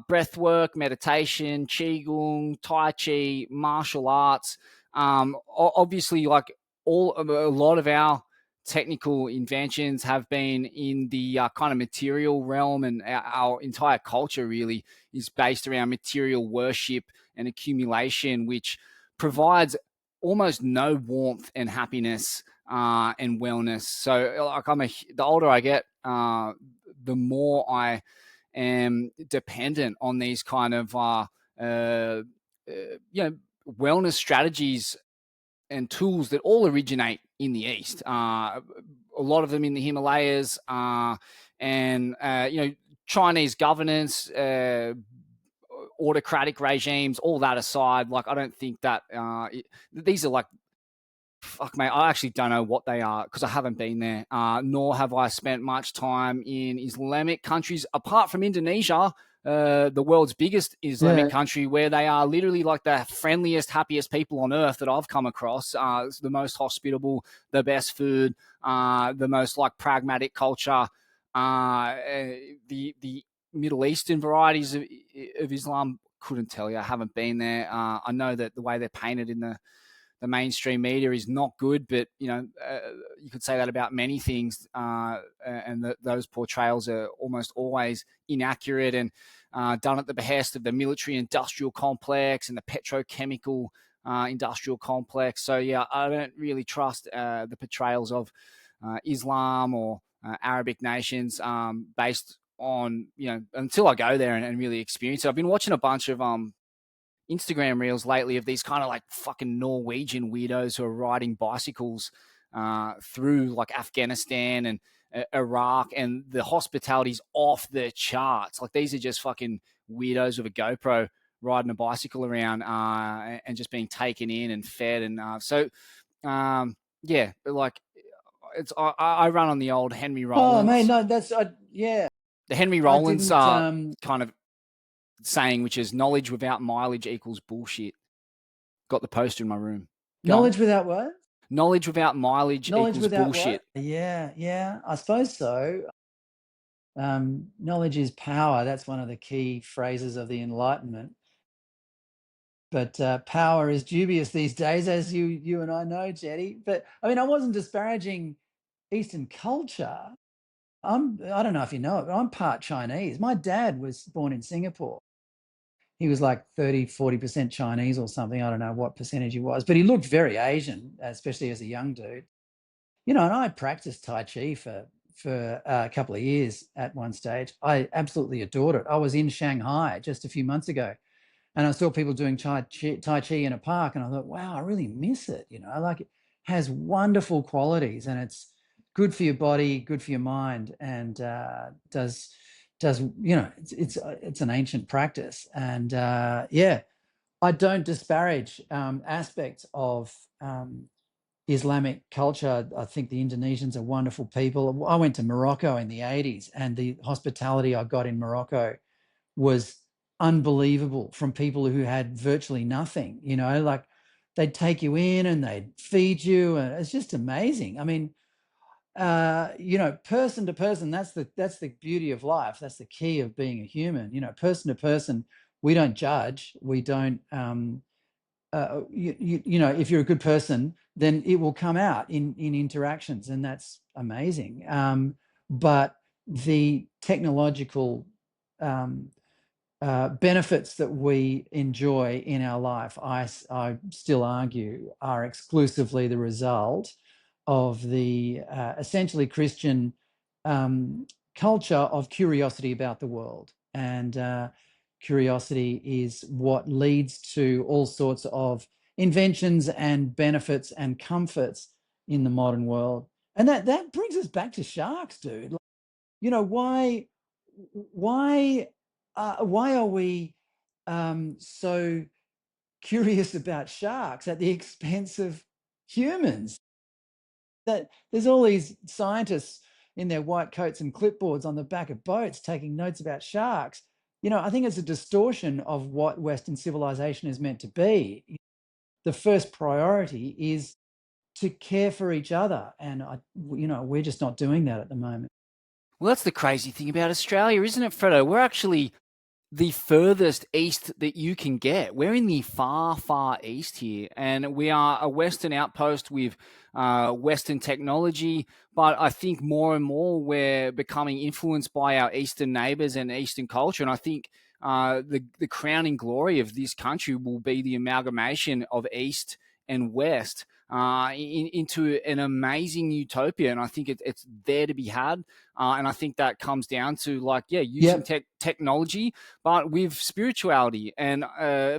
breath work, meditation, qigong, tai chi, martial arts. Obviously, like a lot of our technical inventions have been in the kind of material realm, and our entire culture really is based around material worship and accumulation, which provides almost no warmth and happiness and wellness. So, like, the older I get, the more I am dependent on these kind of wellness strategies and tools that all originate in the East. A lot of them in the Himalayas, and Chinese governance, autocratic regimes. All that aside, like I don't think that these are like fuck, mate. I actually don't know what they are because I haven't been there, nor have I spent much time in Islamic countries apart from Indonesia, the world's biggest Islamic country, where they are literally like the friendliest, happiest people on earth that I've come across. It's the most hospitable, the best food, the most like pragmatic culture. The Middle Eastern varieties of Islam, couldn't tell you. I haven't been there. I know that the way they're painted in the mainstream media is not good, but you could say that about many things, and those portrayals are almost always inaccurate and done at the behest of the military-industrial complex and the petrochemical industrial complex. So yeah, I don't really trust the portrayals of Islam or Arabic nations based on until I go there and really experience it. I've been watching a bunch of Instagram reels lately of these kind of like fucking Norwegian weirdos who are riding bicycles through like Afghanistan and Iraq, and the hospitality's off the charts. Like these are just fucking weirdos with a GoPro riding a bicycle around and just being taken in and fed. And yeah, like I run on the old Henry Oh, mate, Rollins, no, yeah, the Henry I Rollins didn't. kind of saying, which is knowledge without mileage equals bullshit. Got the poster in my room. Go on. Knowledge without what? Knowledge without mileage Knowledge equals without bullshit. what? Yeah, yeah, I suppose so. Knowledge is power. That's one of the key phrases of the Enlightenment. But power is dubious these days, as you and I know, Jetty. But I mean, I wasn't disparaging Eastern culture. I don't know if you know it, but I'm part Chinese. My dad was born in Singapore. He was like 30, 40% Chinese or something. I don't know what percentage he was, but he looked very Asian, especially as a young dude. You know, and I practiced Tai Chi for a couple of years at one stage. I absolutely adored it. I was in Shanghai just a few months ago, and I saw people doing tai Chi in a park, and I thought, wow, I really miss it. You know, like it has wonderful qualities, and it's good for your body, good for your mind, and does it's an ancient practice, and yeah, I don't disparage aspects of Islamic culture. I think the Indonesians are wonderful people. I went to Morocco in the 80s, and the hospitality I got in Morocco was unbelievable from people who had virtually nothing. You know, like they'd take you in and they'd feed you, and it's just amazing. I mean, person to person, that's the beauty of life. That's the key of being a human. You know, person to person, we don't judge. We don't. If you're a good person, then it will come out in interactions, and that's amazing. But the technological um, benefits that we enjoy in our life, I still argue, are exclusively the result of the essentially Christian culture of curiosity about the world. And curiosity is what leads to all sorts of inventions and benefits and comforts in the modern world. And that brings us back to sharks, dude. Like, you know, why why are we so curious about sharks at the expense of humans? That there's all these scientists in their white coats and clipboards on the back of boats taking notes about sharks. You know, I think it's a distortion of what Western civilization is meant to be. The first priority is to care for each other, and we're just not doing that at the moment. Well, that's the crazy thing about Australia, isn't it, Fredo? We're actually the furthest east that you can get. We're in the far, far east here, and we are a Western outpost with Western technology. But I think more and more we're becoming influenced by our Eastern neighbors and Eastern culture. And I think the crowning glory of this country will be the amalgamation of East and West into an amazing utopia. And I think it's there to be had. And I think that comes down to using Yep. technology, but with spirituality and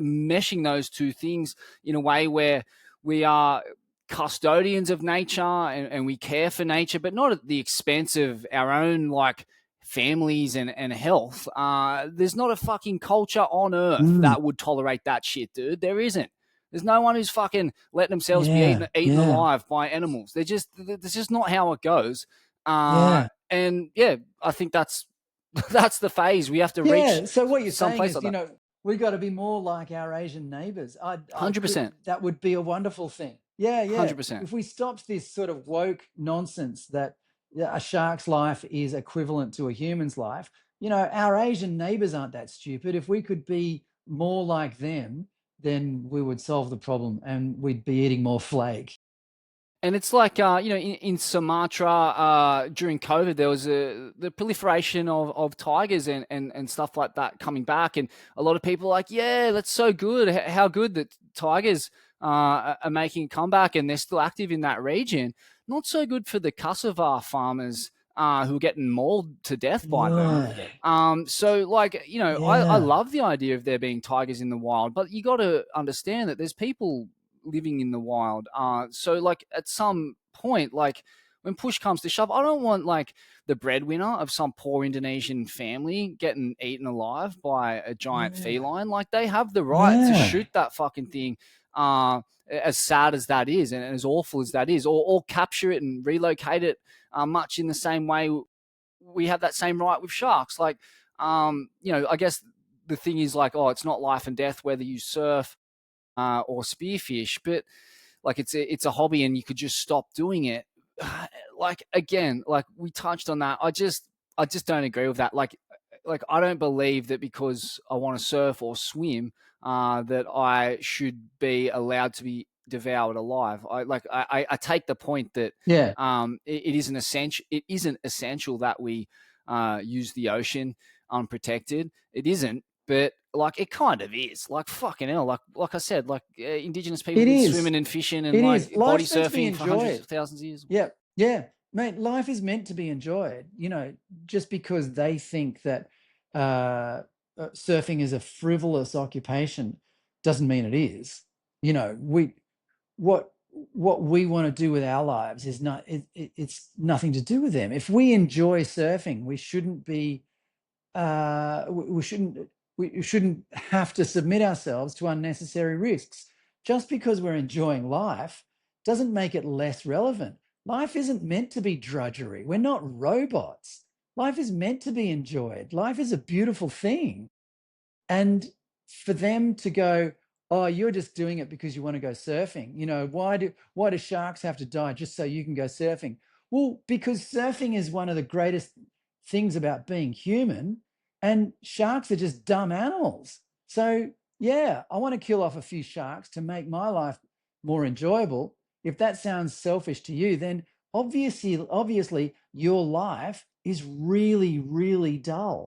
meshing those two things in a way where we are custodians of nature and we care for nature, but not at the expense of our own families and health. There's not a fucking culture on earth Mm. that would tolerate that shit, dude. There isn't. There's no one who's fucking letting themselves be Yeah. eaten Yeah. alive by animals. That's just not how it goes. Yeah. And yeah, I think that's that's the phase we have to reach Yeah. So what you're some saying place is, like that. we got to be more like our Asian neighbors. I could, 100%. that would be a wonderful thing. Yeah. Yeah. 100%. If we stopped this sort of woke nonsense that a shark's life is equivalent to a human's life, our Asian neighbors aren't that stupid. If we could be more like them, then we would solve the problem and we'd be eating more flake. And it's like, in Sumatra during COVID, there was the proliferation of tigers and stuff like that coming back. And a lot of people are like, yeah, that's so good. How good that tigers are making a comeback and they're still active in that region. Not so good for the cassava farmers who are getting mauled to death by them. Ugh. I Yeah. love the idea of there being tigers in the wild, but you got to understand that there's people living in the wild. So, at some point, when push comes to shove, I don't want like the breadwinner of some poor Indonesian family getting eaten alive by a giant Yeah. feline. Like they have the right to Yeah. shoot that fucking thing. As sad as that is, and as awful as that is, or capture it and relocate it, much in the same way we have that same right with sharks. Like, I guess the thing is like, oh, it's not life and death whether you surf or spearfish, but like it's a hobby and you could just stop doing it. Like again, like we touched on that. I just don't agree with that. Like I don't believe that because I want to surf or swim, that I should be allowed to be devoured alive. I take the point that Yeah. it isn't essential. It isn't essential that we use the ocean unprotected. It isn't, but like it kind of is. Like fucking hell. Like I said, like indigenous people It been is. swimming and fishing and It like is. body Life's meant to be surfing for hundreds enjoyed. of thousands of years. Yeah. Yeah. Mate, life is meant to be enjoyed. Just because they think that surfing is a frivolous occupation doesn't mean it is. We what what we want to do with our lives is not it's nothing to do with them. If we enjoy surfing, we shouldn't be we shouldn't have to submit ourselves to unnecessary risks. Just because we're enjoying life doesn't make it less relevant. Life isn't meant to be drudgery. We're not robots. Life is meant to be enjoyed. Life is a beautiful thing. And for them to go, oh, you're just doing it because you want to go surfing. Why do sharks have to die just so you can go surfing? Well, because surfing is one of the greatest things about being human, and sharks are just dumb animals. So yeah, I want to kill off a few sharks to make my life more enjoyable. If that sounds selfish to you, then obviously your life is really, really dull.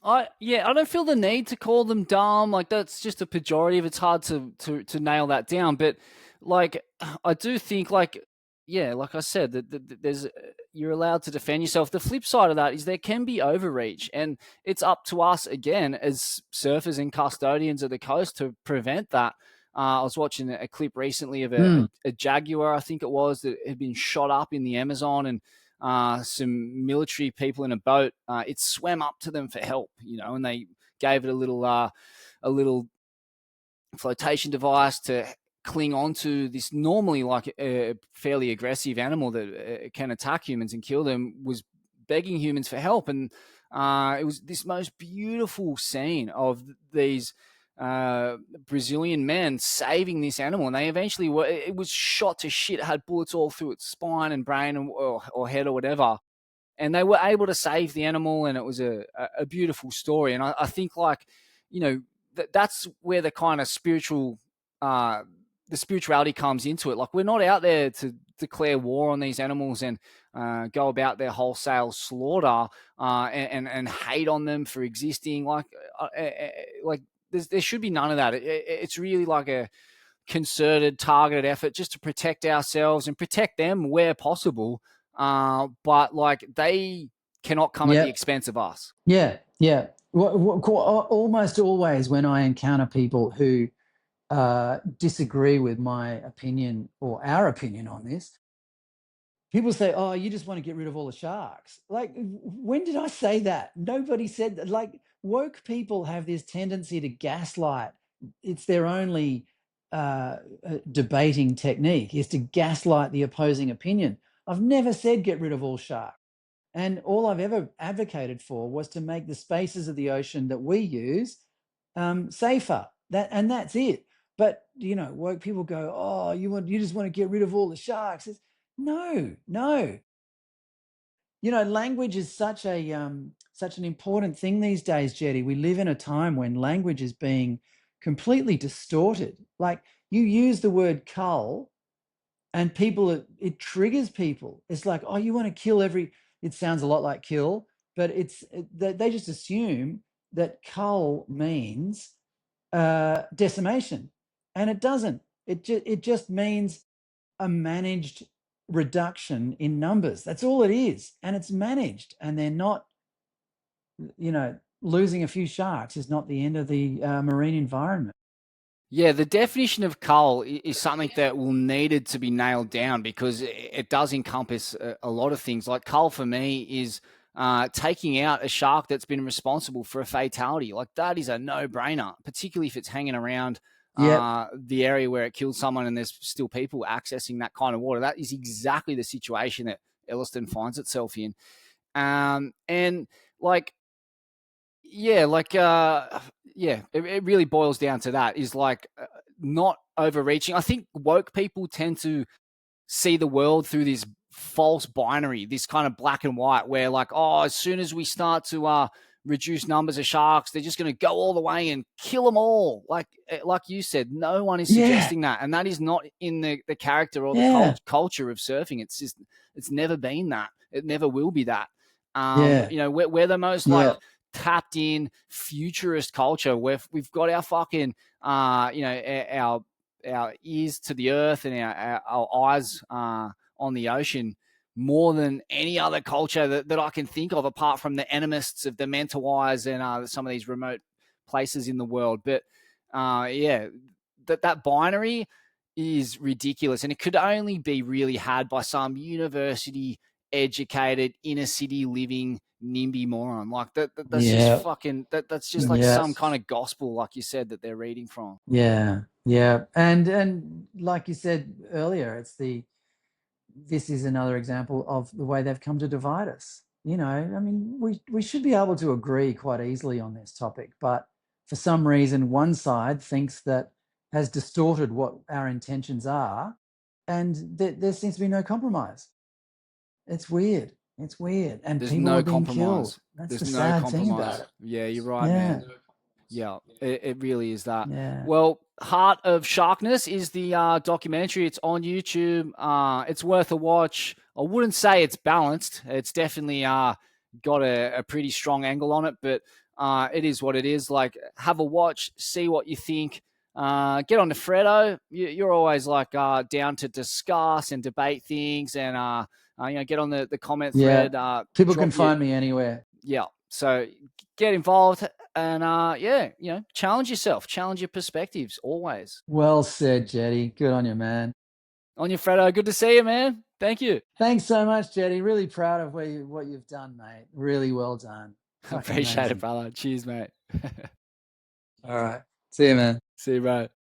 I don't feel the need to call them dumb. Like that's just a pejorative. It's hard to nail that down. But like I do think like yeah, like I said, that there's you're allowed to defend yourself. The flip side of that is there can be overreach, and it's up to us again as surfers and custodians of the coast to prevent that. I was watching a clip recently of a, Mm. a, a jaguar, I think it was, that had been shot up in the Amazon, and some military people in a boat. It swam up to them for help, and they gave it a little flotation device to cling onto this normally like a fairly aggressive animal that can attack humans and kill them, was begging humans for help. And it was this most beautiful scene of these Brazilian men saving this animal, and they eventually were. It was shot to shit. It had bullets all through its spine and brain or head or whatever, and they were able to save the animal, and it was a beautiful story. And I think like that's where the kind of the spirituality comes into it. Like we're not out there to declare war on these animals and go about their wholesale slaughter and hate on them for existing. Like there should be none of that. It's really like a concerted, targeted effort just to protect ourselves and protect them where possible. But like they cannot come at the Yep. expense of us. Yeah, yeah. Almost always when I encounter people who disagree with my opinion or our opinion on this, people say, "Oh, you just want to get rid of all the sharks." Like, when did I say that? Nobody said that. Like, woke people have this tendency to gaslight. It's their only debating technique is to gaslight the opposing opinion. I've never said get rid of all sharks. And all I've ever advocated for was to make the spaces of the ocean that we use safer. That's it. But woke people go, "Oh, you just want to get rid of all the sharks." No, no. Language is such an important thing these days, Jetty. We live in a time when language is being completely distorted. Like you use the word cull, and it triggers people. It's like, oh, you want to kill every. It sounds a lot like kill, but they just assume that cull means decimation, and it doesn't. It just means a managed reduction in numbers. That's all it is, and it's managed. And they're not, losing a few sharks is not the end of the marine environment. Yeah, the definition of cull is something that will needed to be nailed down because it does encompass a lot of things. Like cull for me is taking out a shark that's been responsible for a fatality. Like that is a no-brainer, particularly if it's hanging around Yep. the area where it killed someone and there's still people accessing that kind of water. That is exactly the situation that Elliston finds itself in. And like yeah, like yeah, it really boils down to that is like not overreaching. I think woke people tend to see the world through this false binary, this kind of black and white, where like, oh, as soon as we start to reduce numbers of sharks, they're just going to go all the way and kill them all. Like you said, no one is Yeah. suggesting that, and that is not in the character or the Yeah. culture of surfing. It's just it's never been that. It never will be that. Yeah. You know, we're the most Yeah. like tapped in futurist culture where we've got our fucking you know our ears to the earth and our eyes on the ocean more than any other culture that I can think of, apart from the animists of the Mentawais and some of these remote places in the world. But yeah, that binary is ridiculous, and it could only be really had by some university educated inner city living NIMBY moron. Like that's just Yeah. fucking that's just like Yeah. some kind of gospel, like you said, that they're reading from. Yeah. Yeah. And like you said earlier, this is another example of the way they've come to divide us. You know, I mean, we should be able to agree quite easily on this topic, but for some reason, one side thinks that has distorted what our intentions are, and there seems to be no compromise. It's weird. It's weird, and There's people are no being killed. compromise. That's There's the no sad thing about compromise. it. Yeah, you're right, Yeah, man. Yeah, it really is that. yeah, Well, Heart of Sharkness is the documentary. It's on YouTube. It's worth a watch. I wouldn't say it's balanced. It's definitely got a pretty strong angle on it, but it is what it is. Like, have a watch, see what you think. Get on to Fredo. You're always like down to discuss and debate things, and you know, get on the comment yeah. thread. People can Drop your find me anywhere. yeah. So get involved and yeah, you know, challenge yourself, challenge your perspectives always. Well said, Jetty. Good on you, man. On your Fredo, good to see you, man. Thank you. Thanks so much, Jetty. Really proud of what you've done, mate. Really well done. Fucking Appreciate it, amazing. brother. Cheers, mate. All right. See you, man. See you, bro.